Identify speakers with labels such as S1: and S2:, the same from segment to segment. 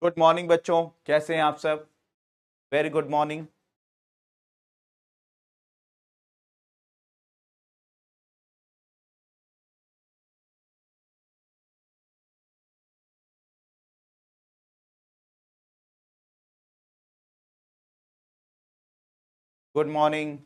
S1: Good morning बच्चों, कैसे हैं आप सब। Very good morning. Good morning.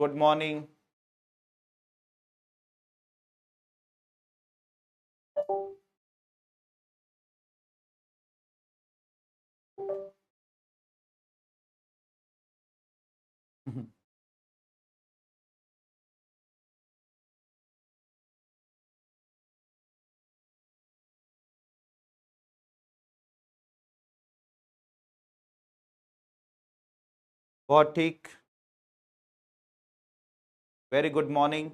S1: Good morning. बहुत ठीक। Very good morning.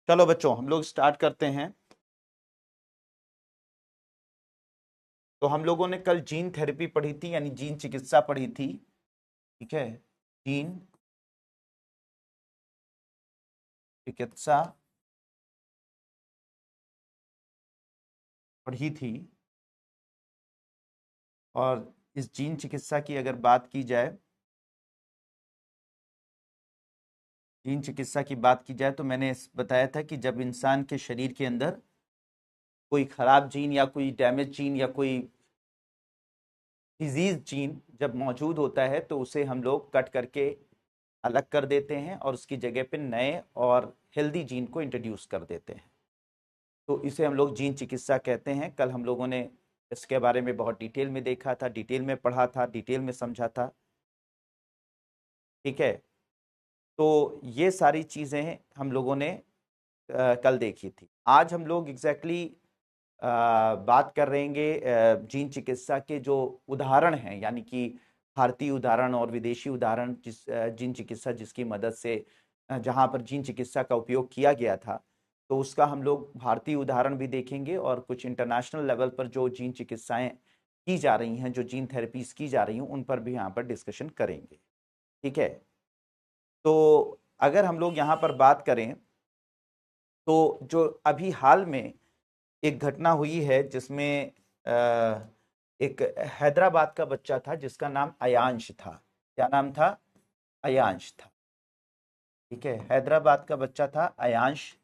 S1: चलो बच्चों, हम लोग स्टार्ट करते हैं। तो हम लोगों ने कल जीन थेरेपी पढ़ी थी, यानी जीन चिकित्सा पढ़ी थी। ठीक है। जीन चिकित्सा पढ़ी थी। और इस जीन चिकित्सा की अगर बात की जाए, जीन चिकित्सा की बात की जाए तो मैंने बताया था कि जब इंसान के शरीर के अंदर कोई खराब जीन या कोई डैमेज जीन या कोई डिजीज जीन जब मौजूद होता है तो उसे हम लोग कट करके अलग कर देते हैं और उसकी जगह पे नए और हेल्दी जीन को इंट्रोड्यूस कर देते हैं। तो इसे हम लोग जीन चिकित्सा कहते हैं। कल हम लोगों ने इसके बारे में बहुत डिटेल में देखा था, डिटेल में पढ़ा था, डिटेल में समझा था। ठीक है। तो ये सारी चीज़ें हम लोगों ने कल देखी थी। आज हम लोग एग्जैक्टली बात कर रहेंगे जीन चिकित्सा के जो उदाहरण हैं, यानी कि भारतीय उदाहरण और विदेशी उदाहरण, जीन चिकित्सा जिसकी मदद से जहाँ पर जीन चिकित्सा का उपयोग किया गया था, तो उसका हम लोग भारतीय उदाहरण भी देखेंगे और कुछ इंटरनेशनल लेवल पर जो जीन चिकित्साएं की जा रही हैं, जो जीन थेरेपीज की जा रही हैं, उन पर भी यहाँ पर डिस्कशन करेंगे। ठीक है। तो अगर हम लोग यहाँ पर बात करें तो जो अभी हाल में एक घटना हुई है जिसमें एक हैदराबाद का बच्चा था जिसका नाम अयांश था। क्या नाम था? अयांश था। ठीक है, हैदराबाद का बच्चा था अयांश।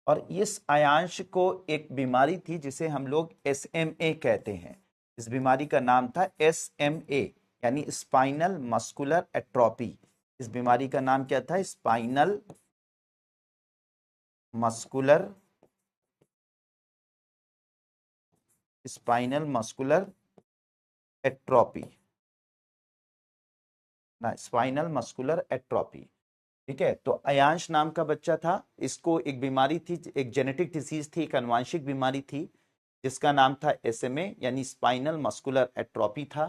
S1: और इस अयांश को एक बीमारी थी जिसे हम लोग SMA कहते हैं। इस बीमारी का नाम था SMA, यानी स्पाइनल मस्कुलर एट्रोपी। इस बीमारी का नाम क्या था? Spinal muscular spinal muscular atrophy ना, स्पाइनल मस्कुलर एट्रोपी। ठीक है। तो अयांश नाम का बच्चा था। इसको एक बीमारी थी, एक जेनेटिक डिसीज थी, एक आनुवांशिक बीमारी थी जिसका नाम था SMA, यानी स्पाइनल मस्कुलर एट्रोपी था।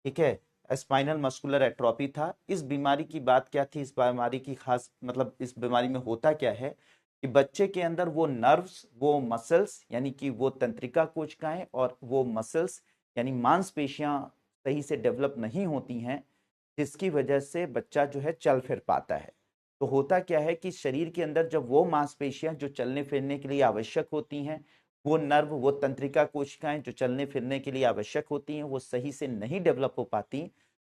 S1: ठीक है। स्पाइनल मस्कुलर एट्रोपी था। इस बीमारी की बात क्या थी? इस बीमारी की खास मतलब इस बीमारी में होता क्या है कि बच्चे के अंदर वो नर्व्स, वो मसल्स, यानी कि वो तंत्रिका कोशिकाएं और वो मसल्स यानी मांसपेशियां सही से डेवलप नहीं होती हैं, जिसकी वजह से बच्चा जो है चल फिर पाता है। तो होता क्या है कि शरीर के अंदर जब वो मांसपेशियां जो चलने फिरने के लिए आवश्यक होती हैं, वो नर्व, वो तंत्रिका कोशिकाएं जो चलने फिरने के लिए आवश्यक होती हैं, वो सही से नहीं डेवलप हो पाती,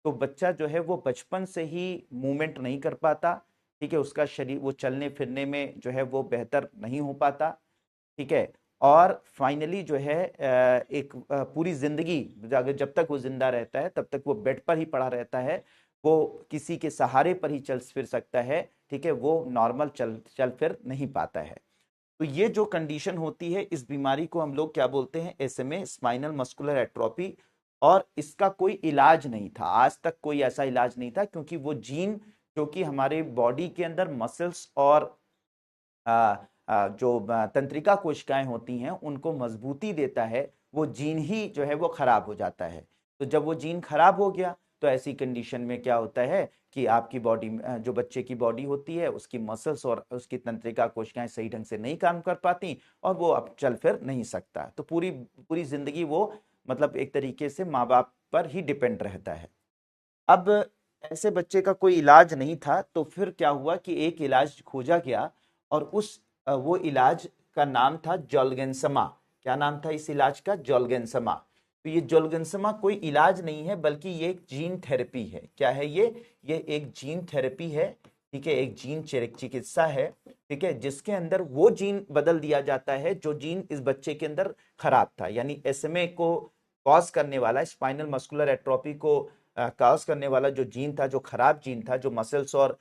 S1: तो बच्चा जो है वो बचपन से ही मूवमेंट नहीं कर पाता। ठीक है, उसका शरीर वो चलने फिरने में जो है वो बेहतर नहीं हो पाता। ठीक है, और फाइनली जो है एक पूरी जिंदगी अगर जब तक वो जिंदा रहता है तब तक वो बेड पर ही पड़ा रहता है, वो किसी के सहारे पर ही चल फिर सकता है। ठीक है, वो नॉर्मल चल चल फिर नहीं पाता है। तो ये जो कंडीशन होती है, इस बीमारी को हम लोग क्या बोलते हैं? SMA, spinal muscular atrophy. और इसका कोई इलाज नहीं था, आज तक कोई ऐसा इलाज नहीं था, क्योंकि वो जीन जो कि हमारे बॉडी के अंदर मसल्स और जो तंत्रिका कोशिकाएं होती हैं उनको मजबूती देता है, वो जीन ही जो है वो खराब हो जाता है। तो जब वो जीन खराब हो गया, तो ऐसी कंडीशन में क्या होता है कि आपकी बॉडी, जो बच्चे की बॉडी होती है, उसकी मसल्स और उसकी तंत्रिका कोशिकाएं सही ढंग से नहीं काम कर पाती, और वो अब चल फिर नहीं सकता। तो पूरी पूरी जिंदगी वो मतलब एक तरीके से माँ बाप पर ही डिपेंड रहता है। अब ऐसे बच्चे का कोई इलाज नहीं था, तो फिर क्या हुआ कि एक इलाज खोजा गया, और वो इलाज का नाम था जोल्गेंसमा। क्या नाम था इस इलाज का? जोल्गेंसमा। तो ये जोल्गेंसमा कोई इलाज नहीं है, बल्कि ये एक जीन थेरेपी है। क्या है ये एक जीन थेरेपी है। ठीक है, एक जीन चिकित्सा है। ठीक है, जिसके अंदर वो जीन बदल दिया जाता है जो जीन इस बच्चे के अंदर खराब था, यानी एसएमए को कॉज करने वाला, स्पाइनल मस्कुलर एट्रोफी को काज करने वाला जो जीन था, जो खराब जीन था, जो मसल्स और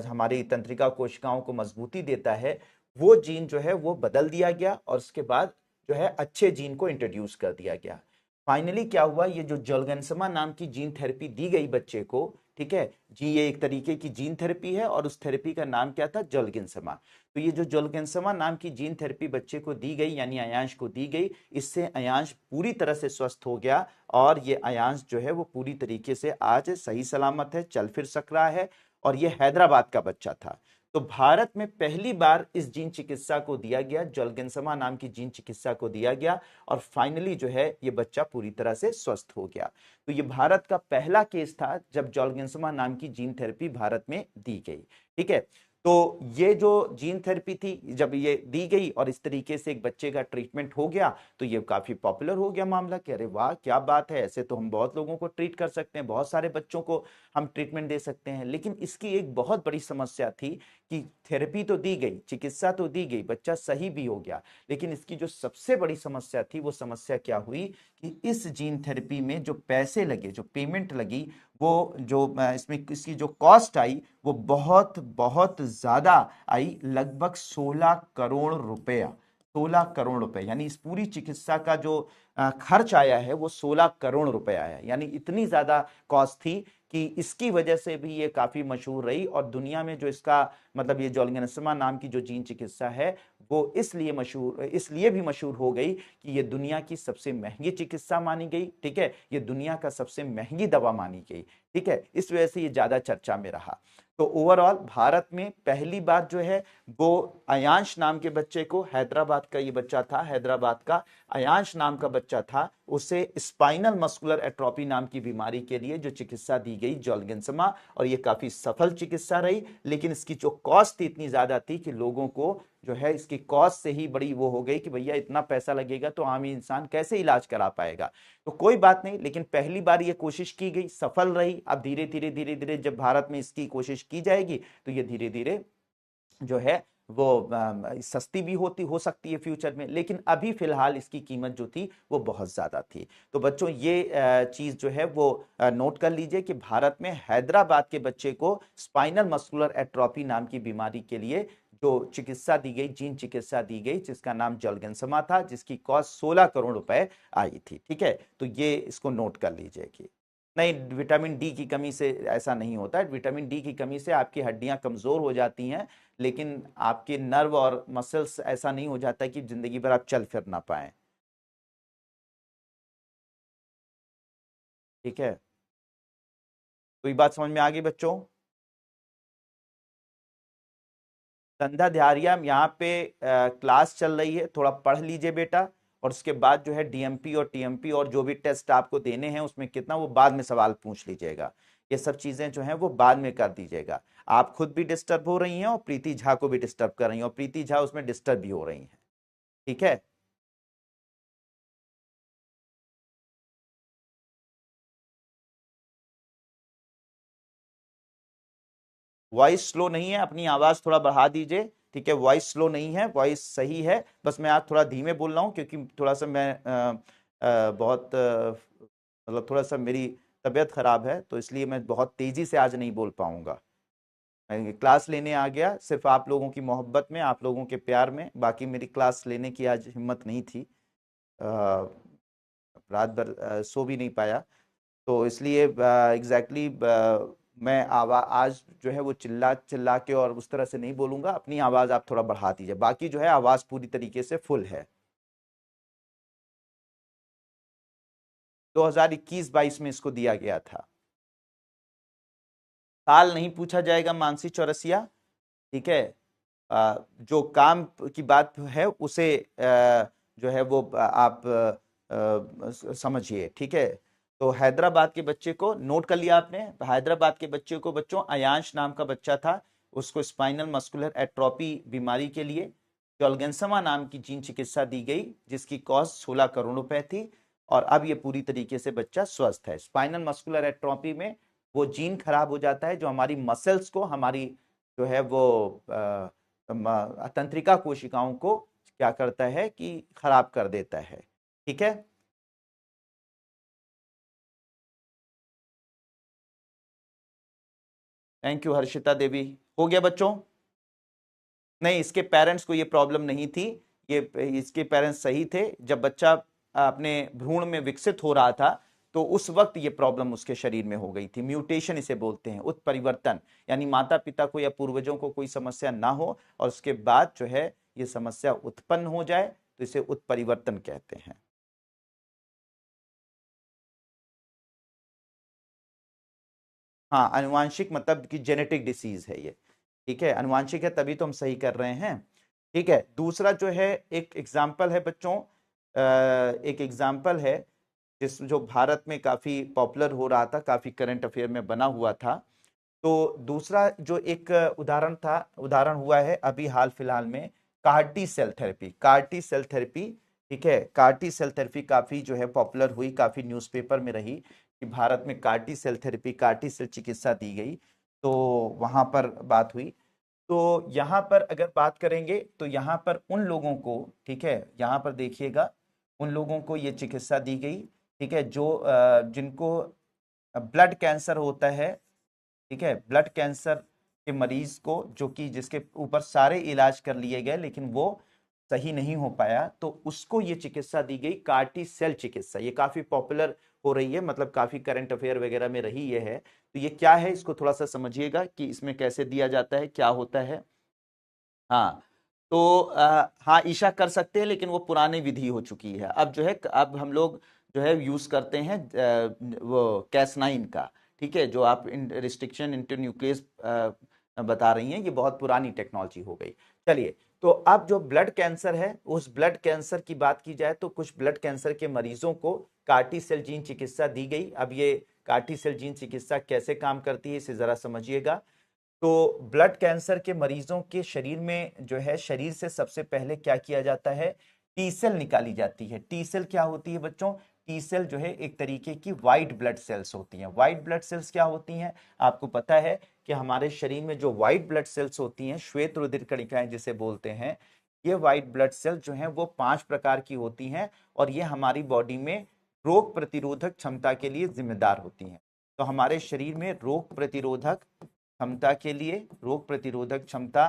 S1: हमारी तंत्रिका कोशिकाओं को मजबूती देता है, वो जीन जो है वो बदल दिया गया, और उसके बाद जो है अच्छे जीन को इंट्रोड्यूस कर दिया गया। फाइनली क्या हुआ, ये जो जोल्गेंसमा नाम की जीन थेरेपी दी गई बच्चे को, ठीक है जी, ये एक तरीके की जीन थेरेपी है, और उस थेरेपी का नाम क्या था? जोल्गेंसमा। तो ये जो जोल्गेंसमा नाम की जीन थेरेपी बच्चे को दी गई, यानी अयांश को दी गई, इससे अयांश पूरी तरह से स्वस्थ हो गया, और ये अयांश जो है वो पूरी तरीके से आज सही सलामत है, चल फिर सक रहा है। और ये हैदराबाद का बच्चा था। तो भारत में पहली बार इस जीन चिकित्सा को दिया गया, जोल्गेंसमा नाम की जीन चिकित्सा को दिया गया, और फाइनली जो है ये बच्चा पूरी तरह से स्वस्थ हो गया। तो ये भारत का पहला केस था जब जोल्गेंसमा नाम की जीन थेरेपी भारत में दी गई। ठीक है, तो ये जो जीन थेरेपी थी, जब ये दी गई और इस तरीके से एक बच्चे का ट्रीटमेंट हो गया, तो ये काफी पॉपुलर हो गया मामला कि अरे वाह क्या बात है, ऐसे तो हम बहुत लोगों को ट्रीट कर सकते हैं, बहुत सारे बच्चों को हम ट्रीटमेंट दे सकते हैं। लेकिन इसकी एक बहुत बड़ी समस्या थी कि थेरेपी तो दी गई, चिकित्सा तो दी गई, बच्चा सही भी हो गया, लेकिन इसकी जो सबसे बड़ी समस्या थी, वो समस्या क्या हुई कि इस जीन थेरेपी में जो पैसे लगे, जो पेमेंट लगी, वो जो इसमें इसकी जो कॉस्ट आई, वो बहुत बहुत ज्यादा आई, लगभग 16 करोड़ रुपया। 16 करोड़ रुपए, यानी इस पूरी चिकित्सा का जो खर्च आया है वो 16 करोड़ रुपए आया, यानी इतनी ज्यादा कॉस्ट थी कि इसकी वजह से भी ये काफी मशहूर रही। और दुनिया में जो इसका मतलब ये जोल्गेंसमा नाम की जो जीन चिकित्सा है, वो इसलिए भी मशहूर हो गई कि ये दुनिया की सबसे महंगी चिकित्सा मानी गई। ठीक है, ये दुनिया का सबसे महंगी दवा मानी गई। ठीक है, इस वजह से ये ज्यादा चर्चा में रहा। तो ओवरऑल भारत में पहली बार जो है वो अयांश नाम के बच्चे को, हैदराबाद का ये बच्चा था, हैदराबाद का अयांश नाम का बच्चा था, उसे स्पाइनल मस्कुलर एट्रोफी नाम की बीमारी के लिए जो चिकित्सा दी गई जोल्गेंसमा, और ये काफी सफल चिकित्सा रही। लेकिन इसकी जो कॉस्ट थी इतनी ज्यादा थी कि लोगों को जो है इसकी कॉस्ट से ही बड़ी वो हो गई कि भैया इतना पैसा लगेगा तो आम इंसान कैसे इलाज करा पाएगा। तो कोई बात नहीं, लेकिन पहली बार ये कोशिश की गई, सफल रही। अब धीरे धीरे जब भारत में इसकी कोशिश की जाएगी, तो ये धीरे धीरे जो है वो सस्ती भी हो सकती है फ्यूचर में, लेकिन अभी फिलहाल इसकी कीमत जो थी वो बहुत ज्यादा थी। तो बच्चों ये चीज जो है वो नोट कर लीजिए कि भारत में हैदराबाद के बच्चे को स्पाइनल मस्कुलर एट्रोफी नाम की बीमारी के लिए जो चिकित्सा दी गई, जीन चिकित्सा दी गई, जिसका नाम जोल्गेंसमा था, जिसकी कॉस्ट 16 करोड़ रुपए आई थी। ठीक है, तो ये इसको नोट कर लीजिए कि नहीं, विटामिन डी की कमी से ऐसा नहीं होता है। विटामिन डी की कमी से आपकी हड्डियां कमजोर हो जाती हैं, लेकिन आपके नर्व और मसल्स ऐसा नहीं हो जाता कि जिंदगी भर आप चल फिर ना पाए। ठीक है, तो ये बात समझ में आ गई बच्चों? संध्या धारिया यहाँ पे क्लास चल रही है, थोड़ा पढ़ लीजिए बेटा, और उसके बाद जो है डीएमपी और टीएमपी और जो भी टेस्ट आपको देने हैं उसमें कितना, वो बाद में सवाल पूछ लीजिएगा। ये सब चीजें जो हैं वो बाद में कर दीजिएगा। आप खुद भी डिस्टर्ब हो रही हैं और प्रीति झा को भी डिस्टर्ब कर रही हैं, और प्रीति झा उसमें डिस्टर्ब भी हो रही हैं। ठीक है। वॉइस स्लो नहीं है, अपनी आवाज थोड़ा बढ़ा दीजिए। ठीक है, वॉइस स्लो नहीं है, वॉइस सही है, बस मैं आज थोड़ा धीमे बोल रहा हूँ क्योंकि थोड़ा सा मैं बहुत मतलब थोड़ा सा मेरी तबीयत खराब है, तो इसलिए मैं बहुत तेजी से आज नहीं बोल पाऊंगा। मैं क्लास लेने आ गया सिर्फ आप लोगों की मोहब्बत में, आप लोगों के प्यार में, बाकी मेरी क्लास लेने की आज हिम्मत नहीं थी। रात भर सो भी नहीं पाया, तो इसलिए एग्जैक्टली मैं आवाज आज जो है वो चिल्ला चिल्ला के और उस तरह से नहीं बोलूंगा। अपनी आवाज आप थोड़ा बढ़ा दीजिए, बाकी जो है आवाज पूरी तरीके से फुल है। 2021-22 में इसको दिया गया था। साल नहीं पूछा जाएगा मानसी चौरसिया। ठीक है। जो काम की बात है उसे जो है वो आप समझिए। ठीक है। तो हैदराबाद के बच्चे को नोट कर लिया आपने। हैदराबाद के बच्चे को बच्चों अयांश नाम का बच्चा था, उसको स्पाइनल मस्कुलर एट्रोपी बीमारी के लिए जोल्गेंसमा नाम की जीन चिकित्सा दी गई, जिसकी कॉस्ट 16 करोड़ रुपए थी। और अब ये पूरी तरीके से बच्चा स्वस्थ है। स्पाइनल मस्कुलर एट्रोपी में वो जीन खराब हो जाता है जो हमारी मसल्स को, हमारी जो है वो तंत्रिका कोशिकाओं को क्या करता है कि खराब कर देता है। ठीक है। थैंक यू हर्षिता देवी। हो गया बच्चों? नहीं, इसके पेरेंट्स को ये प्रॉब्लम नहीं थी। ये इसके पेरेंट्स सही थे। जब बच्चा अपने भ्रूण में विकसित हो रहा था तो उस वक्त ये प्रॉब्लम उसके शरीर में हो गई थी। म्यूटेशन इसे बोलते हैं, उत्परिवर्तन। यानी माता पिता को या पूर्वजों को कोई समस्या ना हो और उसके बाद जो है ये समस्या उत्पन्न हो जाए तो इसे उत्परिवर्तन कहते हैं। हाँ, आनुवांशिक मतलब कि जेनेटिक डिसीज है ये। ठीक है, आनुवांशिक है तभी तो हम सही कर रहे हैं। ठीक है। दूसरा जो है एक एग्जाम्पल है बच्चों, एक एग्जाम्पल है जिस जो भारत में काफी पॉपुलर हो रहा था, काफी करंट अफेयर में बना हुआ था। तो दूसरा जो एक उदाहरण था, उदाहरण हुआ है अभी हाल फिलहाल में, CAR T cell therapy. CAR T cell therapy. ठीक है, कार्टी सेल थेरेपी काफी जो है पॉपुलर हुई, काफी न्यूज़पेपर में रही कि भारत में CAR T cell therapy, CAR T cell चिकित्सा दी गई। तो वहां पर बात हुई। तो यहाँ पर अगर बात करेंगे तो यहाँ पर उन लोगों को, ठीक है, यहाँ पर देखिएगा, उन लोगों को ये चिकित्सा दी गई। ठीक है, जो जिनको ब्लड कैंसर होता है। ठीक है, ब्लड कैंसर के मरीज को, जो कि जिसके ऊपर सारे इलाज कर लिए गए लेकिन वो सही नहीं हो पाया, तो उसको ये चिकित्सा दी गई, कार्टी सेल चिकित्सा। ये काफी पॉपुलर हो रही है, मतलब काफी करंट अफेयर वगैरह में रही ये है। तो ये क्या है, इसको थोड़ा सा समझिएगा कि इसमें कैसे दिया जाता है, क्या होता है। हाँ। तो हाँ, ईशा कर सकते हैं लेकिन वो पुरानी विधि हो चुकी है। अब जो है, अब हम लोग जो है यूज करते हैं वो कैस 9 का। ठीक है, जो आप रिस्ट्रिक्शन इंटू न्यूक्लियस बता रही हैं, ये बहुत पुरानी टेक्नोलॉजी हो गई। चलिए, तो अब जो ब्लड कैंसर है, उस ब्लड कैंसर की बात की जाए तो कुछ ब्लड कैंसर के मरीजों को कार्टी सेल जीन चिकित्सा दी गई। अब ये कार्टी सेल जीन चिकित्सा कैसे काम करती है इसे जरा समझिएगा। तो ब्लड कैंसर के मरीजों के शरीर में जो है, शरीर से सबसे पहले क्या किया जाता है, टी सेल निकाली जाती है। टी सेल क्या होती है बच्चों? टी सेल जो है एक तरीके की व्हाइट ब्लड सेल्स होती हैं। व्हाइट ब्लड सेल्स क्या होती हैं? आपको पता है कि हमारे शरीर में जो व्हाइट ब्लड सेल्स होती हैं, श्वेत रुधिर कणिकाएं जिसे बोलते हैं, ये व्हाइट ब्लड सेल जो हैं वो 5 प्रकार की होती हैं और ये हमारी बॉडी में रोग प्रतिरोधक क्षमता के लिए जिम्मेदार होती हैं। तो हमारे शरीर में रोग प्रतिरोधक क्षमता के लिए, रोग प्रतिरोधक क्षमता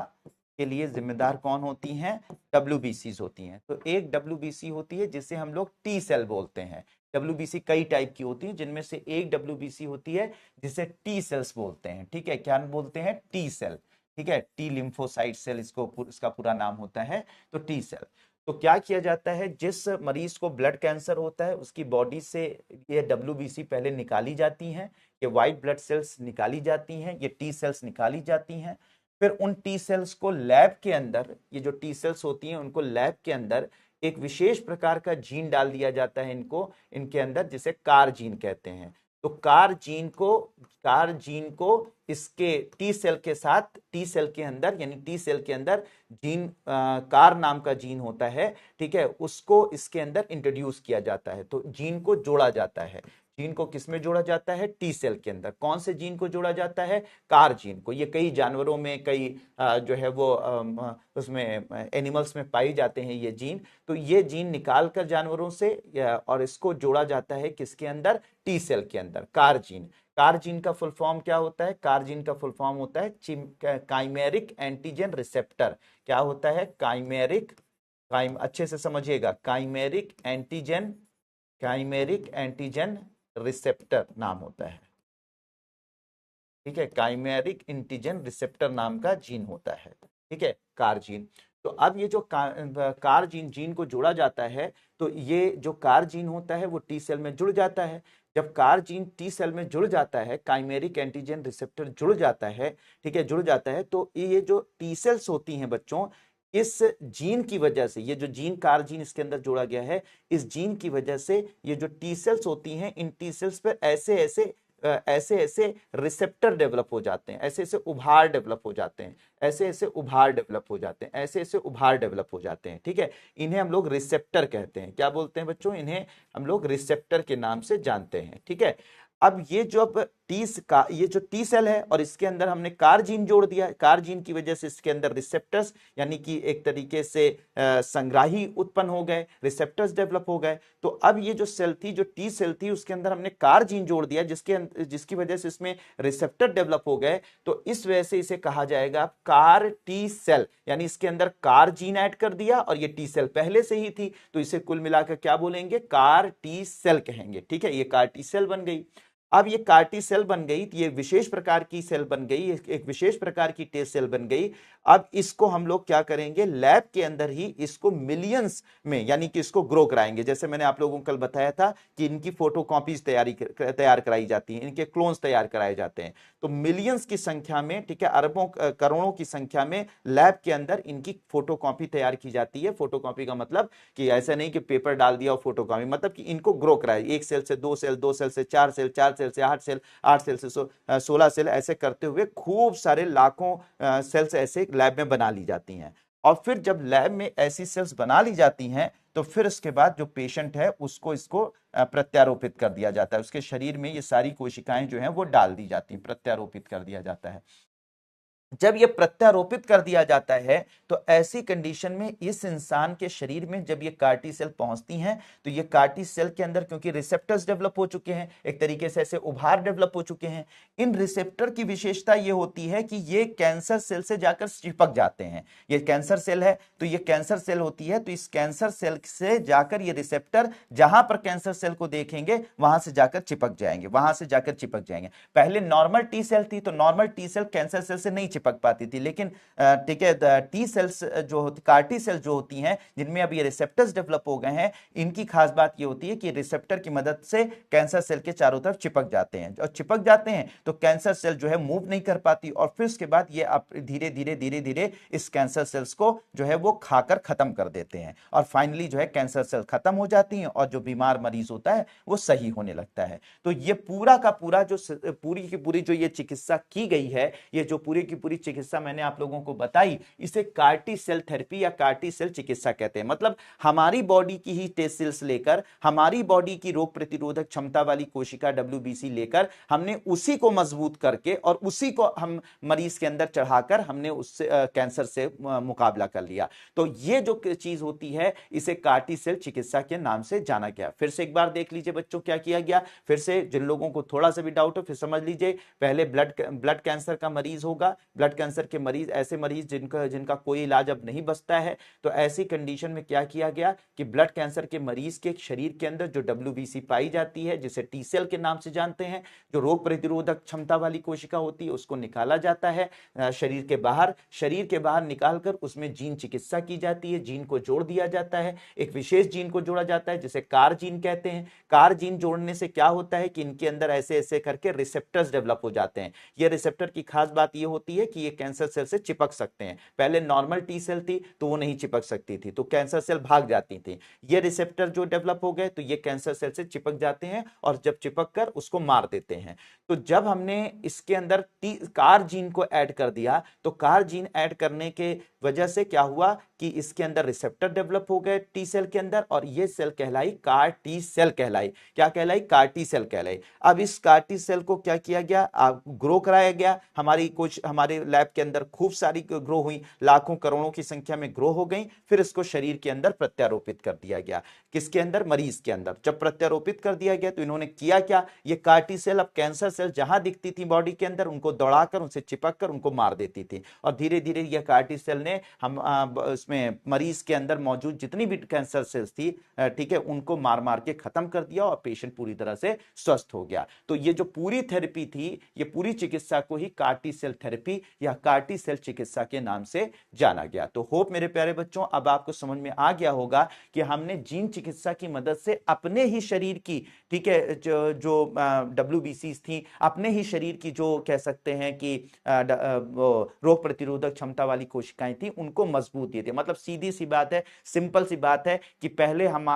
S1: के लिए जिम्मेदार कौन होती हैं? डब्ल्यूबीसीज होती हैं। तो एक डब्ल्यूबीसी होती है जिसे हम लोग टी सेल बोलते हैं। डब्ल्यूबीसी कई टाइप की होती है, जिनमें से एक डब्ल्यूबीसी होती है जिसे टी सेल्स बोलते हैं। ठीक है, क्या बोलते हैं? T cell. ठीक है, टी लिम्फोसाइट सेल इसको इसका पूरा नाम होता है। तो टी सेल। तो क्या किया जाता है, जिस मरीज को ब्लड कैंसर होता है उसकी बॉडी से ये डब्ल्यूबीसी पहले निकाली जाती हैं, ये व्हाइट ब्लड सेल्स निकाली जाती हैं, ये टी सेल्स निकाली जाती हैं। फिर उन टी सेल्स को लैब के अंदर, ये जो टी सेल्स होती हैं उनको लैब के अंदर एक विशेष प्रकार का जीन डाल दिया जाता है इनको, इनके अंदर, जिसे कार जीन कहते हैं। तो कार जीन को इसके टी सेल के साथ, टी सेल के अंदर यानी टी सेल के अंदर जीन कार नाम का जीन होता है, ठीक है, उसको इसके अंदर इंट्रोड्यूस किया जाता है। तो जीन को जोड़ा जाता है। जीन को किसमें जोड़ा जाता है? टी सेल के अंदर। कौन से जीन को जोड़ा जाता है? कार जीन को। ये कई जानवरों में, कई जो है वो उसमें एनिमल्स में पाई जाते हैं ये जीन। तो ये जीन निकाल कर जानवरों से और इसको जोड़ा जाता है किसके अंदर? टी सेल के अंदर, कार जीन। कार जीन का फुल फॉर्म क्या होता है? कार जीन का फुल फॉर्म होता है काइमेरिक एंटीजन रिसेप्टर। क्या होता है? अच्छे से समझिएगा, काइमेरिक एंटीजन रिसेप्टर नाम होता है, ठीक है, काइमेरिक एंटीजन रिसेप्टर नाम का जीन होता है, ठीक है, कार जीन। तो अब ये जो कार जीन को जोड़ा जाता है, तो ये जो कार जीन होता है वो टी सेल में जुड़ जाता है। जब कार जीन टी सेल में जुड़ जाता है, काइमेरिक एंटीजन रिसेप्टर जुड़ जाता है, ठीक है, जुड़ जाता है, तो ये जो टी सेल्स होती हैं बच्चों, इस जीन की वजह से, ये जो जीन कार जीन इसके अंदर जोड़ा गया है, इस जीन की वजह से ये जो टी सेल्स होती हैं, इन टी सेल्स पर ऐसे रिसेप्टर डेवलप हो जाते हैं, ऐसे उभार डेवलप हो जाते हैं, ऐसे उभार डेवलप हो जाते हैं, ऐसे उभार डेवलप हो जाते हैं, ठीक है। इन्हें हम लोग रिसेप्टर कहते हैं। क्या बोलते हैं बच्चों? इन्हें हम लोग रिसेप्टर के नाम से जानते हैं, ठीक है। अब ये जो टी सेल है और इसके अंदर हमने कार जीन जोड़ दिया। कार जीन की वजह से इसके अंदर रिसेप्टर्स यानी कि एक तरीके से संग्राही उत्पन्न हो गए, रिसेप्टर्स डेवलप हो गए। तो अब ये जो सेल थी, जो टी सेल थी, उसके अंदर हमने कार जीन जोड़ दिया, जिसकी वजह से इसमें रिसेप्टर डेवलप हो गए। तो इस वजह से इसे कहा जाएगा कार टी सेल, यानी इसके अंदर कार जीन ऐड कर दिया और ये टी सेल पहले से ही थी, तो इसे कुल मिलाकर क्या बोलेंगे? कार टी सेल कहेंगे, ठीक है। ये कार टी सेल बन गई। अब ये कार्टी सेल बन गई, ये विशेष प्रकार की सेल बन गई, एक विशेष प्रकार की टी सेल बन गई। अब इसको हम लोग क्या करेंगे? लैब के अंदर ही इसको मिलियंस में, यानी कि इसको ग्रो कराएंगे। जैसे मैंने आप लोगों को कल बताया था कि इनकी फोटोकॉपीज तैयार कराई जाती हैं, इनके क्लोन्स तैयार कराए जाते हैं। तो मिलियंस की संख्या में, ठीक है, अरबों करोड़ों की संख्या में लैब के अंदर इनकी फोटोकॉपी तैयार की जाती है। फोटोकॉपी का मतलब कि ऐसा नहीं कि पेपर डाल दिया और फोटोकॉपी, मतलब कि इनको ग्रो कराए, एक सेल से दो सेल, दो सेल से चार सेल, चार सेल से आठ सेल, आठ सेल से 16 सेल, ऐसे करते हुए खूब सारे लाखों सेल्स ऐसे लैब में बना ली जाती हैं। और फिर जब लैब में ऐसी सेल्स बना ली जाती हैं, तो फिर उसके बाद जो पेशेंट है उसको इसको प्रत्यारोपित कर दिया जाता है। उसके शरीर में ये सारी कोशिकाएं जो हैं वो डाल दी जाती हैं, प्रत्यारोपित कर दिया जाता है। जब ये प्रत्यारोपित कर दिया जाता है, तो ऐसी कंडीशन में इस इंसान के शरीर में जब ये कार्टी सेल पहुंचती हैं, तो ये कार्टी सेल के अंदर क्योंकि रिसेप्टर्स डेवलप हो चुके हैं, एक तरीके से ऐसे उभार डेवलप हो चुके हैं, इन रिसेप्टर की विशेषता ये होती है कि ये कैंसर सेल से जाकर चिपक जाते हैं। ये कैंसर सेल है, तो ये कैंसर सेल होती है, तो इस कैंसर सेल से जाकर ये रिसेप्टर जहां पर कैंसर सेल को देखेंगे वहां से जाकर चिपक जाएंगे, वहां से जाकर चिपक जाएंगे। पहले नॉर्मल टी सेल थी, तो normal T cell cancer cell से नहीं चिपक पाती थी, लेकिन ठीक है, टी सेल्स जो होती, कार्टी सेल जो होती हैं, जिनमें अब ये रिसेप्टर्स डेवलप हो गए हैं, इनकी खास बात ये होती है कि रिसेप्टर की मदद से कैंसर सेल के चारों तरफ चिपक जाते हैं, और चिपक जाते हैं तो कैंसर सेल जो है मूव नहीं कर पाती, और फिर उसके बाद ये धीरे धीरे धीरे धीरे इस कैंसर सेल्स को जो है वो खाकर खत्म कर देते हैं, और फाइनली जो है कैंसर सेल खत्म हो जाती हैं और जो बीमार मरीज होता है वो सही होने लगता है। तो ये पूरा का पूरा जो पूरी की पूरी जो ये चिकित्सा की गई है, ये जो पूरी की पूरी चिकित्सा मैंने आप लोगों को बताई, इसे कार्टी सेल थेरेपी या कार्टी सेल चिकित्सा कहते हैं। मतलब हमारी बॉडी की ही टी सेल्स लेकर, हमारी बॉडी की रोग प्रतिरोधक क्षमता वाली कोशिका WBC लेकर, हमने उसी को मजबूत करके और उसी को हम मरीज के अंदर चढ़ाकर हमने उससे कैंसर से मुकाबला कर लिया। तो ये जो चीज होती है, इसे कार्टी सेल चिकित्सा के नाम से जाना गया। फिर से एक बार देख लीजिए बच्चों क्या किया गया, फिर से जिन लोगों को थोड़ा सा भी डाउट हो फिर समझ लीजिए। पहले ब्लड कैंसर का मरीज होगा, ब्लड कैंसर के मरीज, ऐसे मरीज जिनका कोई इलाज अब नहीं बचता है, तो ऐसी कंडीशन में क्या किया गया कि ब्लड कैंसर के मरीज के शरीर के अंदर जो WBC पाई जाती है, जिसे टी सेल के नाम से जानते हैं, जो रोग प्रतिरोधक क्षमता वाली कोशिका होती है, उसको निकाला जाता है शरीर के बाहर निकालकर उसमें जीन चिकित्सा की जाती है, जीन को जोड़ दिया जाता है, एक विशेष जीन को जोड़ा जाता है जिसे कार जीन कहते हैं। कार जीन जोड़ने से क्या होता है कि इनके अंदर ऐसे ऐसे करके रिसेप्टर्स डेवलप हो जाते हैं। ये रिसेप्टर की खास बात ये होती है कि ये कैंसर सेल से चिपक सकते हैं। पहले नॉर्मल टी सेल थी तो वो नहीं चिपक सकती थी, तो कैंसर सेल भाग जाती थी। ये रिसेप्टर जो डेवलप हो गए तो ये कैंसर सेल से चिपक जाते हैं और जब चिपक कर उसको मार देते हैं। तो जब हमने इसके अंदर कार जीन को ऐड कर दिया, तो कार जीन ऐड करने के वजह से क्या हुआ कि इसके अंदर रिसेप्टर डेवलप हो गए टी सेल के अंदर, और ये सेल कहलाई कार टी सेल कहलाई। क्या कहलाई? कार टी सेल कहलाई। अब इस कार टी सेल को क्या किया गया? ग्रो कराया गया। हमारे लैब के अंदर खूब सारी ग्रो हुई, लाखों करोड़ों की संख्या में ग्रो हो गई। फिर इसको शरीर के अंदर प्रत्यारोपित कर दिया गया। किसके अंदर? मरीज के अंदर। जब प्रत्यारोपित कर दिया गया तो इन्होंने किया क्या? ये कार टी सेल अब कैंसर सेल जहां दिखती थी बॉडी के अंदर, उनको दौड़ाकर, उनसे चिपक कर उनको मार देती थी। और धीरे धीरे यह कार टी सेल ने इसमें मरीज के अंदर मौजूद जितनी भी कैंसर सेल्स थी, ठीक है, उनको मार मार के खत्म कर दिया और पेशेंट पूरी तरह से स्वस्थ हो गया। तो ये जो पूरी थेरेपी थी, ये पूरी चिकित्सा को ही कार टी सेल थेरेपी या कार टी सेल चिकित्सा के नाम से जाना गया। तो होप मेरे प्यारे बच्चों अब आपको समझ में आ गया होगा कि हमने जीन चिकित्सा की मदद से अपने ही शरीर की, ठीक है, जो WBCs थी, अपने ही शरीर की जो कह सकते हैं कि रोग प्रतिरोधक क्षमता वाली कोशिकाएं थी, उनको मजबूत दिए थे। मतलब सीधी सी बात है, सिंपल सी बात है कि पहले हम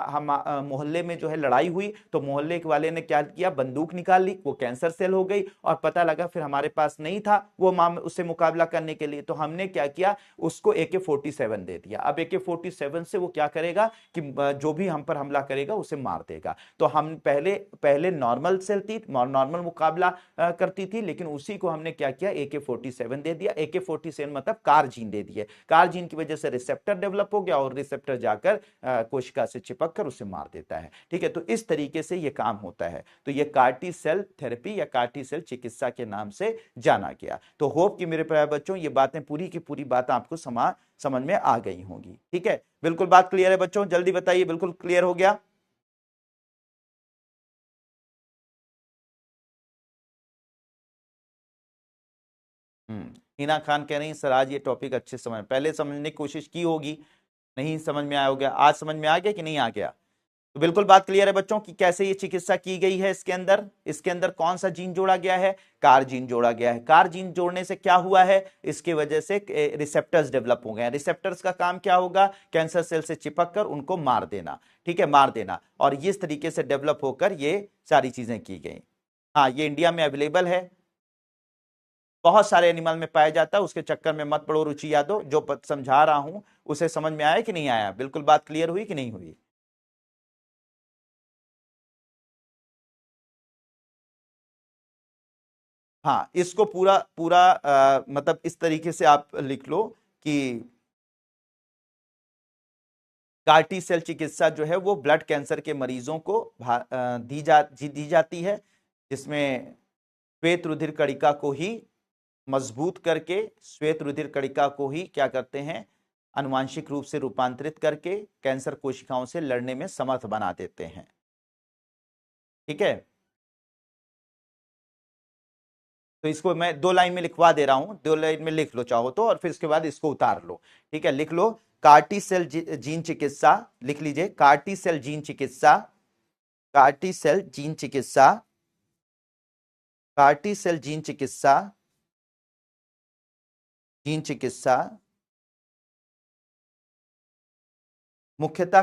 S1: मोहल्ले में जो है लड़ाई हुई तो मोहल्ले वाले ने क्या किया? बंदूक निकाल ली, वो कैंसर सेल हो गई, और पता लगा फिर हमारे पास नहीं था वो उससे मुकाबला करने के लिए, तो हमने क्या किया? उसको AK-47 दे दिया। अब AK-47 से वो क्या करेगा कि जो भी हम पर हमला करेगा उसे मार देगा। तो हम पहले पहले नॉर्मल सेल थी, नॉर्मल मुकाबला करती थी, लेकिन उसी को हमने क्या किया? AK-47 दे दिया। AK-47 मतलब कार जीन दे दिए। कार जीन की वजह से रिसेप्टर डेवलप हो गया और रिसेप्टर जाकर कोशिका से चिपक कर उसे मार देता है। ठीक है, तो इस तरीके से यह काम होता है। तो यह कार्टी सेल थेरेपी या कार्टी सेल चिकित्सा के नाम से जाना गया। तो होप कि मेरे प्यारे बच्चों ये बातें पूरी की पूरी बात आपको समझ में आ गई होंगी। ठीक है, बिल्कुल बात क्लियर है बच्चों? जल्दी बताइए, बिल्कुल क्लियर हो गया? हिना खान कह रही सर आज ये टॉपिक अच्छे समझ, पहले समझने की कोशिश की होगी, नहीं समझ में आया होगा, आज समझ में आ गया कि नहीं आ गया? तो बिल्कुल बात क्लियर है बच्चों कि कैसे ये चिकित्सा की गई है। इसके अंदर कौन सा जीन जोड़ा गया है? कार जीन जोड़ा गया है। कार जीन जोड़ने से क्या हुआ है? इसकी वजह से रिसेप्टर्स डेवलप हो गए हैं। रिसेप्टर्स का काम क्या होगा? कैंसर सेल से चिपक कर उनको मार देना। ठीक है, मार देना। और इस तरीके से डेवलप होकर ये सारी चीजें की गई। हाँ, ये इंडिया में अवेलेबल है, बहुत सारे एनिमल में पाया जाता है, उसके चक्कर में मत पड़ो रुचि यादव। जो समझा रहा हूं उसे समझ में आया कि नहीं आया? बिल्कुल बात क्लियर हुई कि नहीं हुई? हाँ, इसको पूरा पूरा मतलब इस तरीके से आप लिख लो कि कार्टी सेल चिकित्सा जो है वो ब्लड कैंसर के मरीजों को दी जाती है, जिसमें श्वेत रुधिर कणिका को ही मजबूत करके, श्वेत रुधिर कणिका को ही क्या करते हैं? आनुवांशिक रूप से रूपांतरित करके कैंसर कोशिकाओं से लड़ने में समर्थ बना देते हैं। ठीक है, तो इसको मैं 2 लाइन में लिखवा दे रहा हूं, 2 लाइन में लिख लो चाहो तो, और फिर इसके बाद इसको उतार लो। ठीक है, लिख लो कार्टी सेल जीन चिकित्सा, लिख लीजिए कार्टी सेल जीन चिकित्सा, कार्टी सेल जीन चिकित्सा, कार्टी सेल जीन चिकित्सा, जीन चिकित्सा मुख्यतः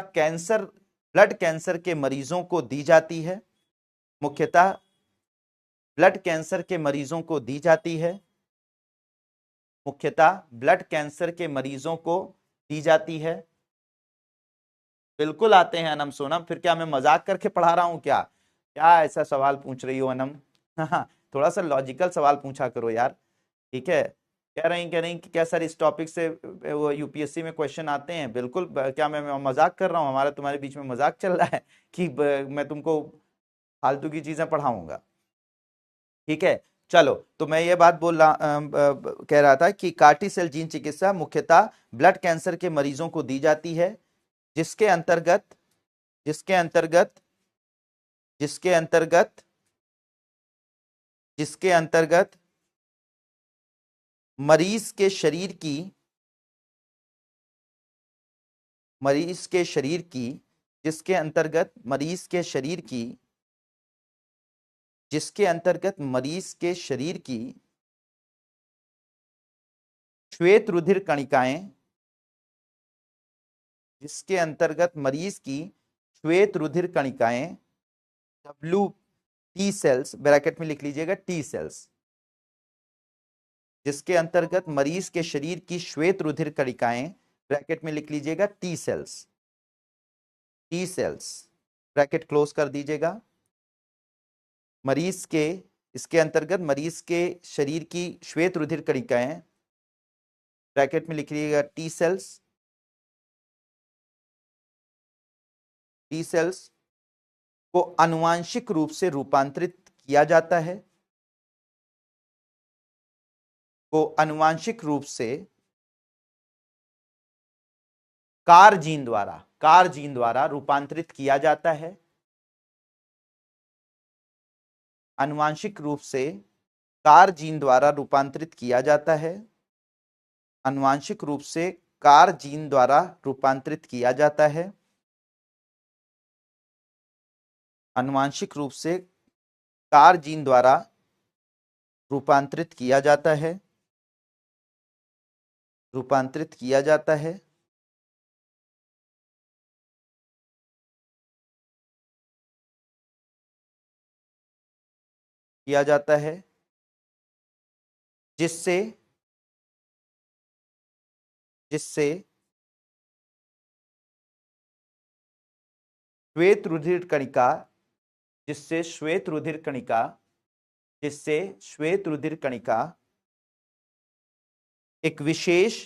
S1: ब्लड कैंसर के मरीजों को दी जाती है। मुख्यतः ब्लड कैंसर के मरीजों को दी जाती है। मुख्यतः ब्लड कैंसर के मरीजों को दी जाती है। बिल्कुल आते हैं अनम सोनम, फिर क्या मैं मजाक करके पढ़ा रहा हूं क्या? क्या ऐसा सवाल पूछ रही हो अनम? हाँ, थोड़ा सा लॉजिकल सवाल पूछा करो यार। ठीक है, कह रही कि क्या सर इस टॉपिक से वो यूपीएससी में क्वेश्चन आते हैं? बिल्कुल, क्या मैं मजाक कर रहा हूँ? हमारा तुम्हारे बीच में मजाक चल रहा है कि मैं तुमको फालतू की चीजें पढ़ाऊंगा? ठीक है, चलो, तो मैं ये बात कह रहा था कि कार्टी सेल जीन चिकित्सा मुख्यतः ब्लड कैंसर के मरीजों को दी जाती है, जिसके अंतर्गत जिसके अंतर्गत जिसके अंतर्गत जिसके अंतर्गत मरीज के शरीर की मरीज के शरीर की जिसके अंतर्गत मरीज के शरीर की जिसके अंतर्गत मरीज के शरीर की श्वेत रुधिर कणिकाएं, जिसके अंतर्गत मरीज की श्वेत रुधिर कणिकाएं डब्ल्यू टी सेल्स, ब्रैकेट में लिख लीजिएगा टी सेल्स, जिसके अंतर्गत मरीज के शरीर की श्वेत रुधिर कणिकाएं, ब्रैकेट में लिख लीजिएगा T cells, T cells, bracket close कर दीजिएगा। मरीज के, इसके अंतर्गत मरीज के शरीर की श्वेत रुधिर कणिकाएं, ब्रैकेट में लिख लीजिएगा टी सेल्स, टी सेल्स को आनुवांशिक रूप से रूपांतरित किया जाता है, को आनुवांशिक रूप से कार जीन द्वारा रूपांतरित किया जाता है, आनुवांशिक रूप से कार जीन द्वारा रूपांतरित किया जाता है, आनुवांशिक रूप से कार जीन द्वारा रूपांतरित किया जाता है, आनुवांशिक रूप से कार जीन द्वारा रूपांतरित किया जाता है, रूपांतरित किया जाता है, किया जाता है, जिससे जिससे श्वेत रुधिर कणिका, जिससे श्वेत रुधिर कणिका, जिससे श्वेत रुधिर कणिका एक विशेष,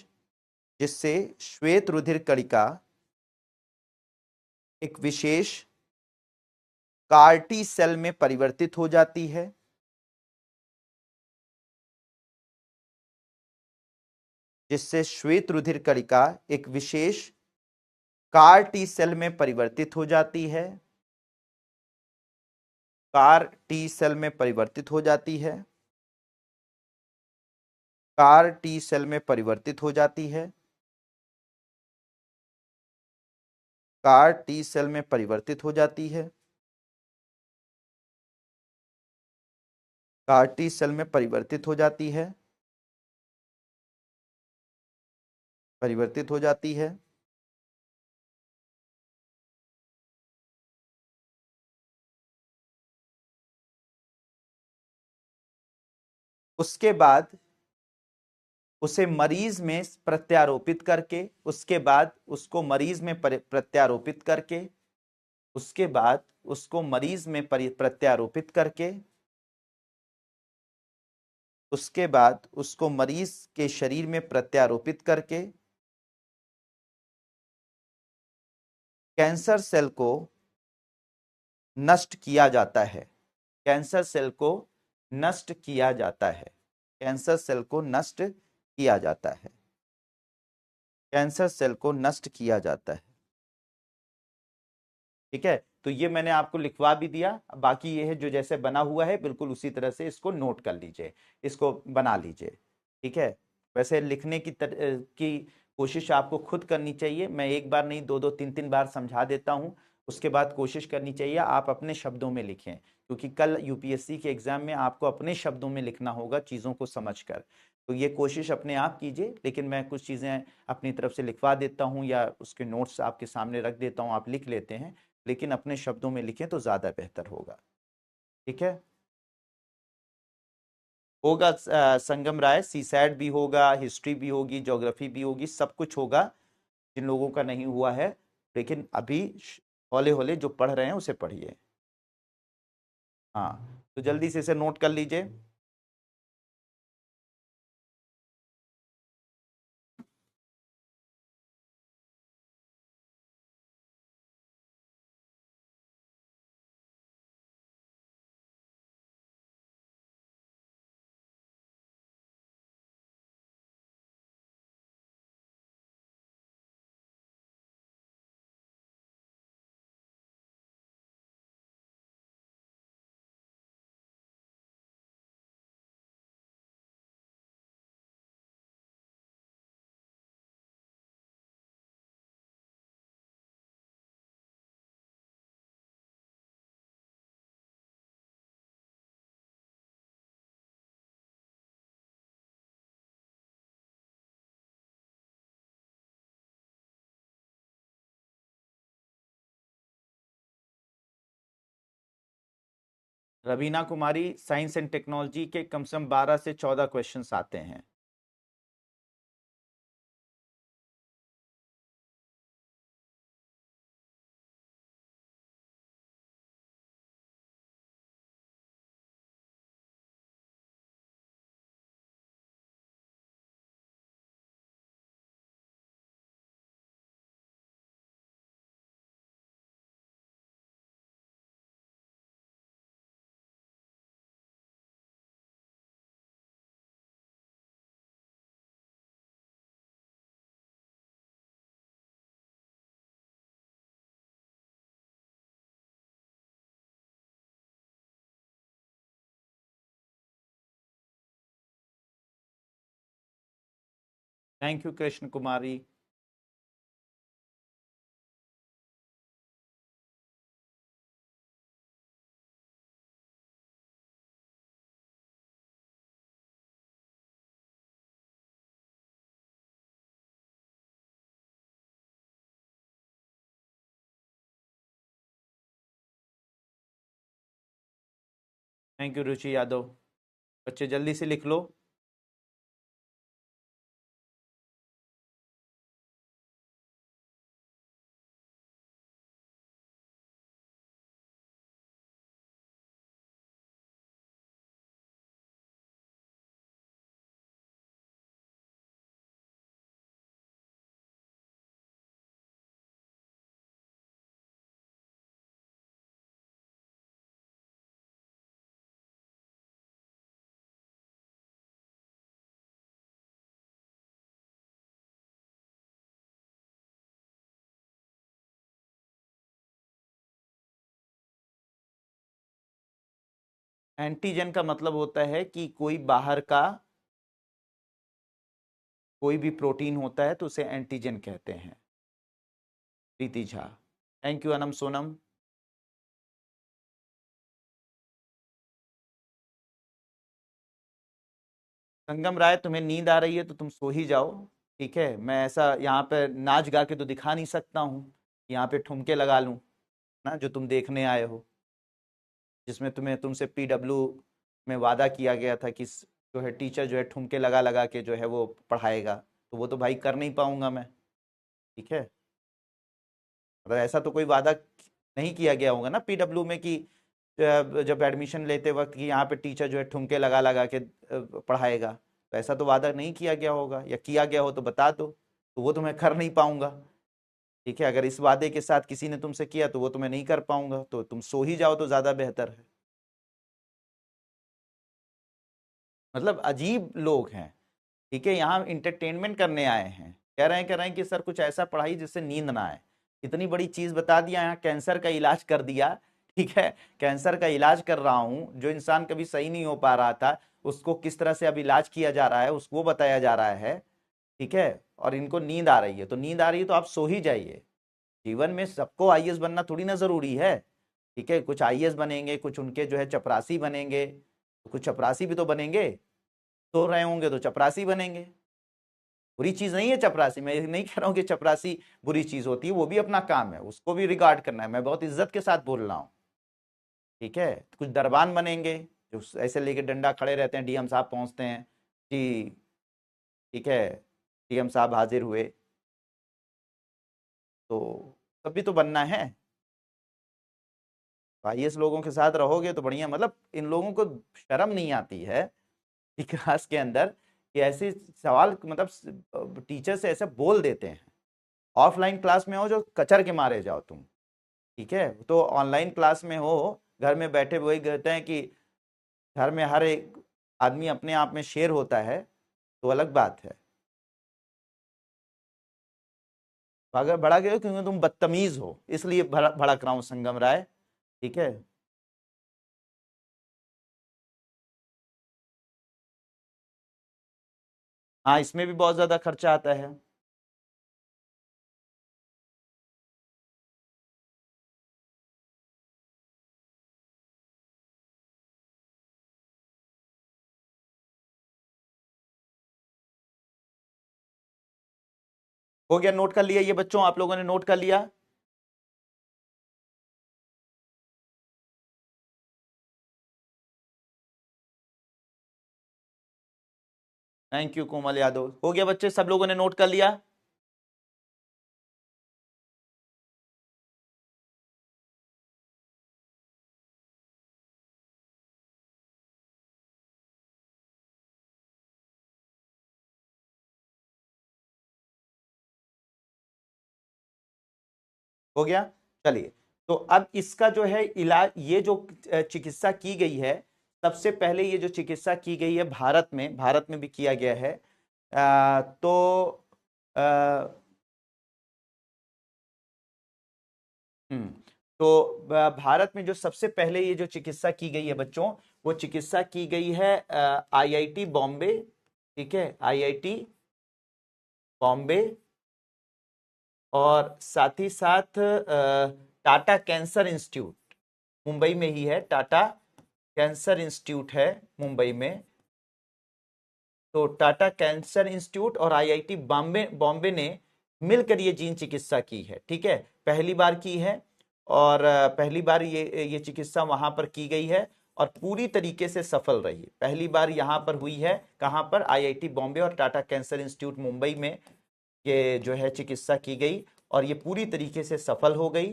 S1: जिससे श्वेत रुधिर कणिका एक विशेष कार्टी सेल में परिवर्तित हो जाती है, जिससे श्वेत रुधिर कणिका एक विशेष कार टी सेल में परिवर्तित हो जाती है, कार टी सेल में परिवर्तित हो जाती है, कार टी सेल में परिवर्तित हो जाती है, कार टी सेल में परिवर्तित हो जाती है, कार टी सेल में परिवर्तित हो जाती है, परिवर्तित हो जाती है, उसके बाद उसे मरीज में प्रत्यारोपित करके, उसके बाद उसको मरीज में प्रत्यारोपित करके, उसके बाद उसको मरीज में प्रत्यारोपित करके, उसके बाद उसको मरीज के शरीर में प्रत्यारोपित करके कैंसर सेल को नष्ट किया जाता है, कैंसर सेल को नष्ट किया जाता है, कैंसर सेल को नष्ट किया जाता है, कैंसर सेल को नष्ट किया जाता है। ठीक है, तो ये मैंने आपको लिखवा भी दिया, बाकी ये है जो जैसे बना हुआ है बिल्कुल उसी तरह से इसको नोट कर लीजिए, इसको बना लीजिए। ठीक है, वैसे लिखने की कोशिश आपको खुद करनी चाहिए, मैं एक बार नहीं दो दो तीन तीन बार समझा देता हूं, उसके बाद कोशिश करनी चाहिए आप अपने शब्दों में लिखें, क्योंकि कल यूपीएससी के एग्जाम में आपको अपने शब्दों में लिखना होगा चीज़ों को समझकर। तो ये कोशिश अपने आप कीजिए, लेकिन मैं कुछ चीज़ें अपनी तरफ से लिखवा देता हूँ या उसके नोट्स आपके सामने रख देता हूँ, आप लिख लेते हैं, लेकिन अपने शब्दों में लिखें तो ज़्यादा बेहतर होगा। ठीक है, होगा संगम राय, सीसैट भी होगा, हिस्ट्री भी होगी, ज्योग्राफी भी होगी, सब कुछ होगा जिन लोगों का नहीं हुआ है, लेकिन अभी हौले हौले जो पढ़ रहे हैं उसे पढ़िए। हाँ, तो जल्दी से इसे नोट कर लीजिए। रवीना कुमारी, साइंस एंड टेक्नोलॉजी के कम से कम 12 से 14 क्वेश्चंस आते हैं। Thank you Krishna Kumari. Thank you Ruchi Yadav. बच्चे जल्दी से लिख लो। एंटीजन का मतलब होता है कि कोई बाहर का कोई भी प्रोटीन होता है तो उसे एंटीजन कहते हैं। प्रीति झा। Thank you Anam Sonam. संगम राय, तुम्हें नींद आ रही है तो तुम सो ही जाओ। ठीक है, मैं ऐसा यहाँ पे नाच गा के तो दिखा नहीं सकता हूँ, यहाँ पे ठुमके लगा लूँ ना, जो तुम देखने आए हो, जिसमें तुम्हें तुमसे पीडब्ल्यू में वादा किया गया था कि जो है टीचर जो है ठुमके लगा लगा के जो है वो पढ़ाएगा, तो वो तो भाई कर नहीं पाऊंगा मैं। ठीक है, मतलब ऐसा तो कोई वादा नहीं किया गया होगा ना पीडब्ल्यू में कि जब एडमिशन लेते वक्त कि यहाँ पे टीचर जो है ठुमके लगा लगा के पढ़ाएगा, तो ऐसा तो वादा नहीं किया गया होगा, या किया गया हो तो बता दो, तो वो तो मैं कर नहीं पाऊंगा। ठीक है, अगर इस वादे के साथ किसी ने तुमसे किया तो वो तो मैं नहीं कर पाऊंगा, तो तुम सो ही जाओ तो ज्यादा बेहतर है। मतलब अजीब लोग हैं। ठीक है, यहाँ इंटरटेनमेंट करने आए हैं, कह रहे हैं कि सर कुछ ऐसा पढ़ाई जिससे नींद ना आए। इतनी बड़ी चीज बता दिया, यहाँ कैंसर का इलाज कर दिया। ठीक है, कैंसर का इलाज कर रहा हूँ, जो इंसान कभी सही नहीं हो पा रहा था उसको किस तरह से अब इलाज किया जा रहा है उसको बताया जा रहा है। ठीक है, और इनको नींद आ रही है, तो नींद आ रही है तो आप सो ही जाइए। जीवन में सबको आईएएस बनना थोड़ी ना जरूरी है। ठीक है, कुछ आईएएस बनेंगे, कुछ उनके जो है चपरासी बनेंगे, तो कुछ चपरासी भी तो बनेंगे। सो रहे होंगे तो चपरासी बनेंगे। बुरी चीज नहीं है चपरासी, मैं नहीं कह रहा हूँ कि चपरासी बुरी चीज होती है, वो भी अपना काम है, उसको भी रिगार्ड करना है, मैं बहुत इज्जत के साथ बोल रहा हूँ। ठीक है, कुछ दरबान बनेंगे, जो ऐसे लेके डंडा खड़े रहते हैं, डीएम साहब पहुंचते हैं कि ठीक है डीएम साहब हाजिर हुए, तो तब भी तो बनना है। आईएएस लोगों के साथ रहोगे तो बढ़िया, मतलब इन लोगों को शर्म नहीं आती है क्लास के अंदर कि ऐसे सवाल, मतलब टीचर से ऐसे बोल देते हैं। ऑफलाइन क्लास में हो जो कचर के मारे जाओ तुम। ठीक है, तो ऑनलाइन क्लास में हो, घर में बैठे वही कहते हैं कि घर में हर एक आदमी अपने आप में शेर होता है, तो अलग बात है। अगर भड़क गए हो क्योंकि तुम बदतमीज हो, इसलिए भड़क रहा हूं संगम राय। ठीक है, हाँ इसमें भी बहुत ज्यादा खर्चा आता है। हो गया, नोट कर लिया ये बच्चों, आप लोगों ने नोट कर लिया। थैंक यू कोमल यादव। हो गया बच्चे, सब लोगों ने नोट कर लिया? हो गया। चलिए, तो अब इसका जो है इलाज, ये जो चिकित्सा की गई है, सबसे पहले ये जो चिकित्सा की गई है भारत में भी किया गया है। तो अ, हम्म तो भारत में जो सबसे पहले ये जो चिकित्सा की गई है बच्चों, वो चिकित्सा की गई है आईआईटी बॉम्बे। ठीक है, आईआईटी बॉम्बे, और साथ ही साथ टाटा कैंसर इंस्टीट्यूट, मुंबई में ही है, टाटा कैंसर इंस्टीट्यूट है मुंबई में। तो टाटा कैंसर इंस्टीट्यूट और आईआईटी बॉम्बे बॉम्बे ने मिलकर ये जीन चिकित्सा की है। ठीक है, पहली बार की है, और पहली बार ये चिकित्सा वहां पर की गई है और पूरी तरीके से सफल रही है। पहली बार यहाँ पर हुई है, कहाँ पर? आईआईटी बॉम्बे और टाटा कैंसर इंस्टीट्यूट मुंबई में ये जो है चिकित्सा की गई, और ये पूरी तरीके से सफल हो गई।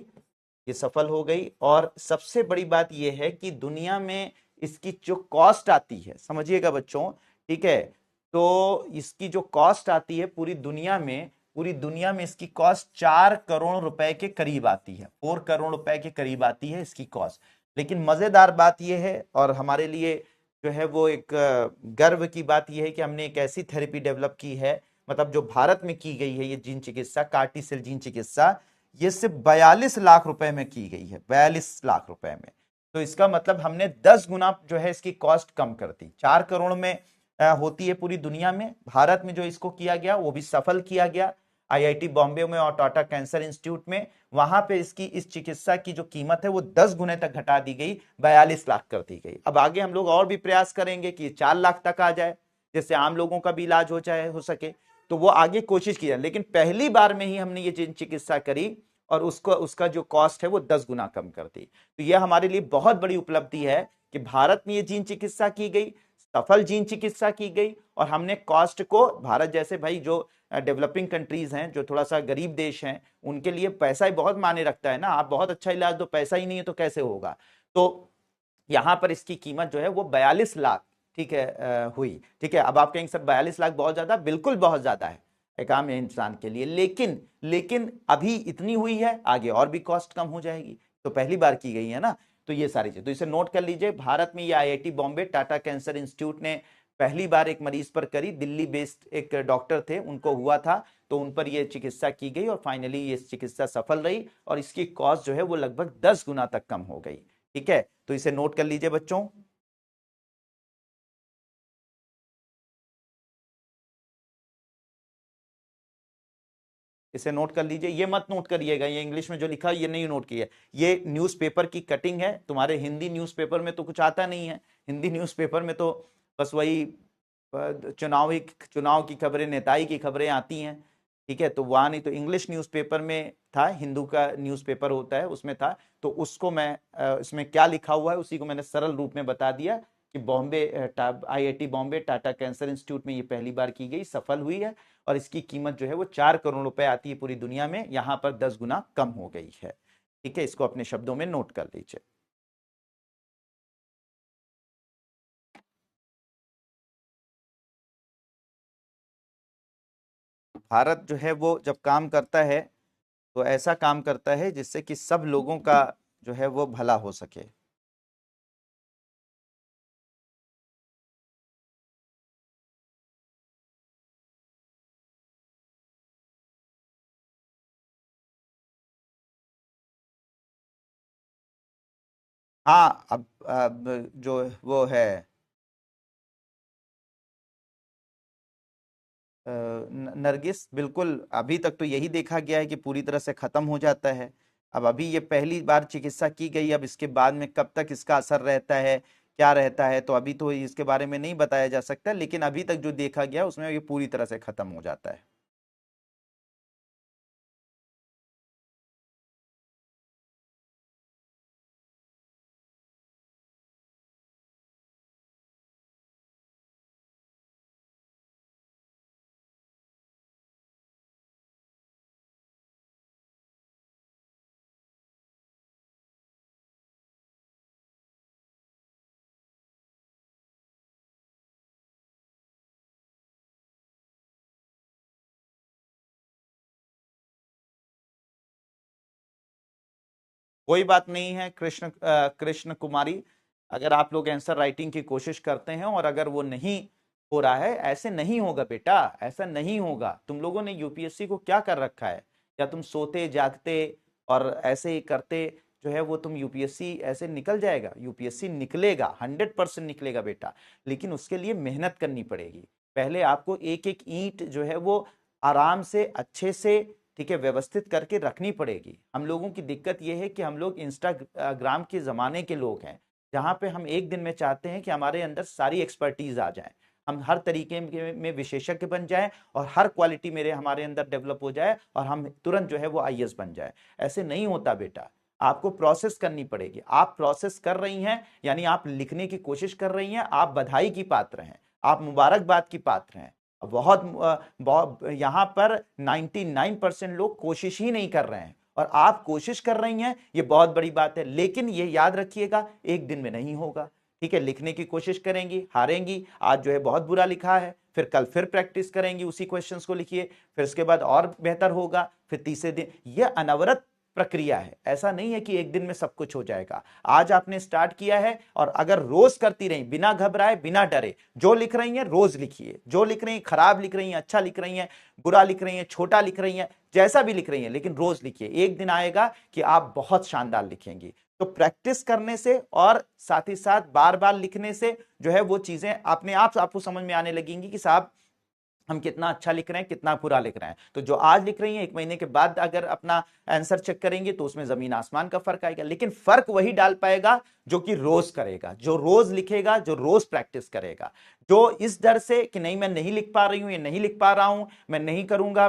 S1: ये सफल हो गई, और सबसे बड़ी बात ये है कि दुनिया में इसकी जो कॉस्ट आती है, समझिएगा बच्चों, ठीक है, तो इसकी जो कॉस्ट आती है पूरी दुनिया में इसकी कॉस्ट 4 करोड़ रुपए के करीब आती है, 4 करोड़ रुपए के करीब आती है इसकी कॉस्ट। लेकिन मजेदार बात यह है, और हमारे लिए जो है वो एक गर्व की बात यह है कि हमने एक ऐसी थेरेपी डेवलप की है, मतलब जो भारत में की गई है, ये जीन चिकित्सा, कार्टी सेल जीन चिकित्सा, ये सिर्फ 42 लाख रुपए में की गई है, 42 लाख रुपए में। तो इसका मतलब हमने 10 गुना जो है इसकी कॉस्ट कम कर दी। 4 करोड़ में होती है पूरी दुनिया में, भारत में जो इसको किया गया वो भी सफल किया गया, आईआईटी बॉम्बे में और टाटा कैंसर इंस्टीट्यूट में। वहां पे इसकी इस चिकित्सा की जो कीमत है वो 10 गुने तक घटा दी गई, 42 लाख कर दी गई। अब आगे हम लोग और भी प्रयास करेंगे कि 4 लाख तक आ जाए, जिससे आम लोगों का भी इलाज हो सके, तो वो आगे कोशिश की जाए। लेकिन पहली बार में ही हमने ये चिकित्सा करी, और उसको उसका जो कॉस्ट है वो 10 गुना कम कर दी। तो यह हमारे लिए बहुत बड़ी उपलब्धि है कि भारत में ये जीन चिकित्सा की गई, सफल जीन चिकित्सा की गई, और हमने कॉस्ट को, भारत जैसे भाई जो डेवलपिंग कंट्रीज हैं, जो थोड़ा सा गरीब देश हैं, उनके लिए पैसा ही बहुत मायने रखता है ना। आप बहुत अच्छा इलाज दो, पैसा ही नहीं है तो कैसे होगा? तो यहां पर इसकी कीमत जो है वो 42 लाख, ठीक है, हुई। ठीक है, अब आप कहेंगे सर 42 लाख बहुत ज्यादा, बिल्कुल बहुत ज्यादा है एक आम इंसान के लिए, लेकिन लेकिन अभी इतनी हुई है, आगे और भी कॉस्ट कम हो जाएगी, तो पहली बार की गई है ना। तो ये सारी चीज, तो इसे नोट कर लीजिए, भारत में ये IIT Bombay Tata cancer institute ने पहली बार एक मरीज पर करी, दिल्ली बेस्ड एक डॉक्टर थे, उनको हुआ था, तो उन पर यह चिकित्सा की गई, और फाइनली ये चिकित्सा सफल रही, और इसकी कॉस्ट जो है वो लगभग 10 गुना तक कम हो गई। ठीक है, तो इसे नोट कर लीजिए बच्चों। इसे नोट कर लीजिए, ये मत नोट करिएगा, ये इंग्लिश में जो लिखा है ये नहीं नोट किया, ये न्यूज़पेपर की कटिंग है। तुम्हारे हिंदी न्यूज़पेपर में तो कुछ आता नहीं है, हिंदी न्यूज़पेपर में तो बस वही चुनावी चुनाव की खबरें, नेताई की खबरें आती हैं। ठीक है, तो वहाँ नहीं, तो इंग्लिश न्यूज़पेपर में था, हिंदू का न्यूज़पेपर होता है उसमें था, तो उसको मैं इसमें क्या लिखा हुआ है उसी को मैंने सरल रूप में बता दिया कि Bombay, IIT Bombay Tata cancer institute में ये पहली बार की गई, सफल हुई है, और इसकी कीमत जो है वो 4 करोड़ रुपए आती है पूरी दुनिया में, यहां पर 10 गुना कम हो गई है। ठीक है, इसको अपने शब्दों में नोट कर लीजिए। भारत जो है वो जब काम करता है, तो ऐसा काम करता है जिससे कि सब लोगों का जो है वो भला हो सके। हाँ, अब जो वो है नरगिस, बिल्कुल अभी तक तो यही देखा गया है कि पूरी तरह से खत्म हो जाता है। अब अभी ये पहली बार चिकित्सा की गई, अब इसके बाद में कब तक इसका असर रहता है, क्या रहता है, तो अभी तो इसके बारे में नहीं बताया जा सकता, लेकिन अभी तक जो देखा गया उसमें ये पूरी तरह से खत्म हो जाता है। कोई बात नहीं है कृष्ण कुमारी, अगर आप लोग आंसर राइटिंग की कोशिश करते हैं और अगर वो नहीं हो रहा है, ऐसे नहीं होगा बेटा, ऐसा नहीं होगा। तुम लोगों ने यूपीएससी को क्या कर रखा है? या तुम सोते जागते और ऐसे ही करते जो है वो तुम यूपीएससी ऐसे निकल जाएगा? यूपीएससी निकलेगा, 100% निकलेगा बेटा, लेकिन उसके लिए मेहनत करनी पड़ेगी। पहले आपको एक एक ईंट जो है वो आराम से अच्छे से, ठीक है, व्यवस्थित करके रखनी पड़ेगी। हम लोगों की दिक्कत यह है कि हम लोग इंस्टाग्राम के ज़माने के लोग हैं, जहाँ पे हम एक दिन में चाहते हैं कि हमारे अंदर सारी एक्सपर्टीज आ जाए, हम हर तरीके में विशेषज्ञ बन जाएं और हर क्वालिटी मेरे हमारे अंदर डेवलप हो जाए और हम तुरंत जो है वो आईएएस बन जाए। ऐसे नहीं होता बेटा, आपको प्रोसेस करनी पड़ेगी। आप प्रोसेस कर रही हैं, यानी आप लिखने की कोशिश कर रही हैं, आप बधाई की पात्र हैं, आप मुबारकबाद की पात्र हैं। बहुत यहाँ पर 99% लोग कोशिश ही नहीं कर रहे हैं और आप कोशिश कर रही हैं, ये बहुत बड़ी बात है। लेकिन ये याद रखिएगा, एक दिन में नहीं होगा, ठीक है। लिखने की कोशिश करेंगी, हारेंगी, आज जो है बहुत बुरा लिखा है, फिर कल फिर प्रैक्टिस करेंगी, उसी क्वेश्चंस को लिखिए, फिर उसके बाद और बेहतर होगा, फिर तीसरे दिन। यह अनवरत प्रक्रिया है, ऐसा नहीं है कि एक दिन में सब कुछ हो जाएगा। आज आपने स्टार्ट किया है और अगर रोज करती रही, बिना घबराए बिना डरे, जो लिख रही हैं रोज लिखिए, जो लिख रही हैं, खराब लिख रही हैं, अच्छा लिख रही हैं, बुरा लिख रही हैं, छोटा लिख रही हैं, जैसा भी लिख रही हैं, लेकिन रोज लिखिए। एक दिन आएगा कि आप बहुत शानदार लिखेंगी। तो प्रैक्टिस करने से और साथ ही साथ बार बार लिखने से जो है वो चीजें अपने आप आपको समझ में आने लगेंगी कि साहब हम कितना अच्छा लिख रहे हैं, कितना बुरा लिख रहे हैं। तो जो आज लिख रही हैं, एक महीने के बाद अगर अपना आंसर चेक करेंगे तो उसमें जमीन आसमान का फर्क आएगा। लेकिन फर्क वही डाल पाएगा जो कि रोज करेगा, जो रोज लिखेगा, जो रोज प्रैक्टिस करेगा। जो इस डर से कि नहीं मैं नहीं लिख पा रही हूं, ये नहीं लिख पा रहा हूं, मैं नहीं करूंगा,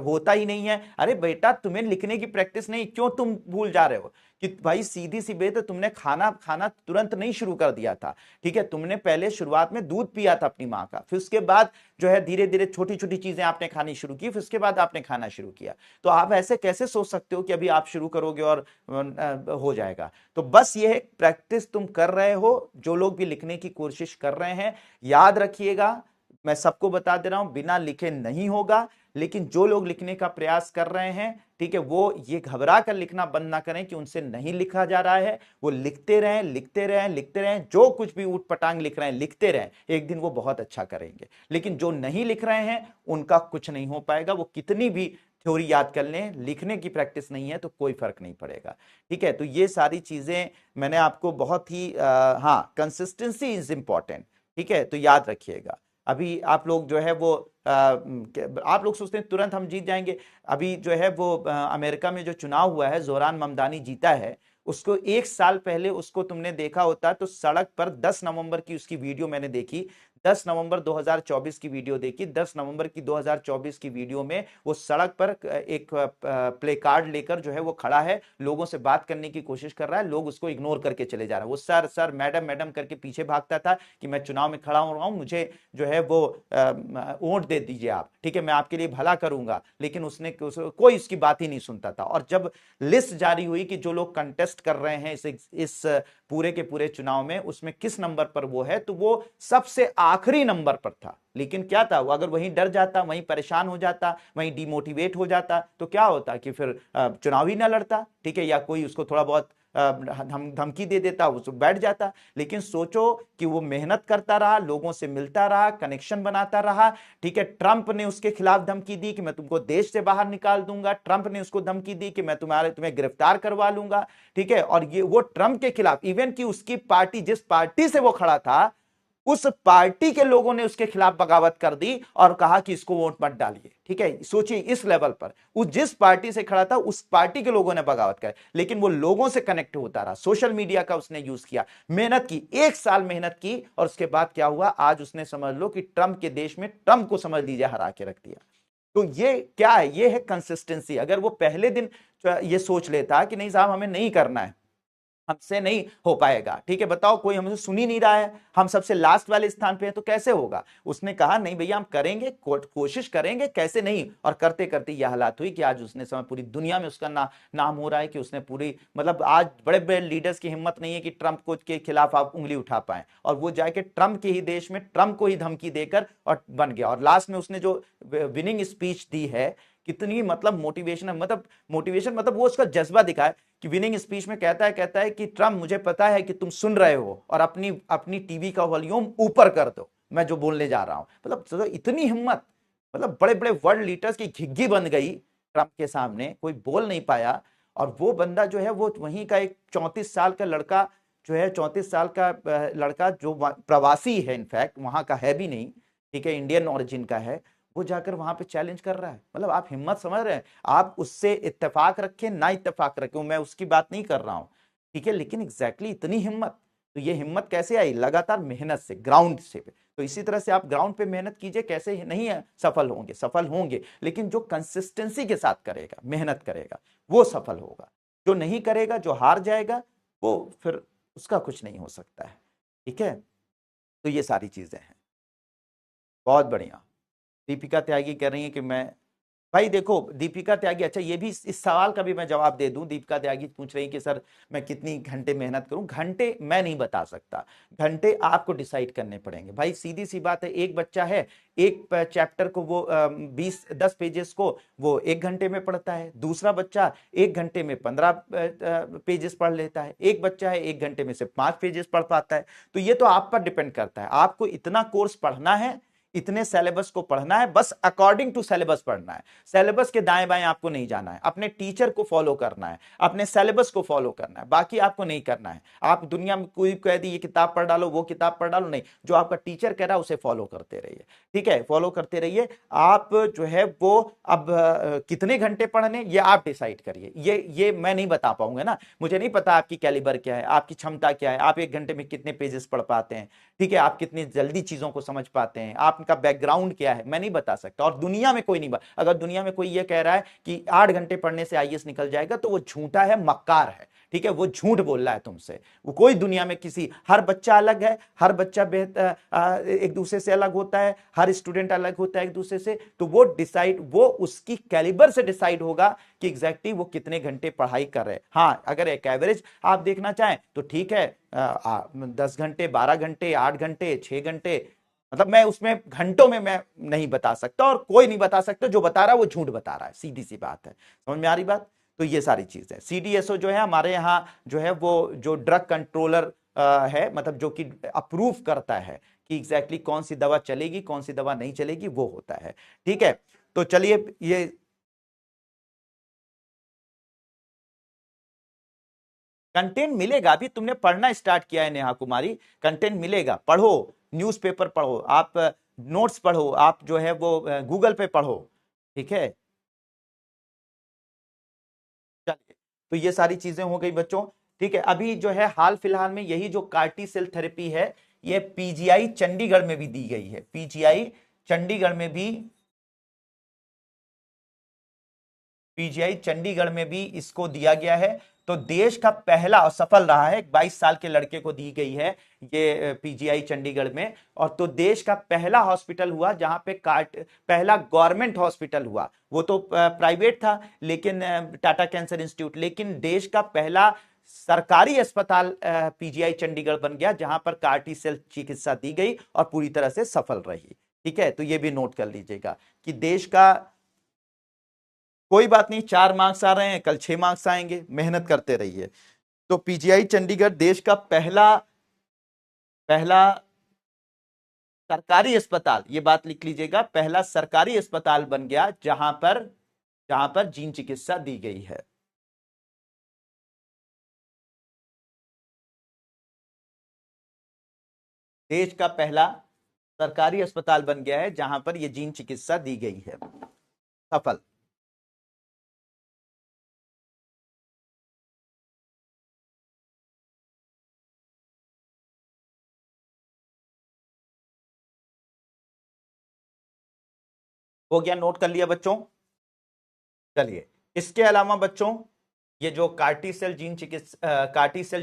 S1: होता ही नहीं है। अरे बेटा, तुम्हें लिखने की प्रैक्टिस नहीं, क्यों तुम भूल जा रहे हो कि भाई सीधी सी बात है, तुमने खाना खाना तुरंत नहीं शुरू कर दिया था, ठीक है। तुमने पहले शुरुआत में दूध पिया था अपनी माँ का, फिर उसके बाद जो है धीरे धीरे छोटी छोटी चीजें आपने खानी शुरू की, फिर उसके बाद आपने खाना शुरू किया। तो आप ऐसे कैसे सोच सकते हो कि अभी आप शुरू करोगे और हो जाएगा? तो बस ये प्रैक्टिस तुम कर रहे हो, जो लोग भी लिखने की कोशिश कर रहे हैं, याद रखिएगा, मैं सबको बता दे रहा हूं, बिना लिखे नहीं होगा। लेकिन जो लोग लिखने का प्रयास कर रहे हैं, ठीक है, वो ये घबरा कर लिखना बंद ना करें कि उनसे नहीं लिखा जा रहा है। वो लिखते रहें, लिखते रहें, लिखते रहें, जो कुछ भी ऊट पटांग लिख रहे हैं लिखते रहें, एक दिन वो बहुत अच्छा करेंगे। लेकिन जो नहीं लिख रहे हैं उनका कुछ नहीं हो पाएगा, वो कितनी भी थ्योरी याद कर लें, लिखने की प्रैक्टिस नहीं है तो कोई फर्क नहीं पड़ेगा, ठीक है। तो ये सारी चीजें मैंने आपको बहुत ही हाँ, कंसिस्टेंसी इज इंपॉर्टेंट, ठीक है, तो याद रखिएगा। अभी आप लोग जो है वो आप लोग सोचते हैं तुरंत हम जीत जाएंगे। अभी जो है वो अमेरिका में जो चुनाव हुआ है, जोरान ममदानी जीता है। उसको एक साल पहले उसको तुमने देखा होता तो सड़क पर 10 नवंबर की उसकी वीडियो मैंने देखी, 10 नवंबर 2024 की वीडियो देखी। 10 नवंबर की 2024 की वीडियो में वो सड़क पर एक प्ले कार्ड लेकर जो है वो खड़ा है, लोगों से बात करने की कोशिश कर रहा है, लोग उसको इग्नोर करके चले जा रहे हैं। वो सर सर मैडम मैडम करके पीछे भागता था कि मैं चुनाव में खड़ा हो रहा हूं, मुझे जो है वो वोट दे दीजिए आप, ठीक है, मैं आपके लिए भला करूंगा। लेकिन उसने कोई उसकी बात ही नहीं सुनता था। और जब लिस्ट जारी हुई कि जो लोग कंटेस्ट कर रहे हैं इस पूरे के पूरे चुनाव में, उसमें किस नंबर पर वो है, तो वो सबसे आखिरी नंबर पर था। लेकिन क्या था, वो अगर वहीं डर जाता, वहीं परेशान हो जाता, वहीं डिमोटिवेट हो जाता, तो क्या होता कि फिर चुनाव ही ना लड़ता, ठीक है, या कोई उसको थोड़ा बहुत धमकी दे देता, वो बैठ जाता। लेकिन सोचो कि वो मेहनत करता रहा, लोगों से मिलता रहा, कनेक्शन बनाता रहा, ठीक है। ट्रंप ने उसके खिलाफ धमकी दी कि मैं तुमको देश से बाहर निकाल दूंगा, ट्रंप ने उसको धमकी दी कि मैं तुम्हें गिरफ्तार करवा लूंगा, ठीक है। और ये वो ट्रंप के खिलाफ, इवन कि उसकी पार्टी, जिस पार्टी से वो खड़ा था, उस पार्टी के लोगों ने उसके खिलाफ बगावत कर दी और कहा कि इसको वोट मत डालिए, ठीक है। सोचिए इस लेवल पर, वो जिस पार्टी से खड़ा था उस पार्टी के लोगों ने बगावत कर, लेकिन वो लोगों से कनेक्ट होता रहा, सोशल मीडिया का उसने यूज किया, मेहनत की, एक साल मेहनत की, और उसके बाद क्या हुआ, आज उसने समझ लो कि ट्रंप के देश में ट्रंप को समझ लीजिए हरा के रख दिया। तो ये क्या है, ये है कंसिस्टेंसी। अगर वो पहले दिन ये सोच लेता कि नहीं साहब हमें नहीं करना है, हमसे नहीं हो पाएगा, ठीक है, बताओ कोई हमसे सुन ही नहीं रहा है, हम सबसे लास्ट वाले स्थान पे हैं, तो कैसे होगा। उसने कहा नहीं भैया हम करेंगे, कोशिश करेंगे, कैसे नहीं। और करते करते यह हालात हुई कि आज उसने समय पूरी दुनिया में उसका नाम हो रहा है कि उसने पूरी, मतलब आज बड़े बड़े लीडर्स की हिम्मत नहीं है कि ट्रंप को के खिलाफ आप उंगली उठा पाए, और वो जाके ट्रंप के ही देश में ट्रंप को ही धमकी देकर और बन गया। और लास्ट में उसने जो विनिंग स्पीच दी है कितनी मतलब मोटिवेशन, मतलब वो उसका जज्बा दिखाए कि विनिंग स्पीच में कहता है कि ट्रम्प, मुझे पता है कि तुम सुन रहे हो और अपनी अपनी टीवी का वॉल्यूम ऊपर कर दो, मैं जो बोलने जा रहा हूं। मतलब इतनी हिम्मत, मतलब बड़े बड़े वर्ल्ड लीडर्स की घिग्गी बन गई ट्रंप के सामने, कोई बोल नहीं पाया। और वो बंदा जो है वो वहीं का एक 34 साल का लड़का जो है, 34 साल का लड़का जो प्रवासी है, इनफैक्ट वहां का है भी नहीं, ठीक है, इंडियन ओरिजिन का है, वो जाकर वहां पे चैलेंज कर रहा है। मतलब आप हिम्मत समझ रहे हैं, आप उससे इत्तेफाक रखें ना इत्तेफाक रखें, मैं उसकी बात नहीं कर रहा हूं, ठीक है, लेकिन एग्जैक्टली इतनी हिम्मत, तो ये हिम्मत कैसे आई? लगातार मेहनत से, ग्राउंड से। तो इसी तरह से आप ग्राउंड पे मेहनत कीजिए, कैसे नहीं है सफल होंगे, सफल होंगे, लेकिन जो कंसिस्टेंसी के साथ करेगा, मेहनत करेगा, वो सफल होगा। जो नहीं करेगा, जो हार जाएगा, वो फिर उसका कुछ नहीं हो सकता है, ठीक है। तो ये सारी चीजें हैं। बहुत बढ़िया। दीपिका त्यागी कह रही है कि मैं, भाई देखो दीपिका त्यागी, अच्छा ये भी इस सवाल का भी मैं जवाब दे दूं। दीपिका त्यागी पूछ रही कि सर मैं कितनी घंटे मेहनत करूं। घंटे मैं नहीं बता सकता, घंटे आपको डिसाइड करने पड़ेंगे। भाई सीधी सी बात है, एक बच्चा है, एक चैप्टर को वो 20-10 पेजेस को वो 1 घंटे में पढ़ता है, दूसरा बच्चा 1 घंटे में 15 पेजेस पढ़ लेता है, एक बच्चा है 1 घंटे में सिर्फ 5 पेजेस पढ़ पाता है। तो ये तो आप पर डिपेंड करता है, आपको इतना कोर्स पढ़ना है, इतने सिलेबस को पढ़ना है, बस अकॉर्डिंग टू सिलेबस पढ़ना है। सिलेबस के दाएं बाएं आपको नहीं जाना है, अपने टीचर को फॉलो करना है, अपने सिलेबस को फॉलो करना है, बाकी आपको नहीं करना है। आप दुनिया में कोई कह दी ये किताब पढ़ डालो, वो किताब पढ़ डालो, नहीं, जो आपका टीचर कह रहा है उसे फॉलो करते रहिए, ठीक है, फॉलो करते रहिए। आप जो है वो अब कितने घंटे पढ़ने ये आप डिसाइड करिए, ये मैं नहीं बता पाऊंगा ना, मुझे नहीं पता आपकी कैलिबर क्या है, आपकी क्षमता क्या है, आप 1 घंटे में कितने पेजेस पढ़ पाते हैं, ठीक है, आप कितनी जल्दी चीजों को समझ पाते हैं, आपका बैकग्राउंड क्या है, मैं नहीं बता सकता। और दुनिया में कोई नहीं अगर दुनिया में कोई ये कह रहा है कि 8 घंटे पढ़ने से आईएएस निकल जाएगा, तो वो झूठा है, मक्कार है, ठीक है, वो झूठ बोल रहा है तुमसे। वो कोई दुनिया में किसी, हर बच्चा अलग है, हर बच्चा बेहतर एक दूसरे से अलग होता है, हर स्टूडेंट अलग होता है एक दूसरे से, तो वो डिसाइड, वो उसकी कैलिबर से डिसाइड होगा कि एग्जैक्टली वो कितने घंटे पढ़ाई कर रहे हैं। हाँ, अगर एक एवरेज आप देखना चाहें तो ठीक है, 10 घंटे, 12 घंटे, 8 घंटे, 6 घंटे, मतलब मैं उसमें घंटों में मैं नहीं बता सकता, और कोई नहीं बता सकता, जो बता रहा है वो झूठ बता रहा है, सीधी सी बात है। समझ में आ रही बात? तो ये सारी चीज है। सीडीएसओ जो है हमारे यहाँ जो है वो जो ड्रग कंट्रोलर है, मतलब जो कि अप्रूव करता है कि एग्जैक्टली कौन सी दवा चलेगी, कौन सी दवा नहीं चलेगी, वो होता है, ठीक है। तो चलिए, ये कंटेंट मिलेगा, अभी तुमने पढ़ना स्टार्ट किया है नेहा कुमारी, कंटेंट मिलेगा, पढ़ो, न्यूज़पेपर पढ़ो, आप नोट्स पढ़ो, आप जो है वो गूगल पे पढ़ो, ठीक है। चलिए, तो ये सारी चीजें हो गई बच्चों, ठीक है। अभी जो है हाल फिलहाल में यही जो कार्टी सेल थेरेपी है, ये पीजीआई चंडीगढ़ में भी दी गई है, पीजीआई चंडीगढ़ में भी, पीजीआई चंडीगढ़ में भी इसको दिया गया है। तो देश का पहला, और सफल रहा है, 22 साल के लड़के को दी गई है ये पीजीआई चंडीगढ़ में। और तो देश का पहला हॉस्पिटल हुआ जहां पे पहला गवर्नमेंट हॉस्पिटल हुआ, वो तो प्राइवेट था, लेकिन टाटा कैंसर इंस्टीट्यूट, लेकिन देश का पहला सरकारी अस्पताल पीजीआई चंडीगढ़ बन गया, जहां पर कार्टी सेल चिकित्सा दी गई और पूरी तरह से सफल रही, ठीक है। तो ये भी नोट कर लीजिएगा कि देश का, कोई बात नहीं, 4 मार्क्स आ रहे हैं, कल 6 मार्क्स आएंगे, मेहनत करते रहिए। तो पीजीआई चंडीगढ़ देश का पहला पहला सरकारी अस्पताल, ये बात लिख लीजिएगा, पहला सरकारी अस्पताल बन गया जहां पर जीन चिकित्सा दी गई है। देश का पहला सरकारी अस्पताल बन गया है जहां पर यह जीन चिकित्सा दी गई है, सफल। हो गया, नोट कर लिया बच्चों। चलिए, इसके अलावा बच्चों, ये जो कार्टी सेल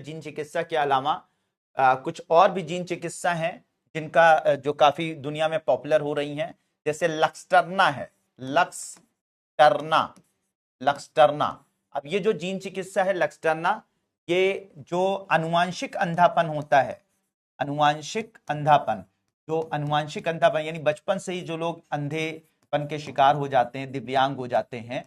S1: जीन चिकित्सा के अलावा कुछ और भी जीन चिकित्सा हैं जिनका जो काफी दुनिया में पॉपुलर हो रही हैं, जैसे लक्सटर्ना है, लक्सटर्ना, लक्सटर्ना। अब ये जो जीन चिकित्सा है लक्सटर्ना, ये जो अनुवांशिक अंधापन होता है, अनुवांशिक अंधापन, जो अनुवांशिक अंधापन यानी बचपन से ही जो लोग अंधे के शिकार हो जाते हैं, दिव्यांग हो जाते हैं,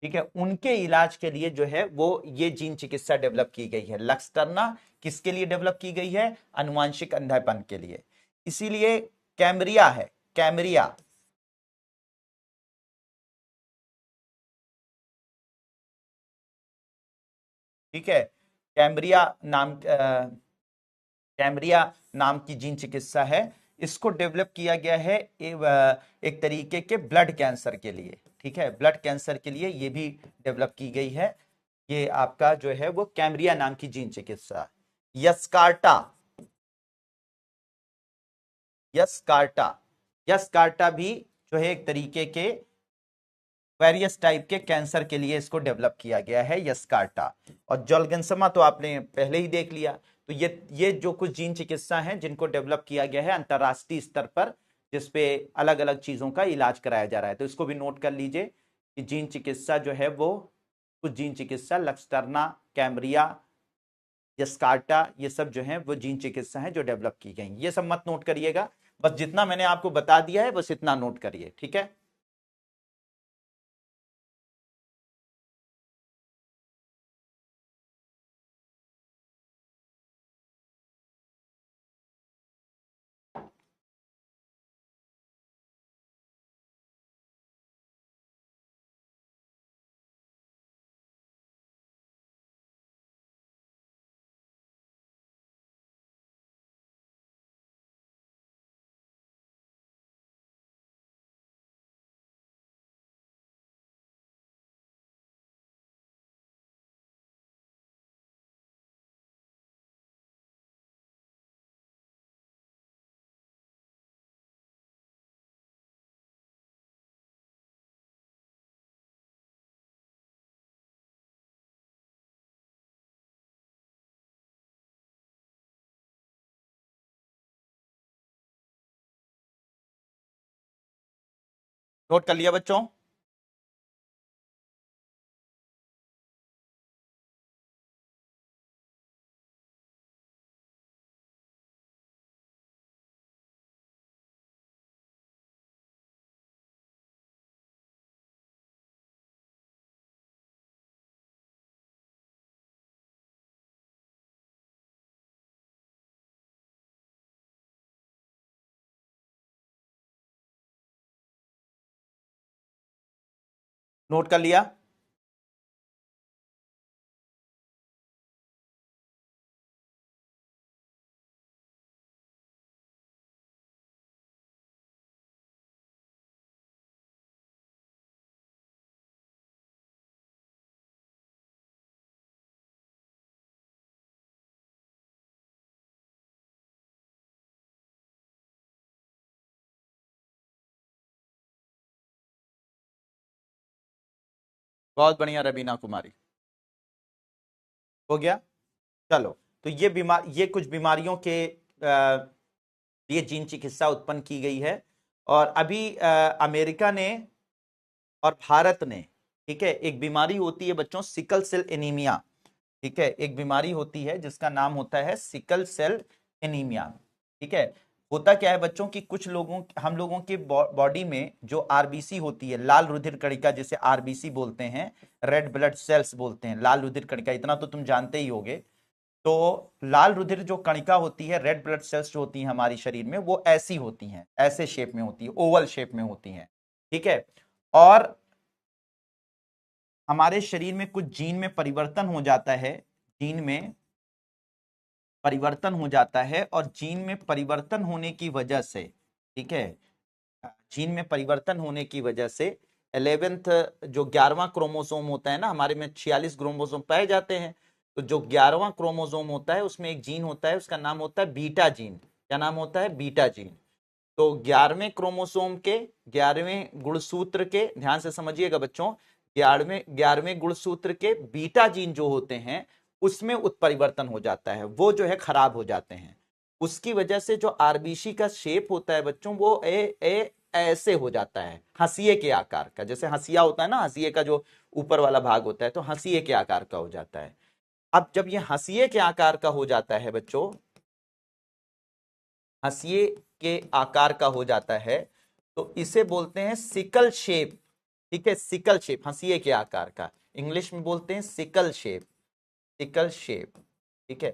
S1: ठीक है, उनके इलाज के लिए जो है वो ये जीन चिकित्सा डेवलप की गई है। लक्सटर्ना किसके लिए डेवलप की गई है? आनुवांशिक अंधापन के लिए। इसीलिए कैमरिया है, कैमरिया, ठीक है, कैमरिया नाम कैमरिया नाम की जीन चिकित्सा है। इसको डेवलप किया गया है एक तरीके के ब्लड कैंसर के लिए, ठीक है, ब्लड कैंसर के लिए ये भी डेवलप की गई है। ये आपका जो है वो कैमरिया नाम की जीन चिकित्सा। यस्कार्टा, यस्कार्टा, यस्कार्टा भी जो है एक तरीके के वेरियस टाइप के कैंसर के लिए इसको डेवलप किया गया है, यस्कार्टा। और जोलगेंसमा तो आपने पहले ही देख लिया। तो ये जो कुछ जीन चिकित्सा हैं जिनको डेवलप किया गया है अंतरराष्ट्रीय स्तर पर, जिसपे अलग अलग चीजों का इलाज कराया जा रहा है, तो इसको भी नोट कर लीजिए कि जीन चिकित्सा जो है वो कुछ जीन चिकित्सा लक्सटर्ना, कैमरिया, यस्कार्टा, ये सब जो है वो जीन चिकित्सा है जो डेवलप की गई। ये सब मत नोट करिएगा, बस जितना मैंने आपको बता दिया है बस इतना नोट करिए, ठीक है। नोट कर लिया बच्चों? नोट कर लिया? बहुत बढ़िया रबीना कुमारी, हो गया। चलो, तो ये कुछ बीमारियों के लिए जीन चिकित्सा उत्पन्न की गई है। और अभी अमेरिका ने और भारत ने, ठीक है, एक बीमारी होती है बच्चों सिकल सेल एनीमिया, ठीक है, एक बीमारी होती है जिसका नाम होता है सिकल सेल एनीमिया, ठीक है। होता क्या है बच्चों कि कुछ लोगों हम लोगों के बॉडी में जो आरबीसी होती है, लाल रुधिर कणिका, जिसे आरबीसी बोलते हैं, रेड ब्लड सेल्स बोलते हैं, लाल रुधिर कणिका, इतना तो तुम जानते ही होगे। तो लाल रुधिर जो कणिका होती है, रेड ब्लड सेल्स जो होती हैं हमारी शरीर में, वो ऐसी होती हैं, ऐसे शेप में होती है, ओवल शेप में होती हैं, ठीक है। और हमारे शरीर में कुछ जीन में परिवर्तन हो जाता है, जीन में परिवर्तन हो जाता है, और जीन में परिवर्तन होने की वजह से, ठीक है, जीन में परिवर्तन होने की वजह से 11th जो 11वां क्रोमोसोम होता है ना, हमारे में 46 क्रोमोसोम पाए जाते हैं, तो जो 11वां क्रोमोसोम होता है उसमें एक जीन होता है, उसका नाम होता है बीटा जीन। क्या नाम होता है? Beta gene. तो 11वें क्रोमोसोम के 11वें गुणसूत्र के, ध्यान से समझिएगा बच्चों, 11वें गुणसूत्र के बीटा जीन जो होते हैं उसमें उत्परिवर्तन हो जाता है, वो जो है खराब हो जाते हैं। उसकी वजह से जो आरबीसी का शेप होता है बच्चों, वो ऐसे हो जाता है, हंसिए के आकार का। जैसे हंसिया होता है ना, हंसिए का जो ऊपर वाला भाग होता है, तो हंसिए के आकार का हो जाता है। अब जब ये हंसिए के आकार का हो जाता है बच्चों, हंसिए के आकार का हो जाता है, तो इसे बोलते हैं सिकल शेप। ठीक है, सिकल शेप, हंसिए के आकार का, इंग्लिश में बोलते हैं सिकल शेप, सिकल शेप। ठीक है,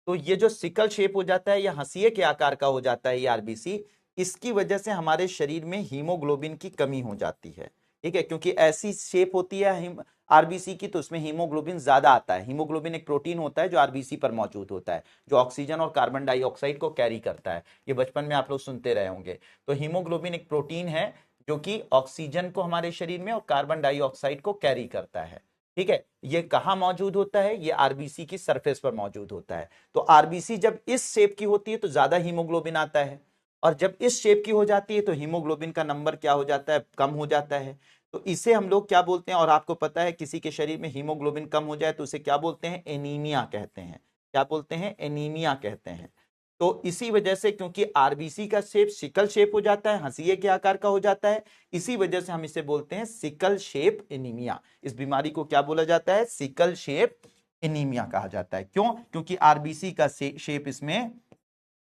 S1: तो ये जो सिकल शेप हो जाता है या हंसिए के आकार का हो जाता है ये आरबीसी, इसकी वजह से हमारे शरीर में हीमोग्लोबिन की कमी हो जाती है। ठीक है, क्योंकि ऐसी शेप होती है आरबीसी की, तो उसमें हीमोग्लोबिन ज्यादा आता है। हीमोग्लोबिन एक प्रोटीन होता है जो आरबीसी पर मौजूद होता है, जो ऑक्सीजन और कार्बन डाइऑक्साइड को कैरी करता है। ये बचपन में आप लोग सुनते रहे होंगे। तो हीमोग्लोबिन एक प्रोटीन है जो कि ऑक्सीजन को हमारे शरीर में और कार्बन डाइऑक्साइड को कैरी करता है। ठीक है, ये कहाँ मौजूद होता है? ये आरबीसी की सरफेस पर मौजूद होता है। तो आरबीसी जब इस शेप की होती है तो ज्यादा हीमोग्लोबिन आता है, और जब इस शेप की हो जाती है तो हीमोग्लोबिन का नंबर क्या हो जाता है? कम हो जाता है। तो इसे हम लोग क्या बोलते हैं? और आपको पता है किसी के शरीर में हीमोग्लोबिन कम हो जाए तो उसे क्या बोलते हैं? एनीमिया कहते हैं। क्या बोलते हैं? एनीमिया कहते हैं। तो इसी वजह से, क्योंकि आरबीसी का शेप सिकल शेप हो जाता है, हंसिए के आकार का हो जाता है, इसी वजह से हम इसे बोलते हैं सिकल शेप एनीमिया। इस बीमारी को क्या बोला जाता है? सिकल शेप एनीमिया कहा जाता है। क्यों? क्योंकि आरबीसी का शेप इसमें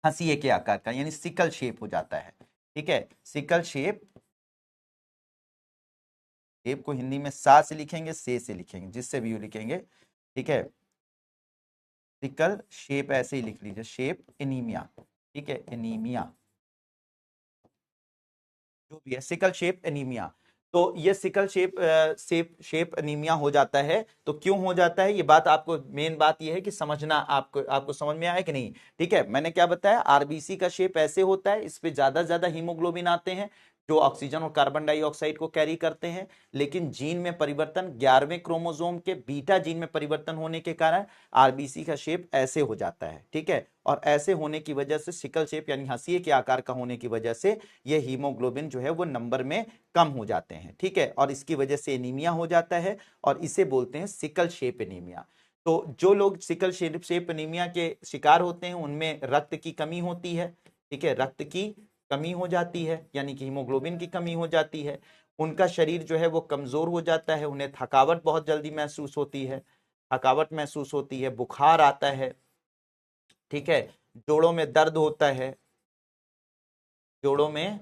S1: हंसिए के आकार का यानी सिकल शेप हो जाता है। ठीक है, सिकल शेप, शेप को हिंदी में सा से लिखेंगे, से लिखेंगे, जिससे भी लिखेंगे। ठीक है, सिकल शेप ऐसे ही लिख लीजिए, शेप एनीमिया। ठीक है, एनीमिया जो भी है, सिकल शेप एनीमिया। तो ये सिकल शेप एनीमिया हो जाता है। तो क्यों हो जाता है? ये बात आपको, मेन बात ये है कि समझना, आपको समझ में आया कि नहीं? ठीक है, मैंने क्या बताया? आरबीसी का शेप ऐसे होता है, इस पे ज्यादा हीमोग्लोबिन आते हैं जो ऑक्सीजन और कार्बन डाइऑक्साइड को कैरी करते हैं। लेकिन जीन में परिवर्तन, 11वें क्रोमोसोम के बीटा जीन में परिवर्तन होने के कारण आरबीसी का शेप ऐसे हो जाता है। ठीक है, और ऐसे होने की वजह से, सिकल शेप यानी हंसिए के आकार का होने की वजह से, ये हीमोग्लोबिन जो है वो नंबर में कम हो जाते हैं। ठीक है, और इसकी वजह से एनीमिया हो जाता है, और इसे बोलते हैं सिकल शेप एनीमिया। तो जो लोग सिकल शेप एनीमिया के शिकार होते हैं उनमें रक्त की कमी होती है। ठीक है, रक्त की कमी हो जाती है, यानी कि हीमोग्लोबिन की कमी हो जाती है। उनका शरीर जो है वो कमजोर हो जाता है, उन्हें थकावट बहुत जल्दी महसूस होती है, थकावट महसूस होती है, बुखार आता है। ठीक है, जोड़ों में दर्द होता है, जोड़ों में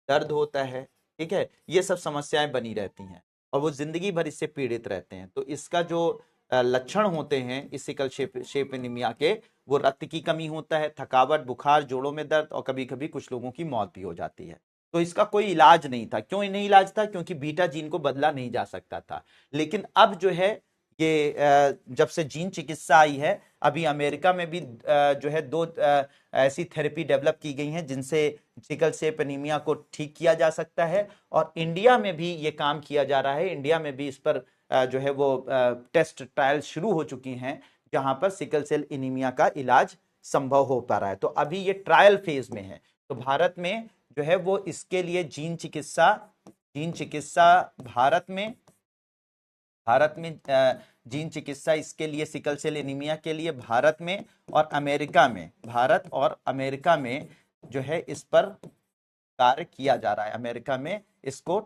S1: दर्द होता है। ठीक है, ये सब समस्याएं बनी रहती हैं, और वो जिंदगी भर इससे पीड़ित रहते हैं। तो इसका जो लक्षण होते हैं इस सिकल शेप एनीमिया के, वो रक्त की कमी होता है, थकावट, बुखार, जोड़ों में दर्द, और कभी कभी कुछ लोगों की मौत भी हो जाती है। तो इसका कोई इलाज नहीं था। क्यों नहीं इलाज था? क्योंकि बीटा जीन को बदला नहीं जा सकता था। लेकिन अब जो है ये जब से जीन चिकित्सा आई है, अभी अमेरिका में भी जो है दो ऐसी थेरेपी डेवलप की गई हैं जिनसे सिकल सेल एनीमिया को ठीक किया जा सकता है। और इंडिया में भी ये काम किया जा रहा है। इंडिया में भी इस पर जो है वो टेस्ट ट्रायल शुरू हो चुकी हैं, जहां पर सिकल सेल एनीमिया का इलाज संभव हो पा रहा है। तो अभी ये ट्रायल फेज में है। तो भारत में जो है वो इसके लिए जीन चिकित्सा भारत में जीन चिकित्सा इसके लिए, सिकल सेल एनीमिया के लिए भारत में और अमेरिका में, भारत और अमेरिका में जो है इस पर कार्य किया जा रहा है। अमेरिका में इसको,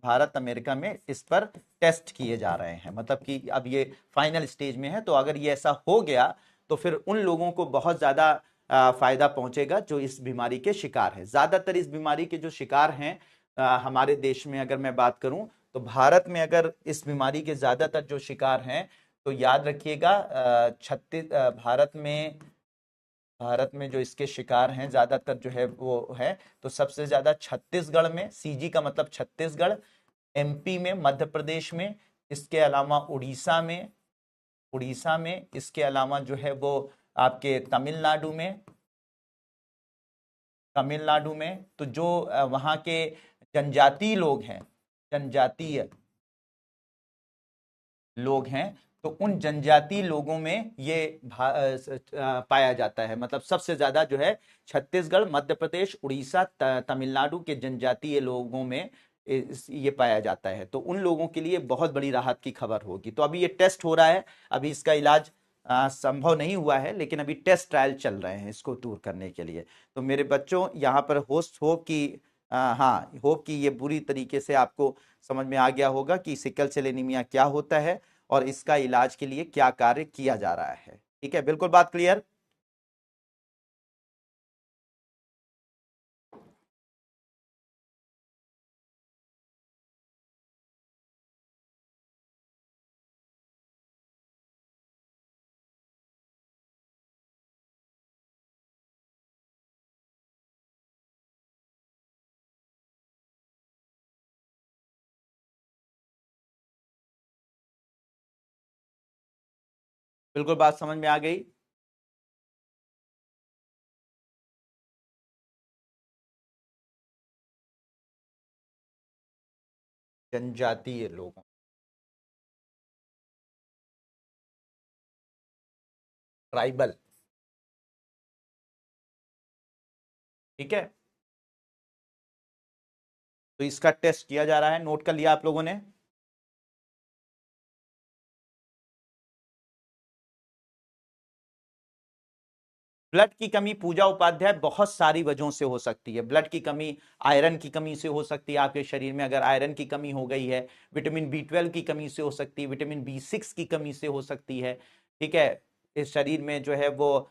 S1: भारत अमेरिका में इस पर टेस्ट किए जा रहे हैं। मतलब कि अब ये फाइनल स्टेज में है। तो अगर ये ऐसा हो गया तो फिर उन लोगों को बहुत ज्यादा फायदा पहुंचेगा जो इस बीमारी के शिकार हैं। ज्यादातर इस बीमारी के जो शिकार हैं हमारे देश में अगर मैं बात करूं, तो भारत में अगर इस बीमारी के ज्यादातर जो शिकार हैं, तो याद रखिएगा, भारत में जो इसके शिकार हैं ज्यादातर जो है वो है, तो सबसे ज्यादा छत्तीसगढ़ में, सीजी का मतलब छत्तीसगढ़, एमपी में, मध्य प्रदेश में, इसके अलावा उड़ीसा में, इसके अलावा जो है वो आपके तमिलनाडु में। तो जो वहाँ के जनजातीय लोग हैं, जनजातीय लोग हैं, तो उन जनजातीय लोगों में ये पाया जाता है। मतलब सबसे ज्यादा जो है छत्तीसगढ़, मध्य प्रदेश, उड़ीसा, तमिलनाडु के जनजातीय लोगों में ये पाया जाता है। तो उन लोगों के लिए बहुत बड़ी राहत की खबर होगी। तो अभी ये टेस्ट हो रहा है, अभी इसका इलाज संभव नहीं हुआ है, लेकिन अभी टेस्ट ट्रायल चल रहे हैं इसको दूर करने के लिए। तो मेरे बच्चों, यहाँ पर होप कि हाँ, होप कि ये पूरी तरीके से आपको समझ में आ गया होगा कि सिकल सेल एनीमिया क्या होता है और इसका इलाज के लिए क्या कार्य किया जा रहा है। ठीक है, बिल्कुल बात क्लियर। बिल्कुल बात समझ में आ गई। जनजातीय लोगों, ट्राइबल, ठीक है। तो इसका टेस्ट किया जा रहा है, नोट कर लिया आप लोगों ने। ब्लड की कमी पूजा उपाध्याय बहुत सारी वजहों से हो सकती है। ब्लड की कमी आयरन की कमी से हो सकती है, आपके शरीर में अगर आयरन की कमी हो गई है। विटामिन B12 की कमी से हो सकती है, विटामिन B6 की कमी से हो सकती है, ठीक है। इस शरीर में जो है वो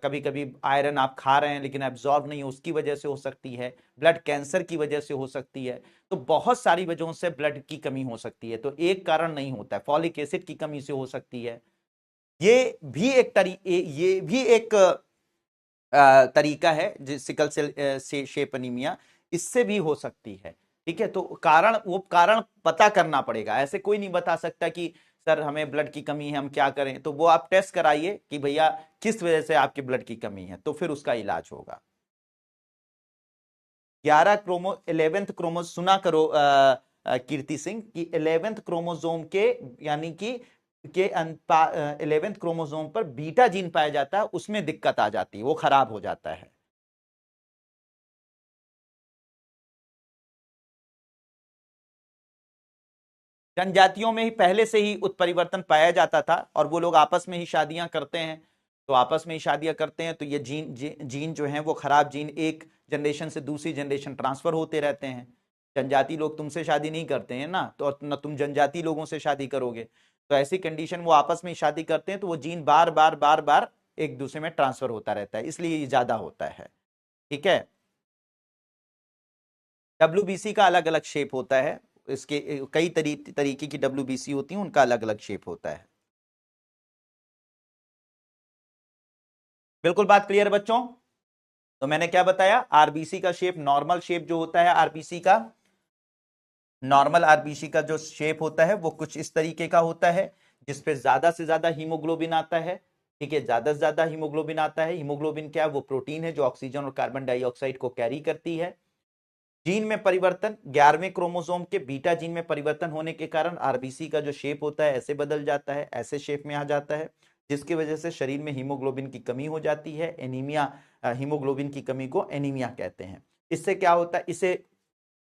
S1: कभी कभी आयरन आप खा रहे हैं लेकिन एब्जॉर्ब नहीं, उसकी वजह से हो सकती है। ब्लड कैंसर की वजह से हो सकती है। तो बहुत सारी वजहों से ब्लड की कमी हो सकती है, तो एक कारण नहीं होता है। फॉलिक एसिड की कमी से हो सकती है। ये भी एक तरीका है, सिकल सेल से शेप एनीमिया, इससे भी हो सकती है, ठीक है। तो कारण पता करना पड़ेगा। ऐसे कोई नहीं बता सकता कि सर हमें ब्लड की कमी है, हम क्या करें। तो वो आप टेस्ट कराइए कि भैया किस वजह से आपकी ब्लड की कमी है, तो फिर उसका इलाज होगा। 11th क्रोमो सुना करो कीर्ति सिंह की 11th क्रोमोसोम के, यानी कि 11th क्रोमोसोम पर बीटा जीन पाया जाता है, उसमें दिक्कत आ जाती है, वो खराब हो जाता है। जनजातियों में ही पहले से ही उत्परिवर्तन पाया जाता था, और वो लोग आपस में ही शादियां करते हैं। तो आपस में ही शादियां करते हैं, तो ये जीन जो है वो खराब जीन एक जनरेशन से दूसरी जनरेशन ट्रांसफर होते रहते हैं। जनजाति लोग तुमसे शादी नहीं करते हैं ना, तो न तुम जनजाति लोगों से शादी करोगे। तो ऐसी कंडीशन वो आपस में ही शादी करते हैं, तो वो जीन बार बार बार बार एक दूसरे में ट्रांसफर होता रहता है, इसलिए ये ज्यादा होता है, ठीक है। WBC का अलग अलग शेप होता है, इसके कई तरीके की WBC होती है, उनका अलग अलग शेप होता है। बिल्कुल बात क्लियर बच्चों। तो मैंने क्या बताया, आरबीसी का शेप, नॉर्मल शेप जो होता है आरबीसी का, नॉर्मल आरबीसी का जो शेप होता है वो कुछ इस तरीके का होता है, जिसपे ज्यादा से ज्यादा हीमोग्लोबिन आता है, ठीक है। ज्यादा से ज्यादा हीमोग्लोबिन आता है। हीमोग्लोबिन क्या है, वो प्रोटीन है जो ऑक्सीजन और कार्बन डाइऑक्साइड को कैरी करती है। जीन में परिवर्तन, 11वें क्रोमोसोम के बीटा जीन में परिवर्तन होने के कारण आरबीसी का जो शेप होता है ऐसे बदल जाता है, ऐसे शेप में आ जाता है, जिसकी वजह से शरीर में हीमोग्लोबिन की कमी हो जाती है। एनीमिया, हीमोग्लोबिन की कमी को एनीमिया कहते हैं। इससे क्या होता है, इसे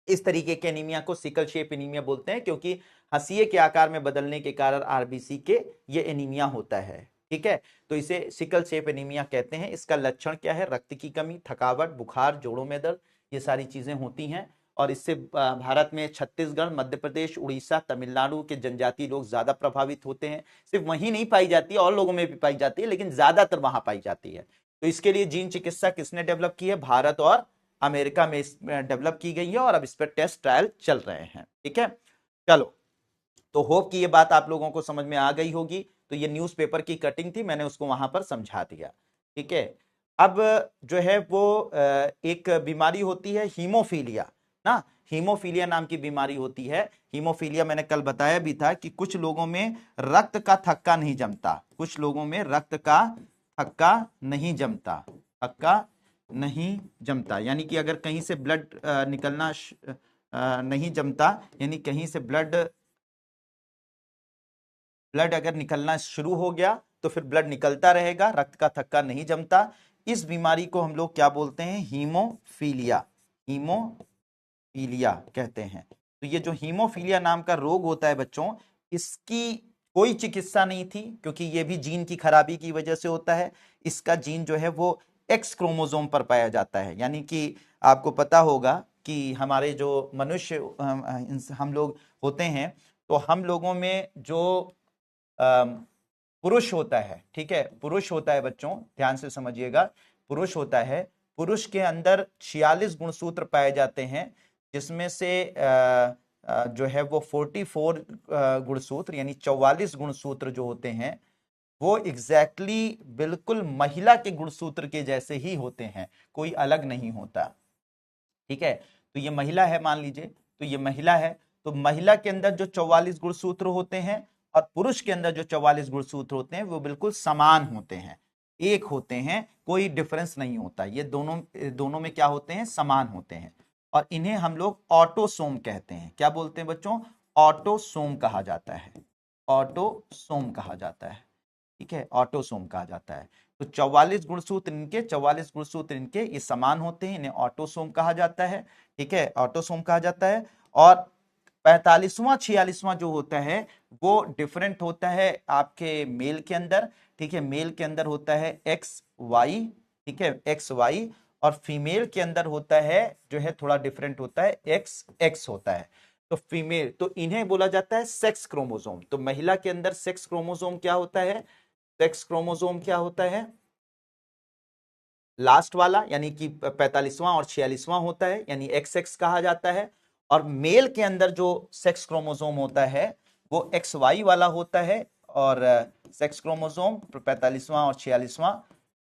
S1: इस तरीके के एनीमिया को सिकल शेप एनीमिया बोलते हैं, क्योंकि हंसिए के आकार में बदलने के कारण आरबीसी के ये एनीमिया होता है, ठीक है। तो इसे सिकल शेप एनीमिया कहते हैं। इसका लक्षण क्या है, रक्त की कमी, थकावट, बुखार, जोड़ों में दर्द, ये सारी चीजें होती हैं। और इससे भारत में छत्तीसगढ़, मध्य प्रदेश, उड़ीसा, तमिलनाडु के जनजाति लोग ज्यादा प्रभावित होते हैं। सिर्फ वहीं नहीं पाई जाती है, और लोगों में भी पाई जाती है, लेकिन ज्यादातर वहां पाई जाती है। तो इसके लिए जीन चिकित्सा किसने डेवलप की है, भारत और अमेरिका में डेवलप की गई है, और अब इस पर टेस्ट ट्रायल चल रहे हैं, ठीक है। चलो, तो होप कि ये बात आप लोगों को समझ में आ गई होगी। तो ये न्यूज़पेपर की कटिंग थी, मैंने उसको वहां पर समझा दिया, ठीक है। अब जो है वो एक बीमारी होती है हीमोफीलिया ना, हीमोफीलिया नाम की बीमारी होती है। हीमोफीलिया मैंने कल बताया भी था कि कुछ लोगों में रक्त का थक्का नहीं जमता, कुछ लोगों में रक्त का थक्का नहीं जमता, थक्का नहीं जमता, यानी कि अगर कहीं से ब्लड निकलना नहीं जमता, यानी कहीं से ब्लड ब्लड अगर निकलना शुरू हो गया तो फिर ब्लड निकलता रहेगा, रक्त का थक्का नहीं जमता। इस बीमारी को हम लोग क्या बोलते हैं, हीमोफीलिया, हीमोफीलिया कहते हैं। तो ये जो हीमोफीलिया नाम का रोग होता है बच्चों, इसकी कोई चिकित्सा नहीं थी, क्योंकि ये भी जीन की खराबी की वजह से होता है। इसका जीन जो है वो एक्स क्रोमोसोम पर पाया जाता है, यानी कि आपको पता होगा कि हमारे जो मनुष्य हम लोग होते हैं, तो हम लोगों में जो पुरुष होता है, ठीक है, पुरुष होता है बच्चों, ध्यान से समझिएगा, पुरुष होता है, पुरुष के अंदर 46 गुणसूत्र पाए जाते हैं, जिसमें से जो है वो 44 गुणसूत्र, यानी 44 गुणसूत्र जो होते हैं वो बिल्कुल महिला के गुणसूत्र के जैसे ही होते हैं, कोई अलग नहीं होता, ठीक है। तो ये महिला है, मान लीजिए, तो ये महिला है, तो महिला के अंदर जो 44 गुणसूत्र होते हैं और पुरुष के अंदर जो 44 गुणसूत्र होते हैं वो बिल्कुल समान होते हैं, एक होते हैं, कोई डिफरेंस नहीं होता। ये दोनों दोनों में क्या होते हैं, समान होते हैं। और इन्हें हम लोग ऑटोसोम कहते हैं। क्या बोलते हैं बच्चों, ऑटोसोम कहा जाता है, ऑटोसोम कहा जाता है। ठीक है, ऑटोसोम कहा जाता है। तो 44 गुणसूत्र इनके, 44 गुणसूत्र इनके, ये समान होते हैं, इन्हें ऑटोसोम कहा जाता है। ठीक है, ऑटोसोम कहा जाता है। और 45वां 46वां जो होता है वो डिफरेंट होता है आपके मेल के अंदर। ठीक है, मेल के अंदर होता है एक्स वाई, ठीक है, एक्स वाई, और फीमेल के अंदर होता है जो है थोड़ा डिफरेंट होता है, एक्स एक्स होता है। तो फीमेल, तो इन्हें बोला जाता है सेक्स क्रोमोसोम। तो महिला के अंदर सेक्स क्रोमोसोम क्या होता है, सेक्स क्रोमोसोम क्या होता है, लास्ट वाला, यानी कि 45वां और 46वां होता है, यानी एक्स एक्स कहा जाता है। और मेल के अंदर जो सेक्स क्रोमोसोम होता है वो एक्स वाई वाला होता है। और सेक्स क्रोमोसोम 45वां और 46वां,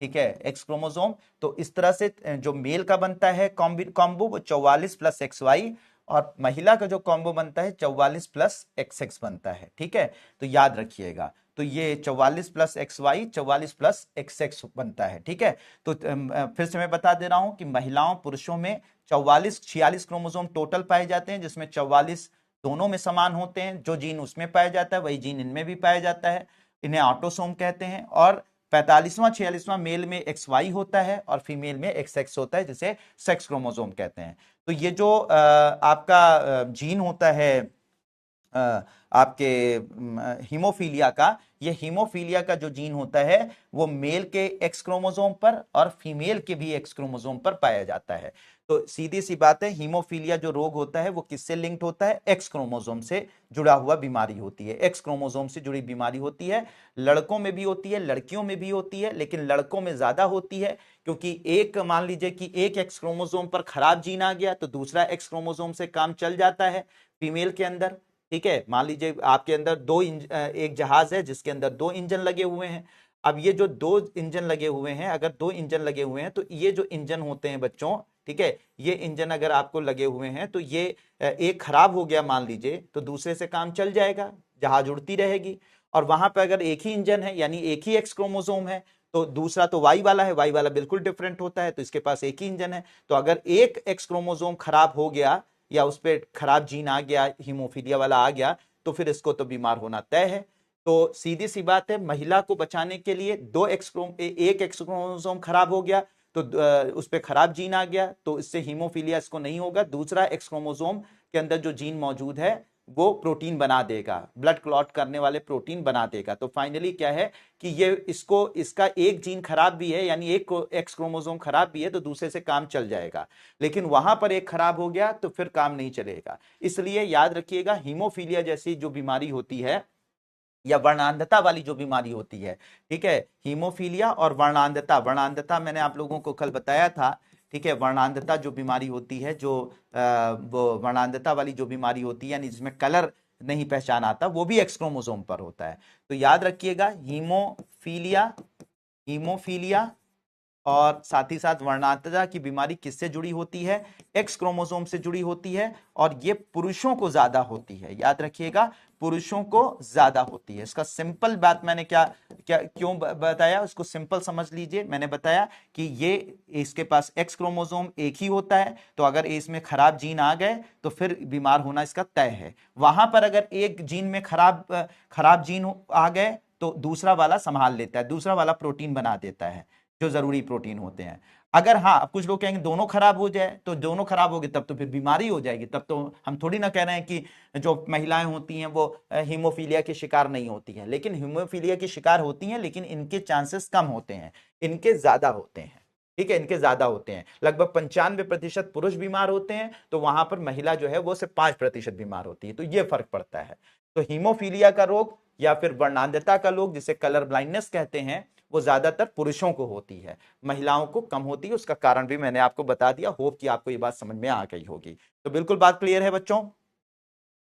S1: ठीक है, एक्स क्रोमोसोम। तो इस तरह से जो मेल का बनता है कॉम्बो वो 44 प्लस एक्स वाई, और महिला का जो कॉम्बो बनता है 44 प्लस एक्स एक्स बनता है। ठीक है, तो याद रखिएगा। तो ये 44 plus x y 44 plus x x बनता है। ठीक है, तो फिर से मैं बता दे रहा हूं कि महिलाओं पुरुषों में 44 46 क्रोमोसोम टोटल पाए जाते हैं, जिसमें 44 दोनों में समान होते हैं। जो जीन उसमें पाया जाता है वही जीन इनमें भी पाया जाता है, इन्हें ऑटोसोम कहते हैं। और 45वां 46वां मेल में एक्स वाई होता है और फीमेल में एक्स एक्स होता है, जिसे सेक्स क्रोमोसोम कहते हैं। तो ये जो आपका जीन होता है आपके हीमोफीलिया का, ये हीमोफीलिया का जो जीन होता है वो मेल के एक्स क्रोमोसोम पर और फीमेल के भी एक्स क्रोमोसोम पर पाया जाता है। तो सीधी सी बात है, हीमोफीलिया जो रोग होता है वो किससे लिंक्ड होता है, एक्स क्रोमोसोम से जुड़ा हुआ बीमारी होती है, एक्स क्रोमोसोम से जुड़ी बीमारी होती है। लड़कों में भी होती है, लड़कियों में भी होती है, लेकिन लड़कों में ज्यादा होती है, क्योंकि एक मान लीजिए कि एक एक्स क्रोमोसोम पर खराब जीन आ गया तो दूसरा एक्स क्रोमोसोम से काम चल जाता है फीमेल के अंदर। ठीक है, मान लीजिए आपके अंदर एक जहाज है जिसके अंदर दो इंजन लगे हुए हैं। अब ये जो दो इंजन लगे हुए हैं, अगर दो इंजन लगे हुए हैं तो ये जो इंजन होते हैं बच्चों, ठीक है, ये इंजन अगर आपको लगे हुए हैं तो ये एक खराब हो गया मान लीजिए तो दूसरे से काम चल जाएगा, जहाज उड़ती रहेगी। और वहां पर अगर एक ही इंजन है यानी एक ही एक्स क्रोमोसोम है तो दूसरा तो वाई वाला है, वाई वाला बिल्कुल डिफरेंट होता है, तो इसके पास एक ही इंजन है। तो अगर एक एक्स क्रोमोसोम खराब हो गया या उस पर खराब जीन आ गया, हीमोफीलिया वाला आ गया, तो फिर इसको तो बीमार होना तय है। तो सीधी सी बात है, महिला को बचाने के लिए एक एक्स क्रोमोसोम खराब हो गया तो उस पर खराब जीन आ गया तो इससे हीमोफीलिया इसको नहीं होगा। दूसरा एक्स क्रोमोसोम के अंदर जो जीन मौजूद है वो प्रोटीन बना देगा, ब्लड क्लॉट करने वाले प्रोटीन बना देगा। तो फाइनली क्या है कि ये इसको इसका एक जीन खराब भी है, यानी एक एक्स क्रोमोसोम खराब भी है तो दूसरे से काम चल जाएगा, लेकिन वहां पर एक खराब हो गया तो फिर काम नहीं चलेगा। इसलिए याद रखिएगा, हीमोफीलिया जैसी जो बीमारी होती है या वर्णांधता वाली जो बीमारी होती है, ठीक है, हीमोफीलिया और वर्णांधता, वर्णांधता मैंने आप लोगों को कल बताया था। ठीक है, वर्णांधता जो बीमारी होती है, जो वो वर्णांधता वाली जो बीमारी होती है यानी जिसमें कलर नहीं पहचान आता, वो भी एक्स क्रोमोसोम पर होता है। तो याद रखिएगा, हीमोफीलिया, हीमोफीलिया और साथ ही साथ वर्णांधता की बीमारी किससे जुड़ी होती है, एक्स क्रोमोसोम से जुड़ी होती है, और ये पुरुषों को ज्यादा होती है। याद रखिएगा, पुरुषों को ज्यादा होती है। इसका सिंपल बात मैंने क्या क्या क्यों बताया, उसको सिंपल समझ लीजिए। मैंने बताया कि ये इसके पास एक्स क्रोमोसोम एक ही होता है, तो अगर इसमें खराब जीन आ गए तो फिर बीमार होना इसका तय है। वहां पर अगर एक जीन में खराब जीन आ गए तो दूसरा वाला संभाल लेता है, दूसरा वाला प्रोटीन बना देता है जो जरूरी प्रोटीन होते हैं। अगर हाँ, अब कुछ लोग कहेंगे दोनों खराब हो जाए, तो दोनों खराब हो गए तब तो फिर बीमारी हो जाएगी, तब तो हम थोड़ी ना कह रहे हैं कि जो महिलाएं होती हैं वो हीमोफीलिया की शिकार नहीं होती हैं, लेकिन हीमोफीलिया की शिकार होती हैं, लेकिन इनके चांसेस कम होते हैं, इनके ज्यादा होते हैं। ठीक है, इनके ज्यादा होते हैं, लगभग 95% पुरुष बीमार होते हैं, तो वहां पर महिला जो है वो सिर्फ 5% बीमार होती है। तो ये फर्क पड़ता है। तो हीमोफीलिया का रोग या फिर वर्णांधता का रोग, जिसे कलर ब्लाइंडनेस कहते हैं, वो ज्यादातर पुरुषों को होती है, महिलाओं को कम होती है। उसका कारण भी मैंने आपको बता दिया। होप कि आपको ये बात समझ में आ गई होगी। तो बिल्कुल बात क्लियर है बच्चों।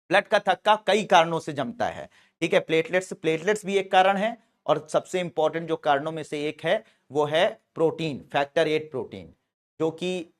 S1: ब्लड का थक्का कई कारणों से जमता है। ठीक है, प्लेटलेट्स भी एक कारण है, और सबसे इंपॉर्टेंट जो कारणों में से एक है वो है प्रोटीन, फैक्टर 8 प्रोटीन, जो कि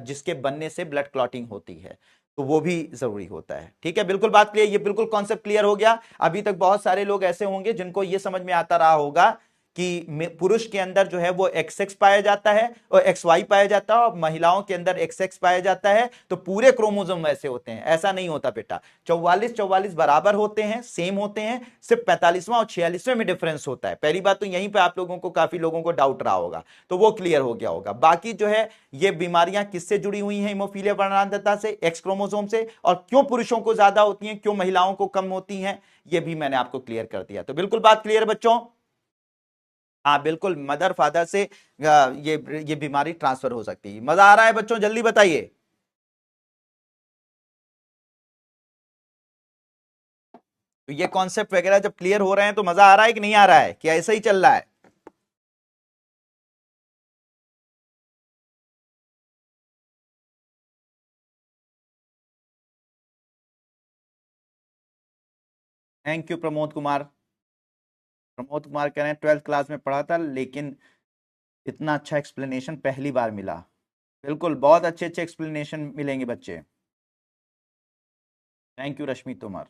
S1: जिसके बनने से ब्लड क्लॉटिंग होती है। तो वो भी जरूरी होता है। ठीक है, बिल्कुल बात क्लियर, ये बिल्कुल कॉन्सेप्ट क्लियर हो गया। अभी तक बहुत सारे लोग ऐसे होंगे जिनको ये समझ में आता रहा होगा कि पुरुष के अंदर जो है वो एक्स एक्स पाया जाता है और एक्स वाई पाया जाता है, और महिलाओं के अंदर एक्स एक्स पाया जाता है, तो पूरे क्रोमोसोम वैसे होते हैं। ऐसा नहीं होता बेटा, 44 बराबर होते हैं, सेम होते हैं, सिर्फ 45वां और 46वें में डिफरेंस होता है। पहली बात तो यहीं पे आप लोगों को, काफी लोगों को डाउट रहा होगा, तो वो क्लियर हो गया होगा। बाकी जो है ये बीमारियां किससे जुड़ी हुई हैं, हीमोफीलिया वर्णांधता से, एक्स क्रोमोसोम से, और क्यों पुरुषों को ज्यादा होती हैं, क्यों महिलाओं को कम होती हैं, ये भी मैंने आपको क्लियर कर दिया। तो बिल्कुल बात क्लियर है बच्चों। हाँ बिल्कुल, मदर फादर से ये बीमारी ट्रांसफर हो सकती है। मजा आ रहा है बच्चों, जल्दी बताइए। तो ये कॉन्सेप्ट वगैरह जब क्लियर हो रहे हैं तो मजा आ रहा है कि नहीं आ रहा है, कि ऐसा ही चल रहा है? Thank you Pramod Kumar. प्रमोद कुमार कह रहे हैं 12th क्लास में पढ़ा था, लेकिन इतना अच्छा एक्सप्लेनेशन पहली बार मिला। बिल्कुल, बहुत अच्छे अच्छे एक्सप्लेनेशन मिलेंगे बच्चे। थैंक यू रश्मि तोमर।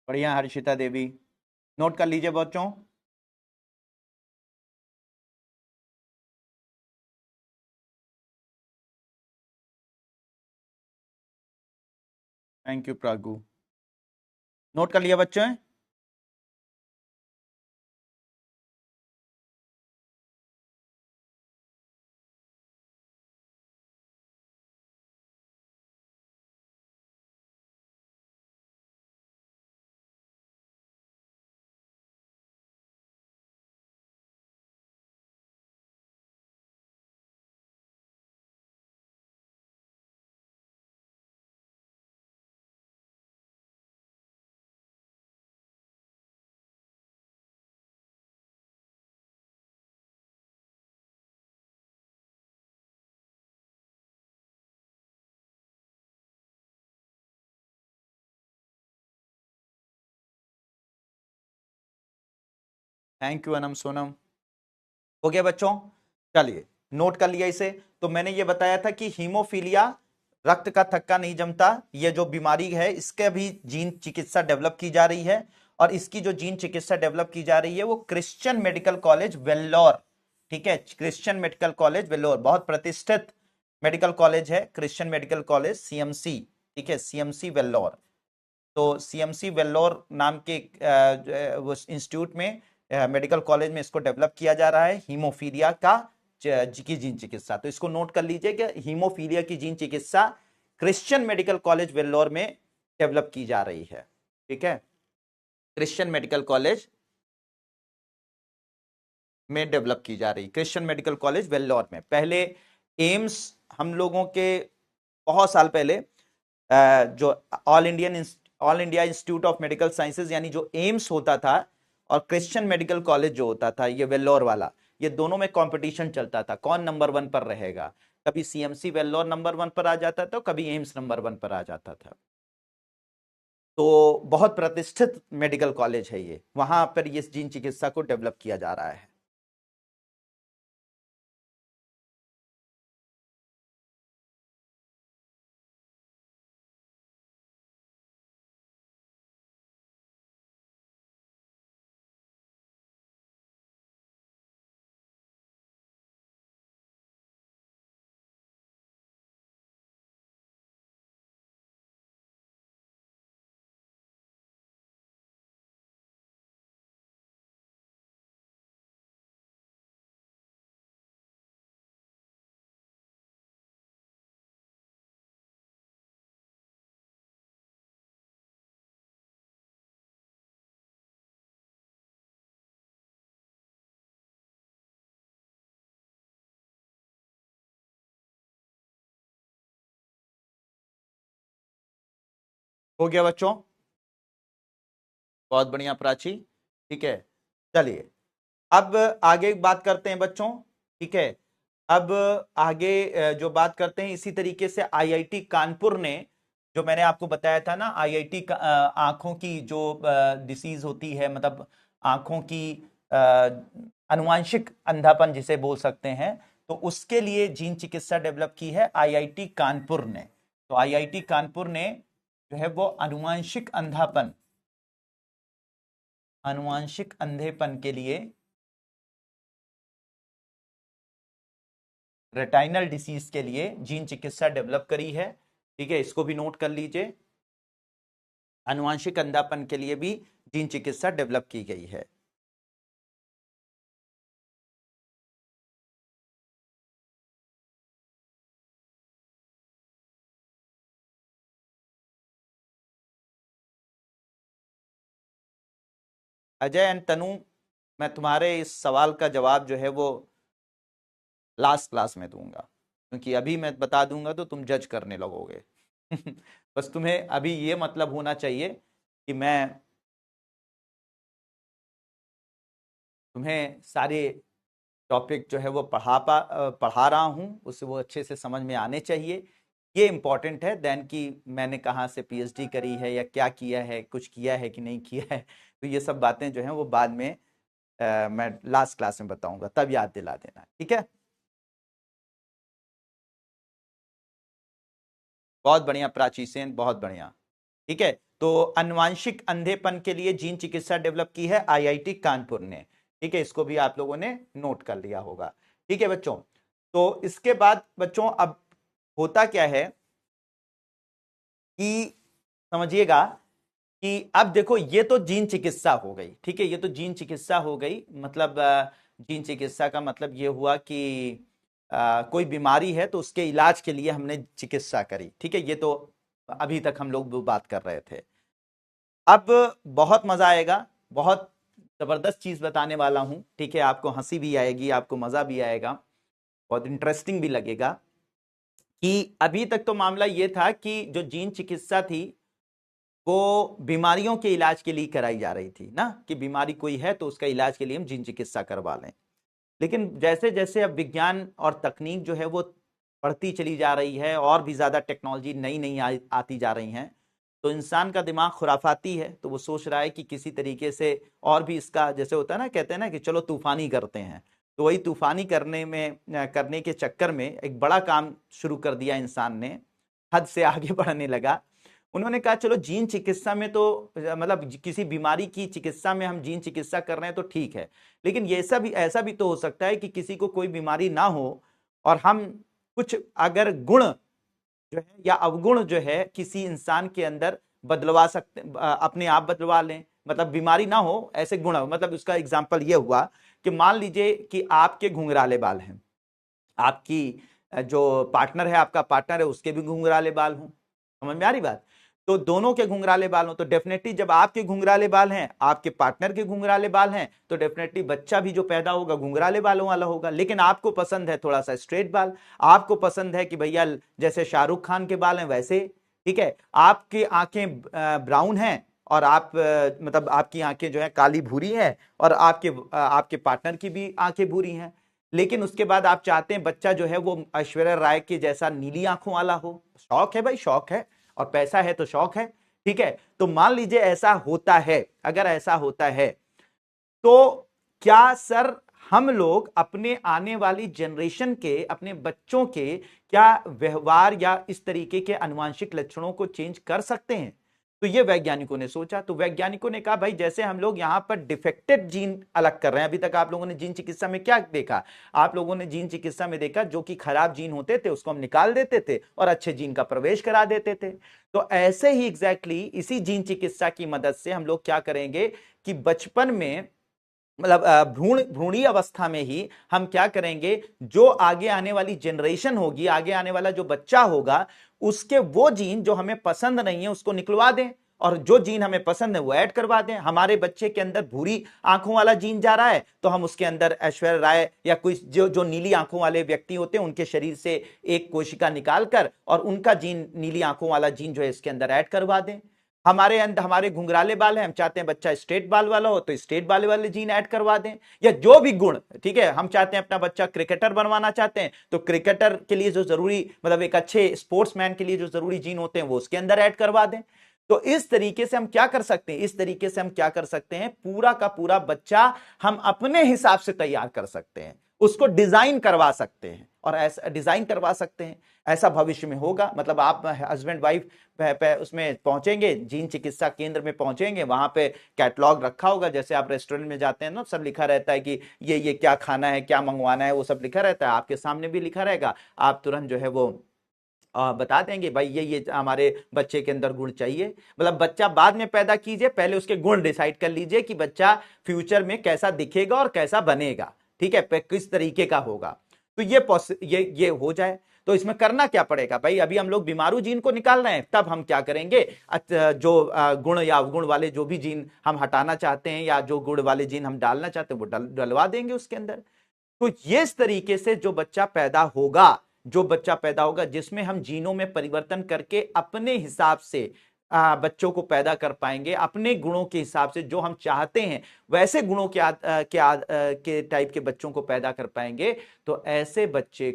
S1: बढ़िया हर्षिता देवी, नोट कर लीजिए बच्चों। थैंक यू प्रागु, नोट कर लिया बच्चों। Thank you Anam Sonam. हो गया बच्चों, चलिए नोट कर लिया इसे। तो मैंने ये बताया था कि हीमोफीलिया, रक्त का थक्का नहीं जमता, ये जो बीमारी है इसके भी जीन चिकित्सा डेवलप की जा रही है। और इसकी जो जीन चिकित्सा डेवलप की जा रही है वो क्रिश्चियन मेडिकल कॉलेज वेल्लोर, ठीक है, क्रिश्चियन मेडिकल कॉलेज वेल्लोर, बहुत प्रतिष्ठित मेडिकल कॉलेज है, क्रिश्चियन मेडिकल कॉलेज सीएमसी, ठीक है, सीएमसी वेल्लोर। तो सीएमसी वेल्लोर नाम के वो इंस्टीट्यूट में, मेडिकल कॉलेज में इसको डेवलप किया जा रहा है, हीमोफीलिया का की जीन चिकित्सा। तो इसको नोट कर लीजिए कि हीमोफीलिया की जीन चिकित्सा क्रिश्चियन मेडिकल कॉलेज वेल्लोर में डेवलप की जा रही है। ठीक है, क्रिश्चियन मेडिकल कॉलेज में डेवलप की जा रही, क्रिश्चियन मेडिकल कॉलेज वेल्लोर में। पहले एम्स, हम लोगों के बहुत साल पहले जो all India institute of medical sciences यानी जो एम्स होता था, और क्रिश्चियन मेडिकल कॉलेज जो होता था ये वेल्लोर वाला, ये दोनों में कंपटीशन चलता था कौन नंबर वन पर रहेगा। कभी सीएमसी वेल्लोर नंबर वन पर आ जाता था, कभी एम्स नंबर वन पर आ जाता था। तो बहुत प्रतिष्ठित मेडिकल कॉलेज है ये, वहां पर ये जीन चिकित्सा को डेवलप किया जा रहा है। हो गया बच्चों? बहुत बढ़िया प्राची। ठीक है, चलिए अब आगे बात करते हैं बच्चों। ठीक है, अब आगे जो बात करते हैं इसी तरीके से आईआईटी कानपुर ने, जो मैंने आपको बताया था ना, आईआईटी आंखों की जो डिसीज होती है, मतलब आंखों की अ, आनुवांशिक अंधापन जिसे बोल सकते हैं, तो उसके लिए जीन चिकित्सा डेवलप की है आईआईटी कानपुर ने। तो आईआईटी कानपुर ने जो है वो आनुवांशिक अंधेपन के लिए, रेटाइनल डिसीज के लिए जीन चिकित्सा डेवलप करी है। ठीक है, इसको भी नोट कर लीजिए, आनुवांशिक अंधापन के लिए भी जीन चिकित्सा डेवलप की गई है। अजय एंड तनु, मैं तुम्हारे इस सवाल का जवाब जो है वो लास्ट क्लास में दूंगा, क्योंकि अभी मैं बता दूंगा तो तुम जज करने लगोगे। बस तुम्हें अभी ये मतलब होना चाहिए कि मैं तुम्हें सारे टॉपिक जो है वो पढ़ा रहा हूँ, उससे वो अच्छे से समझ में आने चाहिए। ये इंपॉर्टेंट है देन कि मैंने कहाँ से पीएचडी करी है या क्या किया है, कुछ किया है कि नहीं किया है। तो ये सब बातें जो हैं वो बाद में मैं लास्ट क्लास में बताऊंगा, तब याद दिला देना। ठीक है, बहुत बढ़िया प्राची सेन, बहुत बढ़िया। ठीक है, तो आनुवांशिक अंधेपन के लिए जीन चिकित्सा डेवलप की है आईआईटी कानपुर ने। ठीक है, इसको भी आप लोगों ने नोट कर लिया होगा। ठीक है बच्चों, तो इसके बाद बच्चों अब होता क्या है कि समझिएगा कि अब देखो ये तो जीन चिकित्सा हो गई। ठीक है, ये तो जीन चिकित्सा हो गई, मतलब जीन चिकित्सा का मतलब ये हुआ कि कोई बीमारी है तो उसके इलाज के लिए हमने चिकित्सा करी। ठीक है, ये तो अभी तक हम लोग वो बात कर रहे थे। अब बहुत मजा आएगा, बहुत जबरदस्त चीज बताने वाला हूं। ठीक है, आपको हंसी भी आएगी, आपको मजा भी आएगा, बहुत इंटरेस्टिंग भी लगेगा। कि अभी तक तो मामला ये था कि जो जीन चिकित्सा थी वो बीमारियों के इलाज के लिए कराई जा रही थी ना, कि बीमारी कोई है तो उसका इलाज के लिए हम जीन चिकित्सा करवा लें। लेकिन जैसे जैसे अब विज्ञान और तकनीक जो है वो बढ़ती चली जा रही है, और भी ज्यादा टेक्नोलॉजी नई नई आती जा रही हैं, तो इंसान का दिमाग खुराफाती है, तो वो सोच रहा है कि किसी तरीके से और भी इसका, जैसे होता है ना, कहते हैं ना कि चलो तूफानी करते हैं। तो वही तूफानी करने के चक्कर में एक बड़ा काम शुरू कर दिया इंसान ने, हद से आगे बढ़ने लगा। उन्होंने कहा चलो जीन चिकित्सा में तो, मतलब किसी बीमारी की चिकित्सा में हम जीन चिकित्सा कर रहे हैं तो ठीक है, लेकिन ये ऐसा भी तो हो सकता है कि किसी को कोई बीमारी ना हो और हम कुछ अगर गुण जो है या अवगुण जो है किसी इंसान के अंदर बदलवा सकते, अपने आप बदलवा लें, मतलब बीमारी ना हो ऐसे गुण। मतलब उसका एग्जाम्पल ये हुआ कि मान लीजिए कि आपके घुंघराले बाल हैं, आपकी जो पार्टनर है, आपका पार्टनर है, उसके भी घुंघराले बाल हों। समझ में आ रही बात? तो दोनों के घुंघराले बाल हों तो डेफिनेटली जब आपके घुंघराले बाल हैं, आपके पार्टनर के घुंघराले बाल हैं, तो डेफिनेटली बच्चा भी जो पैदा होगा घुंघराले बालों वाला होगा। लेकिन आपको पसंद है थोड़ा सा स्ट्रेट बाल, आपको पसंद है कि भैया जैसे शाहरुख खान के बाल हैं वैसे। ठीक है, आपकी आंखें ब्राउन हैं और आप मतलब आपकी आंखें जो है काली भूरी हैं, और आपके पार्टनर की भी आंखें भूरी हैं। लेकिन उसके बाद आप चाहते हैं बच्चा जो है वो ऐश्वर्या राय के जैसा नीली आंखों वाला हो। शौक है भाई, शौक है, और पैसा है तो शौक है। ठीक है, तो मान लीजिए ऐसा होता है, अगर ऐसा होता है तो क्या सर हम लोग अपने आने वाली जनरेशन के, अपने बच्चों के क्या व्यवहार या इस तरीके के आनुवंशिक लक्षणों को चेंज कर सकते हैं? तो ये वैज्ञानिकों ने सोचा। तो वैज्ञानिकों ने कहा भाई जैसे हम लोग यहां पर डिफेक्टेड जीन अलग कर रहे हैं, अभी तक आप लोगों ने जीन चिकित्सा में क्या देखा? आप लोगों ने जीन चिकित्सा में देखा जो कि खराब जीन होते थे उसको हम निकाल देते थे और अच्छे जीन का प्रवेश करा देते थे। तो ऐसे ही एग्जैक्टली इसी जीन चिकित्सा की मदद से हम लोग क्या करेंगे कि बचपन में, मतलब भ्रूणी अवस्था में ही हम क्या करेंगे, जो आगे आने वाली जनरेशन होगी, आगे आने वाला जो बच्चा होगा, उसके वो जीन जो हमें पसंद नहीं है उसको निकलवा दें, और जो जीन हमें पसंद है वो ऐड करवा दें। हमारे बच्चे के अंदर भूरी आंखों वाला जीन जा रहा है तो हम उसके अंदर ऐश्वर्या राय या कोई जो जो नीली आंखों वाले व्यक्ति होते हैं उनके शरीर से एक कोशिका निकाल कर और उनका जीन, नीली आंखों वाला जीन जो है इसके अंदर ऐड करवा दें। हमारे अंदर हमारे घुंघराले बाल हैं, हम चाहते हैं बच्चा स्ट्रेट बाल वाला हो तो स्ट्रेट बाल वाले जीन ऐड करवा दें, या जो भी गुण, ठीक है, हम चाहते हैं अपना बच्चा क्रिकेटर बनवाना चाहते हैं तो क्रिकेटर के लिए जो जरूरी, मतलब एक अच्छे स्पोर्ट्समैन के लिए जो जरूरी जीन होते हैं वो उसके अंदर ऐड करवा दें। तो इस तरीके से हम क्या कर सकते हैं, इस तरीके से हम क्या कर सकते हैं, पूरा का पूरा बच्चा हम अपने हिसाब से तैयार कर सकते हैं, उसको डिजाइन करवा सकते हैं और ऐसा डिजाइन करवा सकते हैं। ऐसा भविष्य में होगा, मतलब आप हस्बैंड वाइफ उसमें पहुंचेंगे, जीन चिकित्सा केंद्र में पहुंचेंगे, वहां पे कैटलॉग रखा होगा, जैसे आप रेस्टोरेंट में जाते हैं ना, सब लिखा रहता है कि ये क्या खाना है, क्या मंगवाना है, वो सब लिखा रहता है, आपके सामने भी लिखा रहेगा। आप तुरंत जो है वो बता देंगे भाई ये हमारे बच्चे के अंदर गुण चाहिए। मतलब बच्चा बाद में पैदा कीजिए, पहले उसके गुण डिसाइड कर लीजिए कि बच्चा फ्यूचर में कैसा दिखेगा और कैसा बनेगा, ठीक है, किस तरीके का होगा। तो ये हो जाए तो इसमें करना क्या पड़ेगा भाई, अभी हम लोग बीमारू जीन को निकाल रहे हैं, तब हम क्या करेंगे, जो गुण या अवगुण वाले जो भी जीन हम हटाना चाहते हैं या जो गुण वाले जीन हम डालना चाहते हैं वो डलवा देंगे उसके अंदर। तो ये इस तरीके से जो बच्चा पैदा होगा, जो बच्चा पैदा होगा जिसमें हम जीनों में परिवर्तन करके अपने हिसाब से बच्चों को पैदा कर पाएंगे, अपने गुणों के हिसाब से जो हम चाहते हैं वैसे गुणों के टाइप के बच्चों को पैदा कर पाएंगे। तो ऐसे बच्चे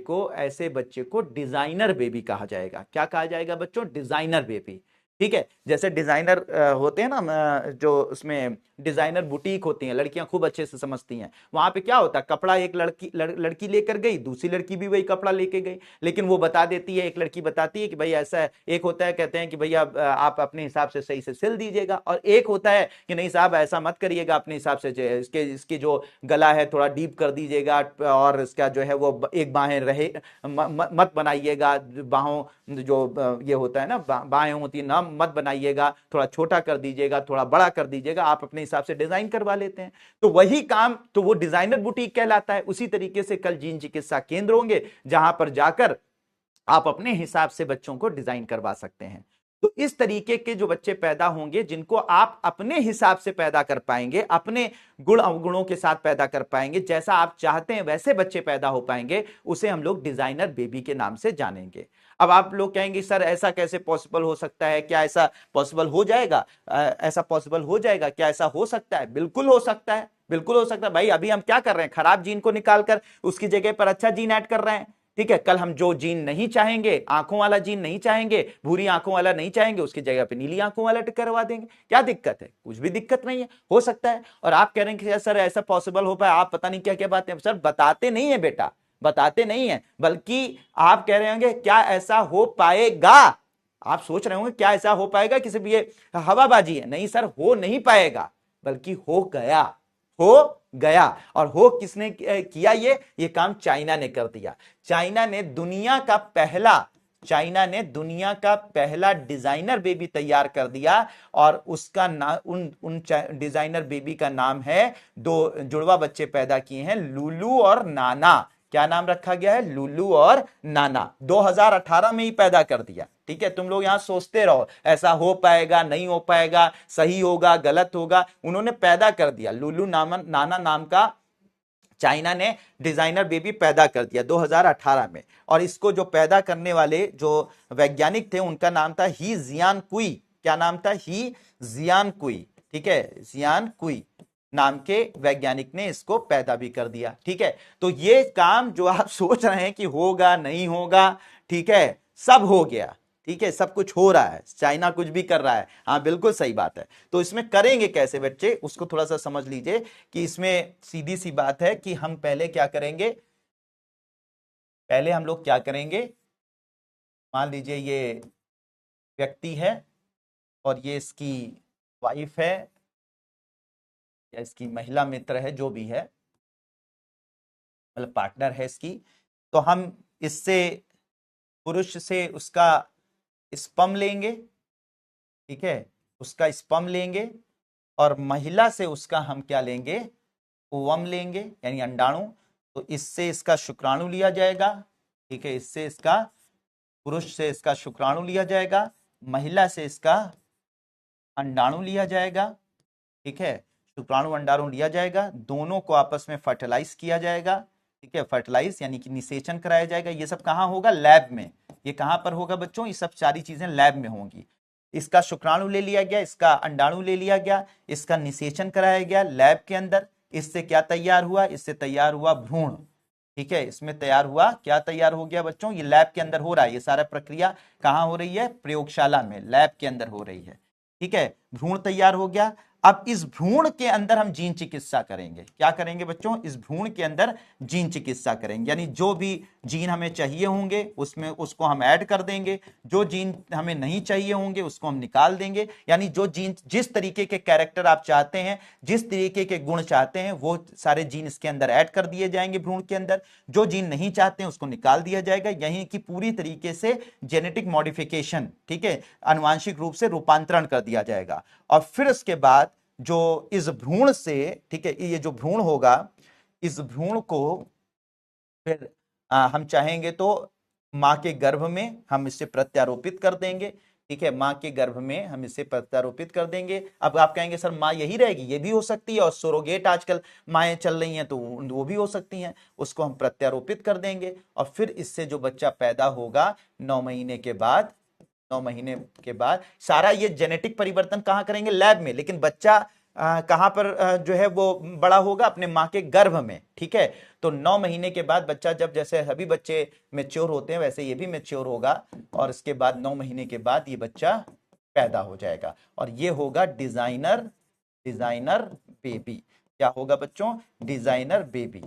S1: को डिजाइनर बेबी कहा जाएगा। क्या कहा जाएगा बच्चों, डिजाइनर बेबी, ठीक है। जैसे डिजाइनर होते हैं ना, जो उसमें डिजाइनर बुटीक होती हैं, लड़कियां खूब अच्छे से समझती हैं, वहां पे क्या होता है, कपड़ा एक लड़की लेकर गई, दूसरी लड़की भी वही कपड़ा लेके गई, लेकिन वो बता देती है, एक लड़की बताती है कि भाई ऐसा है, एक होता है कहते हैं कि भैया आप अपने हिसाब से सही से सिल दीजिएगा, और एक होता है कि नहीं साहब ऐसा मत करिएगा, अपने हिसाब से इसकी जो गला है थोड़ा डीप कर दीजिएगा, और इसका जो है वो एक बाहें रहे मत बनाइएगा, बाहों जो ये होता है ना, बाहें होती है ना, मत बनाइएगा, थोड़ा छोटा कर दीजिएगा, थोड़ा बड़ा कर दीजिएगा, आप अपने हिसाब से डिजाइन करवा लेते हैं। तो वही काम, तो वो डिजाइनर बुटीक कहलाता है। उसी तरीके से कल जीन चिकित्सा केंद्र होंगे जहां पर जाकर आप अपने हिसाब से बच्चों को डिजाइन करवा सकते हैं। तो इस तरीके के जो बच्चे पैदा होंगे जिनको आप अपने हिसाब से पैदा कर पाएंगे, अपने गुण अवगुणों के साथ पैदा कर पाएंगे, जैसा आप चाहते हैं वैसे बच्चे पैदा हो पाएंगे, उसे हम लोग डिजाइनर बेबी के नाम से जानेंगे। अब आप लोग कहेंगे सर ऐसा कैसे पॉसिबल हो सकता है, क्या ऐसा पॉसिबल हो जाएगा, ऐसा पॉसिबल हो जाएगा, क्या ऐसा हो सकता है? बिल्कुल हो सकता है, बिल्कुल हो सकता है भाई। अभी हम क्या कर रहे हैं, खराब जीन को निकालकर उसकी जगह पर अच्छा जीन ऐड कर रहे हैं, ठीक है। कल हम जो जीन नहीं चाहेंगे, आंखों वाला जीन नहीं चाहेंगे, भूरी आंखों वाला नहीं चाहेंगे, उसकी जगह पे नीली आंखों वाला करवा देंगे। क्या दिक्कत है, कुछ भी दिक्कत नहीं है, हो सकता है। और आप कह रहे हैं कि सर ऐसा पॉसिबल हो पाए, आप पता नहीं क्या क्या बातें, सर बताते नहीं है बेटा, बताते नहीं है, बल्कि आप कह रहे होंगे क्या ऐसा हो पाएगा, आप सोच रहे होंगे क्या ऐसा हो पाएगा कि सिर्फ ये हवाबाजी है। नहीं सर, हो नहीं पाएगा, बल्कि हो गया, हो गया। और हो किसने किया, ये काम चाइना ने कर दिया। चाइना ने दुनिया का पहला डिजाइनर बेबी तैयार कर दिया, और उसका नाम, उन डिजाइनर बेबी का नाम है, दो जुड़वा बच्चे पैदा किए हैं, लुलू और नाना। क्या नाम रखा गया है, लुलू और नाना। 2018 में ही पैदा कर दिया, ठीक है। तुम लोग यहां सोचते रहो ऐसा हो पाएगा, नहीं हो पाएगा, सही होगा, गलत होगा, उन्होंने पैदा कर दिया। लुलू नाना नाम का चाइना ने डिजाइनर बेबी पैदा कर दिया 2018 में। और इसको जो पैदा करने वाले जो वैज्ञानिक थे उनका नाम था ही जियान कुई। क्या नाम था, ही जियान कुई, ठीक है, जियान कुई नाम के वैज्ञानिक ने इसको पैदा भी कर दिया, ठीक है। तो ये काम जो आप सोच रहे हैं कि होगा नहीं होगा, ठीक है, सब हो गया, ठीक है, सब कुछ हो रहा है, चाइना कुछ भी कर रहा है, हाँ बिल्कुल सही बात है। तो इसमें करेंगे कैसे बच्चे, उसको थोड़ा सा समझ लीजिए कि इसमें सीधी सी बात है कि हम पहले क्या करेंगे, पहले हम लोग क्या करेंगे, मान लीजिए ये व्यक्ति है और ये इसकी वाइफ है या इसकी महिला मित्र है, जो भी है, मतलब पार्टनर है इसकी। तो हम इससे, पुरुष से उसका स्पर्म लेंगे, ठीक है, उसका स्पर्म लेंगे, और महिला से उसका हम क्या लेंगे, ओवम लेंगे, यानी अंडाणु। तो इससे इसका शुक्राणु लिया जाएगा, ठीक है, इससे इसका, पुरुष से इसका शुक्राणु लिया जाएगा, महिला से इसका अंडाणु लिया जाएगा, ठीक है, शुक्राणु अंडाणु लिया जाएगा, दोनों को आपस में फर्टिलाइज किया जाएगा, ठीक है, फर्टिलाइज यानी कि निषेचन कराया जाएगा। ये सब कहाँ होगा, लैब में। ये कहाँ पर होगा बच्चों, ये सब सारी चीजें लैब में होंगी। इसका शुक्राणु ले लिया गया, इसका अंडाणु ले लिया गया, इसका निषेचन कराया गया लैब के अंदर। इससे क्या तैयार हुआ? इससे तैयार हुआ भ्रूण। ठीक है, इसमें तैयार हुआ, क्या तैयार हो गया बच्चों? ये लैब के अंदर हो रहा है, ये सारा प्रक्रिया कहाँ हो रही है? प्रयोगशाला में, लैब के अंदर हो रही है। ठीक है, भ्रूण तैयार हो गया। अब इस भ्रूण के अंदर हम जीन चिकित्सा करेंगे। क्या करेंगे बच्चों? इस भ्रूण के अंदर जीन चिकित्सा करेंगे, यानी जो भी जीन हमें चाहिए होंगे उसमें उसको हम ऐड कर देंगे, जो जीन हमें नहीं चाहिए होंगे उसको हम निकाल देंगे। यानी जो जीन, जिस तरीके के कैरेक्टर आप चाहते हैं, जिस तरीके के गुण चाहते हैं, वो सारे जीन इसके अंदर ऐड कर दिए जाएंगे भ्रूण के अंदर। जो जीन नहीं चाहते हैं उसको निकाल दिया जाएगा। यही कि पूरी तरीके से जेनेटिक मॉडिफिकेशन, ठीक है, आनुवांशिक रूप से रूपांतरण कर दिया जाएगा। और फिर उसके बाद जो इस भ्रूण से, ठीक है, ये जो भ्रूण होगा, इस भ्रूण को फिर हम चाहेंगे तो मां के गर्भ में हम इसे प्रत्यारोपित कर देंगे। ठीक है, मां के गर्भ में हम इसे प्रत्यारोपित कर देंगे। अब आप कहेंगे सर मां यही रहेगी, ये भी हो सकती है, और सरोगेट आजकल माएँ चल रही हैं तो वो भी हो सकती हैं, उसको हम प्रत्यारोपित कर देंगे। और फिर इससे जो बच्चा पैदा होगा 9 महीने के बाद, 9 महीने के बाद सारा ये जेनेटिक परिवर्तन कहाँ करेंगे? लैब में। लेकिन बच्चा कहां पर जो है वो बड़ा होगा? अपने मां के गर्भ में। ठीक है, तो 9 महीने के बाद बच्चा, जब जैसे सभी बच्चे मेच्योर होते हैं वैसे ये भी मेच्योर होगा, और इसके बाद 9 महीने के बाद ये बच्चा पैदा हो जाएगा, और ये होगा डिजाइनर, डिजाइनर बेबी। क्या होगा बच्चों? Designer baby,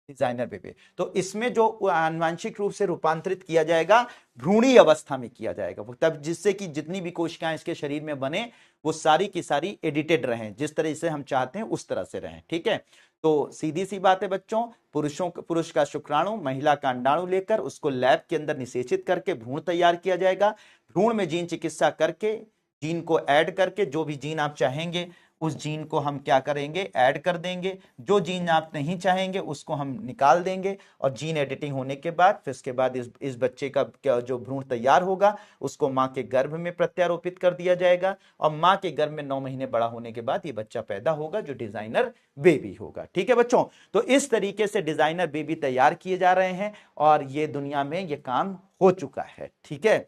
S1: designer baby. तो इसमें जो आनुवांशिक रूप से रूपांतरित किया जाएगा भ्रूणी अवस्था में किया जाएगा, वो तब जिससे कि जितनी भी कोशिकाएं इसके शरीर में बने वो सारी की सारी एडिटेड रहें, जिस तरह से हम चाहते हैं उस तरह से रहें। ठीक है, तो सीधी सी बात है बच्चों, पुरुष का शुक्राणु, महिला का अंडाणु लेकर उसको लैब के अंदर निषेचित करके भ्रूण तैयार किया जाएगा। भ्रूण में जीन चिकित्सा करके, जीन को ऐड करके, जो भी जीन आप चाहेंगे उस जीन को हम क्या करेंगे? ऐड कर देंगे। जो जीन आप नहीं चाहेंगे उसको हम निकाल देंगे। और जीन एडिटिंग होने के बाद फिर इसके बाद इस बच्चे का जो भ्रूण तैयार होगा उसको मां के गर्भ में प्रत्यारोपित कर दिया जाएगा, और मां के गर्भ में 9 महीने बड़ा होने के बाद ये बच्चा पैदा होगा जो डिजाइनर बेबी होगा। ठीक है बच्चों, तो इस तरीके से डिजाइनर बेबी तैयार किए जा रहे हैं, और ये दुनिया में ये काम हो चुका है। ठीक है,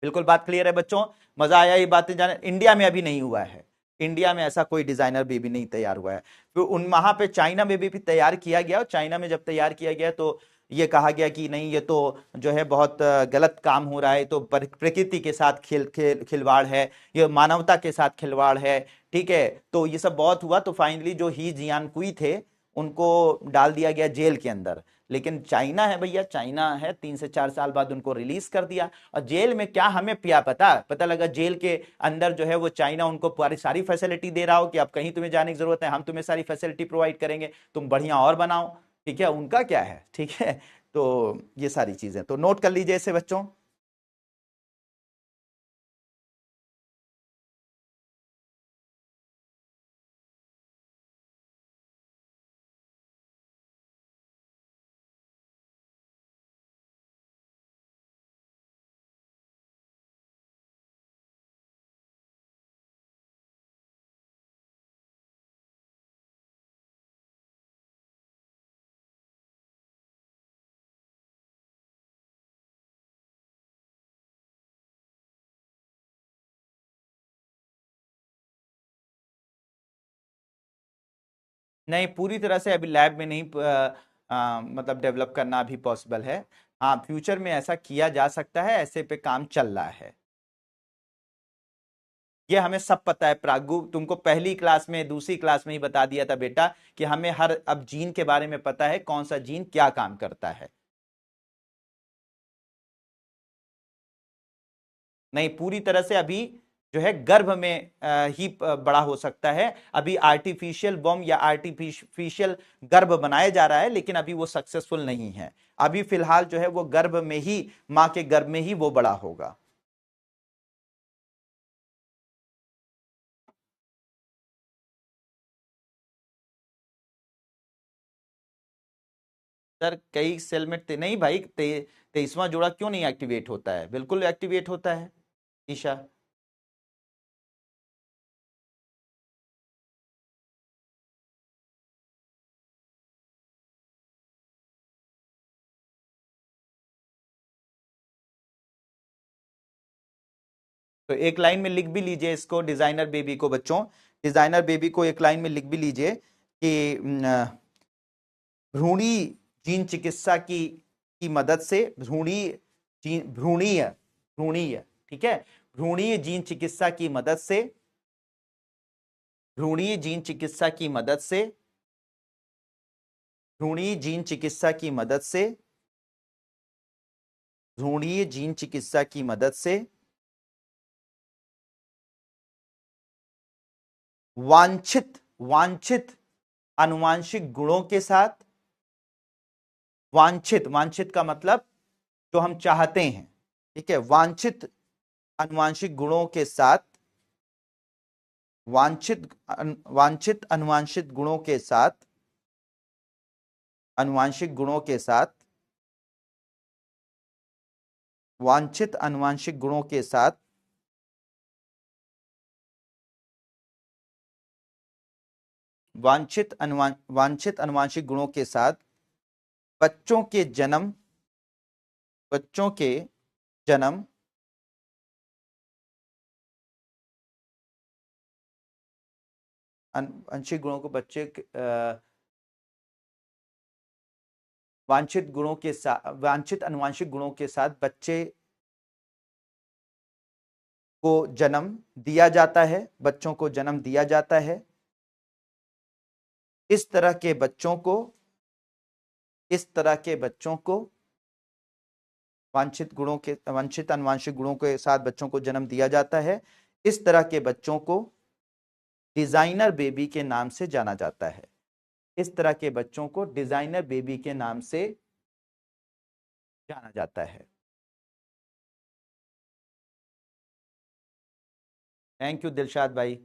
S1: बिल्कुल बात क्लियर है बच्चों? मजा आया ये बातें जाने? इंडिया में अभी नहीं हुआ है, इंडिया में ऐसा कोई डिजाइनर बेबी नहीं तैयार हुआ है। फिर उन वहां पे चाइना में भी तैयार किया गया, और चाइना में जब तैयार किया गया तो ये कहा गया कि नहीं, ये तो जो है बहुत गलत काम हो रहा है, तो प्रकृति के साथ खिलवाड़ है, ये मानवता के साथ खिलवाड़ है। ठीक है, तो ये सब बहुत हुआ, तो फाइनली जो ही जियानकुई थे उनको डाल दिया गया जेल के अंदर। लेकिन चाइना है भैया, चाइना है, 3 से 4 साल बाद उनको रिलीज कर दिया। और जेल में क्या हमें क्या पता लगा जेल के अंदर जो है वो चाइना उनको पूरी सारी फैसिलिटी दे रहा हो कि अब कहीं तुम्हें जाने की जरूरत है, हम तुम्हें सारी फैसिलिटी प्रोवाइड करेंगे, तुम बढ़िया और बनाओ। ठीक है, उनका क्या है? ठीक है, तो ये सारी चीजें तो नोट कर लीजिए इसे बच्चों। नहीं, पूरी तरह से अभी लैब में नहीं मतलब डेवलप करना अभी पॉसिबल है। हाँ, फ्यूचर में ऐसा किया जा सकता है, ऐसे पे काम चल रहा है। ये हमें सब पता है प्रागु, तुमको पहली क्लास में, दूसरी क्लास में ही बता दिया था बेटा कि हमें हर अब जीन के बारे में पता है, कौन सा जीन क्या काम करता है। नहीं, पूरी तरह से अभी जो है गर्भ में ही बड़ा हो सकता है। अभी आर्टिफिशियल बॉम्ब या आर्टिफिशियल गर्भ बनाया जा रहा है, लेकिन अभी वो सक्सेसफुल नहीं है। अभी फिलहाल जो है वो गर्भ में ही, मां के गर्भ में ही वो बड़ा होगा। सर कई सेल में नहीं भाई, 23वां जोड़ा क्यों नहीं एक्टिवेट होता है? बिल्कुल एक्टिवेट होता है ईशा। तो एक लाइन में लिख भी लीजिए इसको, डिजाइनर बेबी को बच्चों, डिजाइनर बेबी को एक लाइन में लिख भी लीजिए कि भ्रूणी जीन चिकित्सा की मदद से, भ्रूणीय भ्रूणीय ठीक है, भ्रूणीय जीन चिकित्सा की मदद से, भ्रूणीय जीन चिकित्सा की मदद से, भ्रूणीय जीन चिकित्सा की मदद से, भ्रूणीय जीन चिकित्सा की मदद से वांछित वांछित आनुवांशिक गुणों के साथ, वांछित, वांछित का मतलब जो हम चाहते हैं, ठीक है, वांछित आनुवांशिक गुणों के साथ, वांछित आनुवांशिक गुणों के साथ, आनुवांशिक गुणों के साथ, वांछित आनुवांशिक गुणों के साथ वांछित आनुवांशिक गुणों के साथ बच्चों के जन्म आनुवांशिक गुणों को वांछित आनुवांशिक गुणों के साथ बच्चे को जन्म दिया जाता है, बच्चों को जन्म दिया जाता है। इस तरह के बच्चों को वांछित आनुवांशिक गुणों के साथ बच्चों को जन्म दिया जाता है। इस तरह के बच्चों को डिजाइनर बेबी के नाम से जाना जाता है। इस तरह के बच्चों को डिजाइनर बेबी के नाम से जाना जाता है। थैंक यू दिलशाद भाई।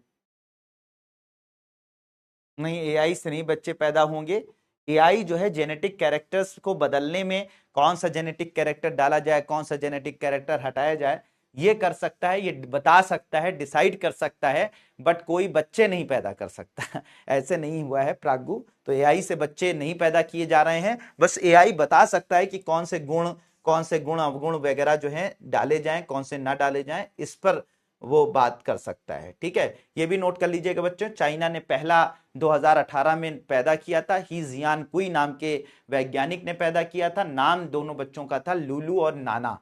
S1: नहीं, एआई से नहीं बच्चे पैदा होंगे। एआई जो है जेनेटिक कैरेक्टर्स को बदलने में, कौन सा जेनेटिक कैरेक्टर डाला जाए, कौन सा जेनेटिक कैरेक्टर हटाया जाए, ये कर सकता है, ये बता सकता है, डिसाइड कर सकता है, बट कोई बच्चे नहीं पैदा कर सकता। ऐसे नहीं हुआ है प्रागु। तो एआई से बच्चे नहीं पैदा किए जा रहे हैं, बस एआई बता सकता है कि कौन से गुण अवगुण वगैरह जो है डाले जाएं, कौन से ना डाले जाएं, इस पर वो बात कर सकता है। ठीक है, ये भी नोट कर लीजिएगा बच्चों। चाइना ने पहला 2018 में पैदा किया था, ही जियान कुई नाम के वैज्ञानिक ने पैदा किया था। नाम दोनों बच्चों का था लुलू और नाना।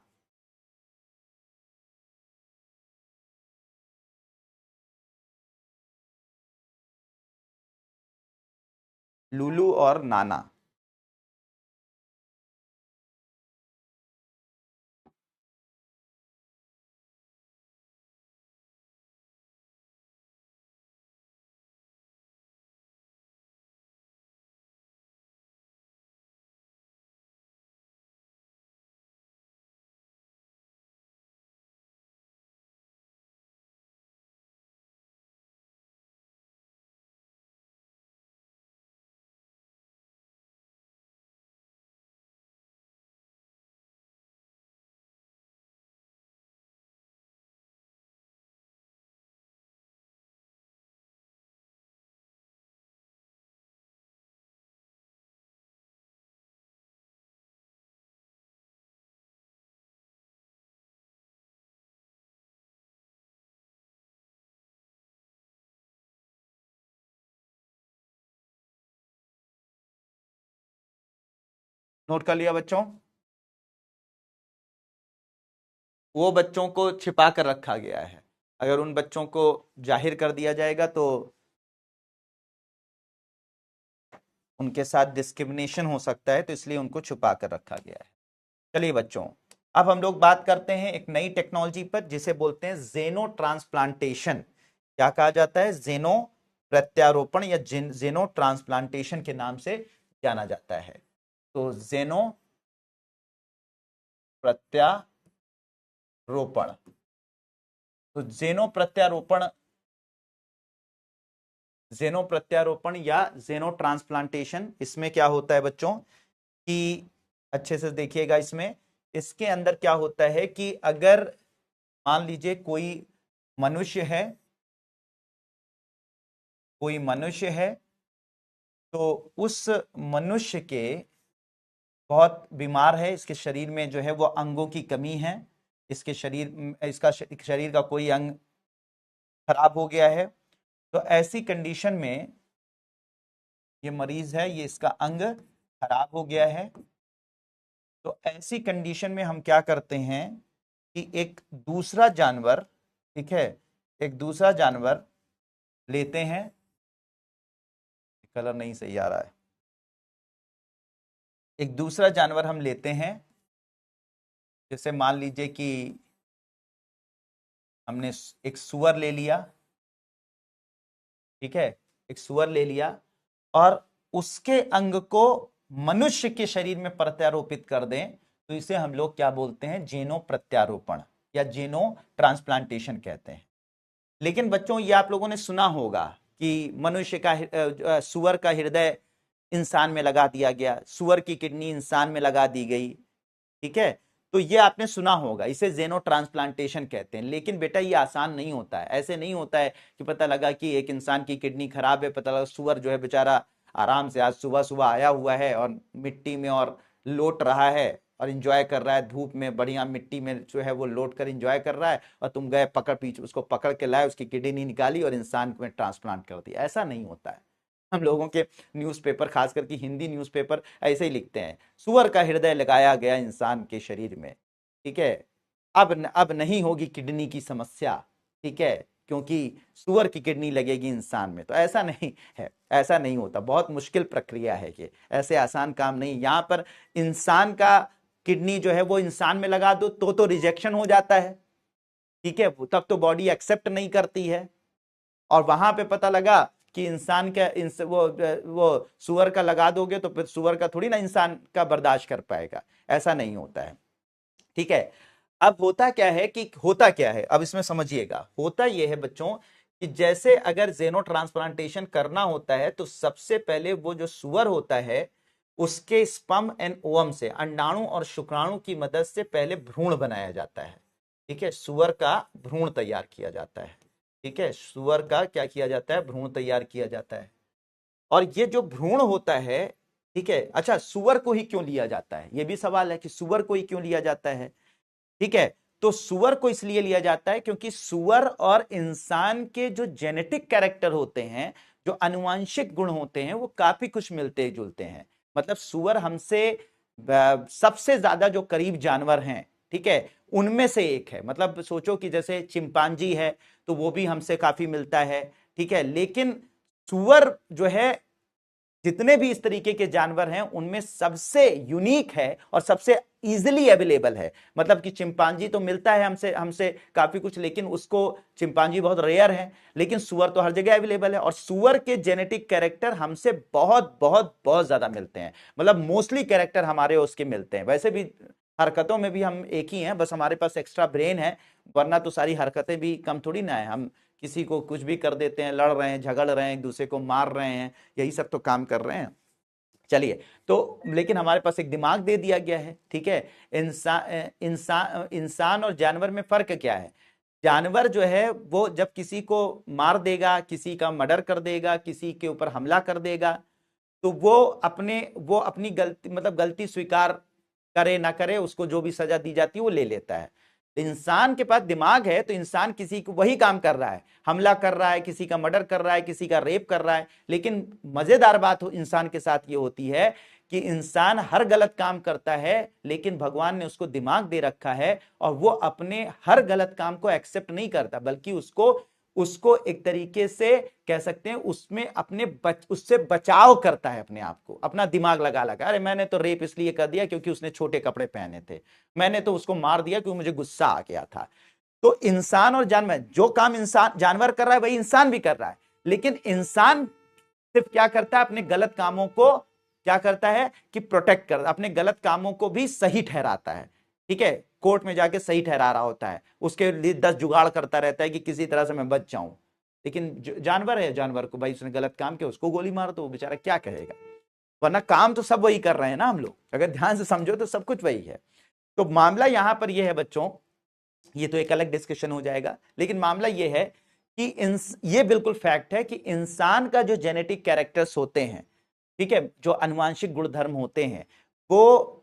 S1: लुलू और नाना। नोट कर लिया बच्चों। वो बच्चों को छिपा कर रखा गया है। अगर उन बच्चों को जाहिर कर दिया जाएगा तो उनके साथ डिस्क्रिमिनेशन हो सकता है, तो इसलिए उनको छुपा कर रखा गया है। चलिए बच्चों, अब हम लोग बात करते हैं एक नई टेक्नोलॉजी पर, जिसे बोलते हैं जेनो ट्रांसप्लांटेशन। क्या कहा जाता है? जेनो प्रत्यारोपण या जेनो ट्रांसप्लांटेशन के नाम से जाना जाता है। तो जेनो प्रत्यारोपण, तो जेनो प्रत्यारोपण या जेनो ट्रांसप्लांटेशन, इसमें क्या होता है बच्चों कि अच्छे से देखिएगा। इसमें, इसके अंदर क्या होता है कि अगर मान लीजिए कोई मनुष्य है, तो उस मनुष्य के बहुत बीमार है, इसके शरीर में जो है वो अंगों की कमी है, इसके इसका शरीर का कोई अंग खराब हो गया है, तो ऐसी कंडीशन में ये मरीज है, ये इसका अंग खराब हो गया है, तो ऐसी कंडीशन में हम क्या करते हैं कि एक दूसरा जानवर, ठीक है, एक दूसरा जानवर लेते हैं, कलर नहीं सही आ रहा है, एक दूसरा जानवर हम लेते हैं, जैसे मान लीजिए कि हमने एक सुअर ले लिया, ठीक है, एक सुअर ले लिया और उसके अंग को मनुष्य के शरीर में प्रत्यारोपित कर दें, तो इसे हम लोग क्या बोलते हैं, जेनो प्रत्यारोपण या जेनो ट्रांसप्लांटेशन कहते हैं। लेकिन बच्चों ये आप लोगों ने सुना होगा कि मनुष्य का सुअर का हृदय इंसान में लगा दिया गया, सुअर की किडनी इंसान में लगा दी गई, ठीक है, तो ये आपने सुना होगा, इसे जेनो ट्रांसप्लांटेशन कहते हैं। लेकिन बेटा ये आसान नहीं होता है, ऐसे नहीं होता है कि पता लगा कि एक इंसान की किडनी खराब है, पता लगा सुअर जो है बेचारा आराम से आज सुबह सुबह आया हुआ है और मिट्टी में और लोट रहा है और इंजॉय कर रहा है, धूप में बढ़िया मिट्टी में जो है वो लोट कर इंजॉय कर रहा है, और तुम गए पकड़ पीछे उसको पकड़ के लाए, उसकी किडनी निकाली और इंसान में ट्रांसप्लांट कर दिया। ऐसा नहीं होता है। हम लोगों के न्यूज़पेपर, खास करके हिंदी न्यूज़पेपर ऐसे ही लिखते हैं, सुअर का हृदय लगाया गया इंसान के शरीर में, ठीक है, अब नहीं होगी किडनी की समस्या, ठीक है, क्योंकि सुअर की किडनी लगेगी इंसान में। तो ऐसा नहीं है, ऐसा नहीं होता, बहुत मुश्किल प्रक्रिया है ये, ऐसे आसान काम नहीं। यहाँ पर इंसान का किडनी जो है वो इंसान में लगा दो तो रिजेक्शन हो जाता है, ठीक है, तब तो बॉडी एक्सेप्ट नहीं करती है, और वहां पे पता लगा कि इंसान का वो सुअर का लगा दोगे तो फिर सुअर का थोड़ी ना इंसान का बर्दाश्त कर पाएगा, ऐसा नहीं होता है, ठीक है। अब होता क्या है, अब इसमें समझिएगा, होता यह है बच्चों कि जैसे अगर जेनो ट्रांसप्लांटेशन करना होता है तो सबसे पहले वो जो सुअर होता है उसके स्पर्म एंड ओवम से, अंडाणु और शुक्राणु की मदद से पहले भ्रूण बनाया जाता है, ठीक है, सुअर का भ्रूण तैयार किया जाता है, ठीक है, सुअर का क्या किया जाता है, भ्रूण तैयार किया जाता है। और ये जो भ्रूण होता है, ठीक है, अच्छा सुअर को ही क्यों लिया जाता है, ये भी सवाल है कि सुअर को ही क्यों लिया जाता है, ठीक है, तो सुअर को इसलिए लिया जाता है क्योंकि सुअर और इंसान के जो जेनेटिक कैरेक्टर होते हैं, जो आनुवंशिक गुण होते हैं, वो काफी कुछ मिलते जुलते हैं। मतलब सुअर हमसे सबसे ज्यादा जो करीब जानवर हैं, ठीक है, उनमें से एक है। मतलब सोचो कि जैसे चिंपांजी है तो वो भी हमसे काफी मिलता है, ठीक है, लेकिन सुअर जो है जितने भी इस तरीके के जानवर हैं उनमें सबसे यूनिक है और सबसे इजीली अवेलेबल है। मतलब कि चिंपांजी तो मिलता है हमसे हमसे काफी कुछ, लेकिन उसको चिंपांजी बहुत रेयर है, लेकिन सुअर तो हर जगह अवेलेबल है, और सुअर के जेनेटिक कैरेक्टर हमसे बहुत बहुत बहुत ज्यादा मिलते हैं। मतलब मोस्टली कैरेक्टर हमारे उसके मिलते हैं। वैसे भी हरकतों में भी हम एक ही हैं, बस हमारे पास एक्स्ट्रा ब्रेन है, वरना तो सारी हरकतें भी कम थोड़ी ना है। हम किसी को कुछ भी कर देते हैं, लड़ रहे हैं, झगड़ रहे हैं, एक दूसरे को मार रहे हैं, यही सब तो काम कर रहे हैं। चलिए, तो लेकिन हमारे पास एक दिमाग दे दिया गया है, ठीक है। इंसान और जानवर में फर्क क्या है? जानवर जो है वो जब किसी को मार देगा, किसी का मर्डर कर देगा, किसी के ऊपर हमला कर देगा, तो वो अपनी गलती, मतलब गलती स्वीकार करे ना करे, उसको जो भी सजा दी जाती है वो ले लेता है। तो इंसान के पास दिमाग है, तो इंसान किसी को वही काम कर रहा है, हमला कर रहा है, किसी का मर्डर कर रहा है, किसी का रेप कर रहा है। लेकिन मजेदार बात इंसान के साथ ये होती है कि इंसान हर गलत काम करता है, लेकिन भगवान ने उसको दिमाग दे रखा है और वो अपने हर गलत काम को एक्सेप्ट नहीं करता, बल्कि उसको एक तरीके से कह सकते हैं उसमें उससे बचाव करता है अपने आप को, अपना दिमाग लगा लगा। अरे मैंने तो रेप इसलिए कर दिया क्योंकि उसने छोटे कपड़े पहने थे, मैंने तो उसको मार दिया क्योंकि मुझे गुस्सा आ गया था। तो इंसान और जानवर, जो काम इंसान जानवर कर रहा है वही इंसान भी कर रहा है, लेकिन इंसान सिर्फ क्या करता है, अपने गलत कामों को क्या करता है कि प्रोटेक्ट कर, अपने गलत कामों को भी सही ठहराता है, ठीक है, कोर्ट में जाके सही ठहरा रहा होता है, उसके लिए 10 जुगाड़ करता रहता है कि किसी तरह से मैं बच जाऊं। लेकिन जानवर है, जानवर को भाई उसने गलत काम किया, उसको गोली मार दो, वो बेचारा क्या कहेगा? वरना काम तो सब वही कर रहे हैं ना हम लोग, अगर ध्यान से समझो तो सब कुछ वही है। तो मामला यहां पर यह है बच्चों, ये तो एक अलग डिस्कशन हो जाएगा, लेकिन मामला यह है कि ये बिल्कुल फैक्ट है कि इंसान का जो जेनेटिक कैरेक्टर्स होते हैं, ठीक है, जो आनुवांशिक गुणधर्म होते हैं, वो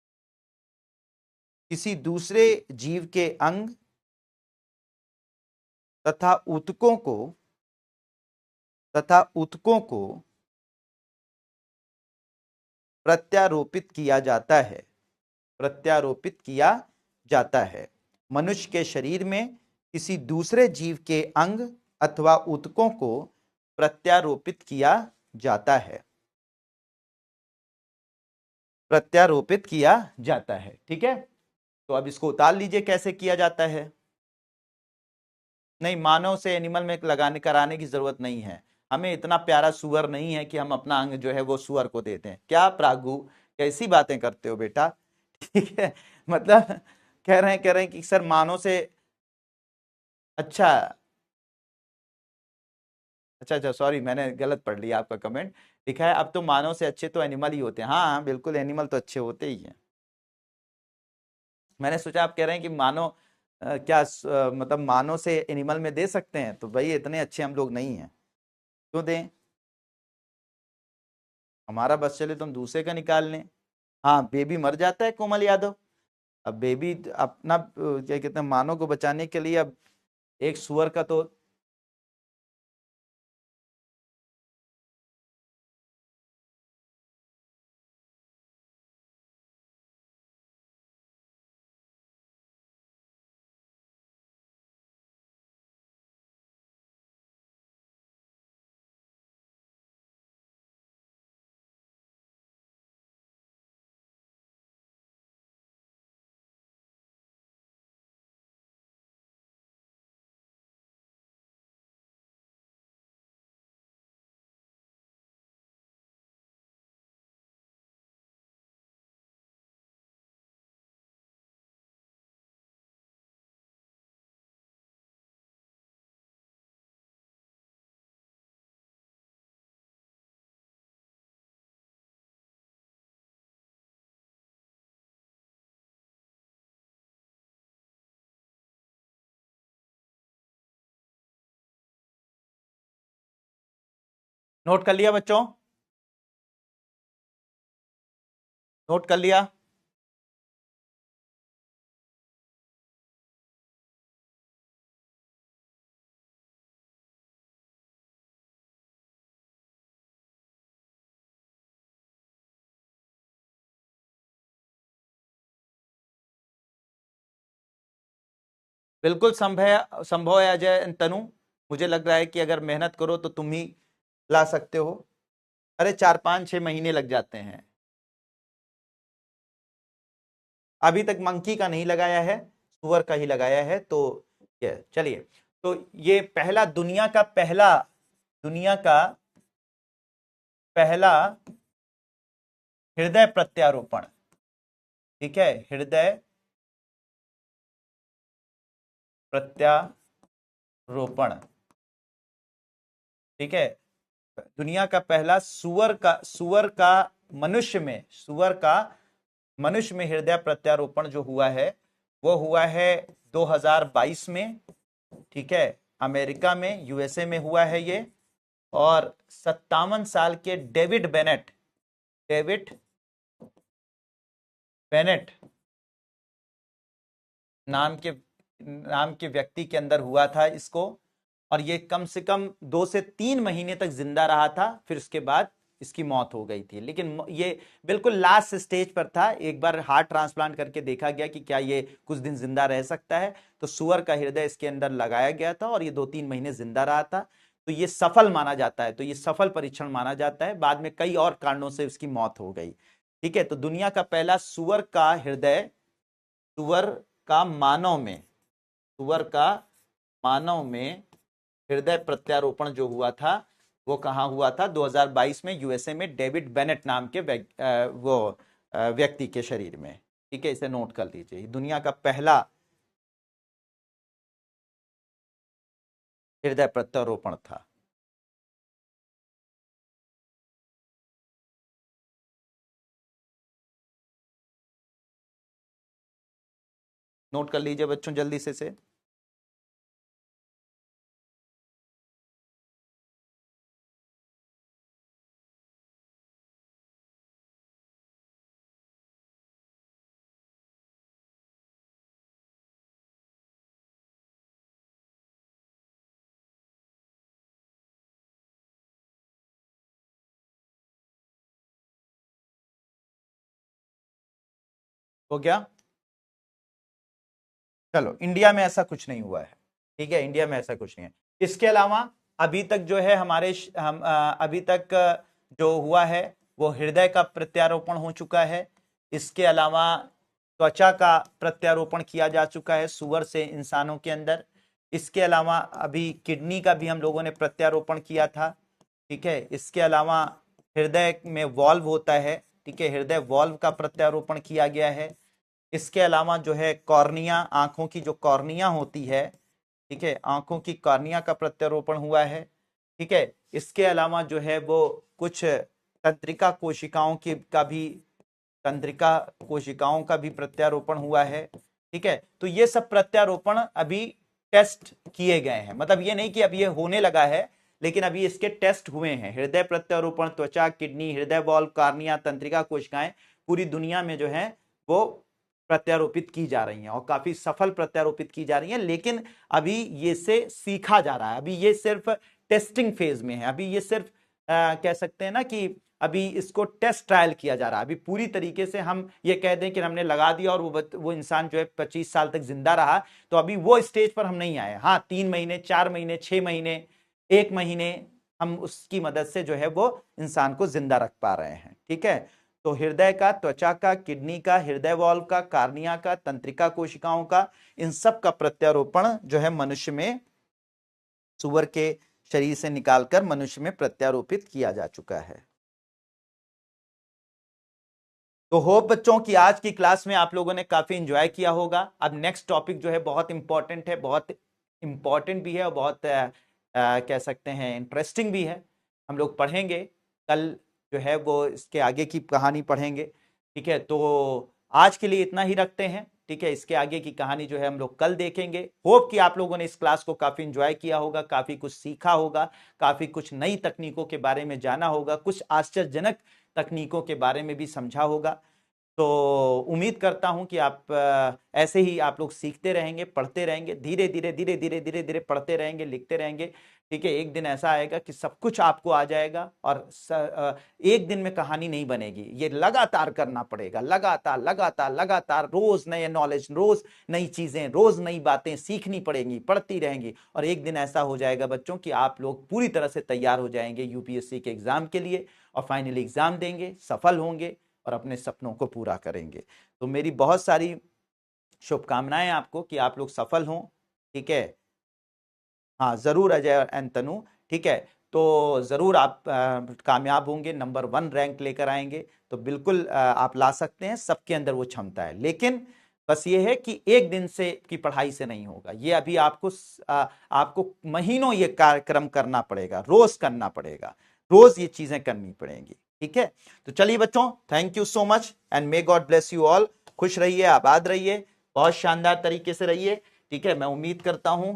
S1: किसी दूसरे जीव के अंग तथा ऊतकों को प्रत्यारोपित किया जाता है। प्रत्यारोपित किया जाता है। मनुष्य के शरीर में किसी दूसरे जीव के अंग अथवा ऊतकों को प्रत्यारोपित किया जाता है। प्रत्यारोपित किया जाता है। ठीक है, तो अब इसको उतार लीजिए कैसे किया जाता है। नहीं, मानव से एनिमल में लगाने कराने की जरूरत नहीं है। हमें इतना प्यारा सुअर नहीं है कि हम अपना अंग जो है वो सुअर को दे दें। क्या प्रागु, कैसी बातें करते हो बेटा। ठीक है, मतलब कह रहे हैं कि सर मानव से अच्छा अच्छा अच्छा, सॉरी मैंने गलत पढ़ लिया आपका कमेंट। लिखा है अब तो मानव से अच्छे तो एनिमल ही होते हैं। हाँ हाँ, बिल्कुल एनिमल तो अच्छे होते ही हैं। मैंने सोचा आप कह रहे हैं कि मानव मतलब मानव से एनिमल में दे सकते हैं, तो भाई इतने अच्छे हम लोग नहीं हैं, क्यों दें। हमारा बस चले तो हम दूसरे का निकाल लें। हाँ, बेबी मर जाता है कोमल यादव। अब बेबी अपना क्या कहते हैं, मानव को बचाने के लिए अब एक सुअर का तो नोट कर लिया बच्चों, नोट कर लिया। बिल्कुल संभव संभव है अजय तनु। मुझे लग रहा है कि अगर मेहनत करो तो तुम ही ला सकते हो। अरे 4 5 6 महीने लग जाते हैं। अभी तक मंकी का नहीं लगाया है, सुअर का ही लगाया है। तो ये चलिए, तो ये दुनिया का पहला हृदय प्रत्यारोपण। ठीक है, हृदय प्रत्यारोपण। ठीक है, दुनिया का पहला सुअर का मनुष्य में हृदय प्रत्यारोपण जो हुआ है वो हुआ है 2022 में। ठीक है, अमेरिका में, यूएसए में हुआ है ये। और 57 साल के डेविड बेनेट नाम के व्यक्ति के अंदर हुआ था इसको। और ये कम से कम 2 से 3 महीने तक जिंदा रहा था, फिर उसके बाद इसकी मौत हो गई थी। लेकिन ये बिल्कुल लास्ट स्टेज पर था। एक बार हार्ट ट्रांसप्लांट करके देखा गया कि क्या ये कुछ दिन जिंदा रह सकता है, तो सुअर का हृदय इसके अंदर लगाया गया था और ये 2 3 महीने जिंदा रहा था। तो ये सफल माना जाता है, तो ये सफल परीक्षण माना जाता है। बाद में कई और कारणों से उसकी मौत हो गई। ठीक है, तो दुनिया का पहला सुअर का मानव में सुअर का मानव में हृदय प्रत्यारोपण जो हुआ था वो कहां हुआ था, 2022 में यूएसए में डेविड बेनेट नाम के व्यक्ति के शरीर में। ठीक है, इसे नोट कर लीजिए, दुनिया का पहला हृदय प्रत्यारोपण था। नोट कर लीजिए बच्चों जल्दी से। हो गया। चलो, इंडिया में ऐसा कुछ नहीं हुआ है, ठीक है, इंडिया में ऐसा कुछ नहीं है। इसके अलावा अभी तक जो है अभी तक जो हुआ है वो हृदय का प्रत्यारोपण हो चुका है। इसके अलावा त्वचा का प्रत्यारोपण किया जा चुका है सुअर से इंसानों के अंदर। इसके अलावा अभी किडनी का भी हम लोगों ने प्रत्यारोपण किया था, ठीक है। इसके अलावा हृदय में वॉल्व होता है, ठीक है, हृदय वॉल्व का प्रत्यारोपण किया गया है। इसके अलावा जो है कॉर्निया, आंखों की जो कॉर्निया होती है, ठीक है, आंखों की कॉर्निया का प्रत्यारोपण हुआ है, ठीक है। इसके अलावा जो है वो कुछ तंत्रिका कोशिकाओं का भी प्रत्यारोपण हुआ है, ठीक है। तो ये सब प्रत्यारोपण अभी टेस्ट किए गए हैं, मतलब ये नहीं कि अब ये होने लगा है, लेकिन अभी इसके टेस्ट हुए हैं। हृदय प्रत्यारोपण, त्वचा, किडनी, हृदय वॉल्व, कार्निया, तंत्रिका कोशिकाएं पूरी दुनिया में जो है वो प्रत्यारोपित की जा रही हैं और काफी सफल प्रत्यारोपित की जा रही हैं। लेकिन अभी ये से सीखा जा रहा है, अभी ये सिर्फ टेस्टिंग फेज में है, अभी ये सिर्फ कह सकते हैं ना कि अभी इसको टेस्ट ट्रायल किया जा रहा है। अभी पूरी तरीके से हम ये कह दें कि हमने लगा दिया और वो इंसान जो है 25 साल तक जिंदा रहा, तो अभी वो स्टेज पर हम नहीं आए। हाँ, 3 महीने, 4 महीने, 6 महीने, 1 महीने हम उसकी मदद से जो है वो इंसान को जिंदा रख पा रहे हैं, ठीक है। तो हृदय का, त्वचा का, किडनी का, हृदय वॉल्व का, कार्निया का, तंत्रिका कोशिकाओं का, इन सब का प्रत्यारोपण जो है मनुष्य में सुअर के शरीर से निकालकर मनुष्य में प्रत्यारोपित किया जा चुका है। तो होप बच्चों की आज की क्लास में आप लोगों ने काफी एंजॉय किया होगा। अब नेक्स्ट टॉपिक जो है बहुत इंपॉर्टेंट है, बहुत इंपॉर्टेंट भी है और बहुत कह सकते हैं इंटरेस्टिंग भी है। हम लोग पढ़ेंगे कल जो है वो इसके आगे की कहानी पढ़ेंगे, ठीक है। तो आज के लिए इतना ही रखते हैं, ठीक है। इसके आगे की कहानी जो है हम लोग कल देखेंगे। होप कि आप लोगों ने इस क्लास को काफी एंजॉय किया होगा, काफी कुछ सीखा होगा, काफी कुछ नई तकनीकों के बारे में जाना होगा, कुछ आश्चर्यजनक तकनीकों के बारे में भी समझा होगा। तो उम्मीद करता हूं कि आप ऐसे ही आप लोग सीखते रहेंगे, पढ़ते रहेंगे, धीरे धीरे धीरे धीरे धीरे धीरे पढ़ते रहेंगे, लिखते रहेंगे, ठीक है। एक दिन ऐसा आएगा कि सब कुछ आपको आ जाएगा और एक दिन में कहानी नहीं बनेगी, ये लगातार करना पड़ेगा, लगातार लगातार लगातार, रोज नए नॉलेज, रोज नई चीजें, रोज नई बातें सीखनी पड़ेंगी, पढ़ती रहेंगी। और एक दिन ऐसा हो जाएगा बच्चों कि आप लोग पूरी तरह से तैयार हो जाएंगे यूपीएससी के एग्जाम के लिए और फाइनली एग्जाम देंगे, सफल होंगे और अपने सपनों को पूरा करेंगे। तो मेरी बहुत सारी शुभकामनाएं आपको कि आप लोग सफल हों, ठीक है। हाँ जरूर अजय एंड तनु, ठीक है। तो जरूर आप कामयाब होंगे, नंबर 1 रैंक लेकर आएंगे। तो बिल्कुल आप ला सकते हैं, सबके अंदर वो क्षमता है। लेकिन बस ये है कि एक दिन से की पढ़ाई से नहीं होगा, ये अभी आपको महीनों ये कार्यक्रम करना पड़ेगा, रोज करना पड़ेगा, रोज ये चीजें करनी पड़ेंगी, ठीक है। तो चलिए बच्चों, thank you so much and may God bless you all. खुश रहिए, आबाद रहिए, बहुत शानदार तरीके से रहिए, ठीक है। मैं उम्मीद करता हूं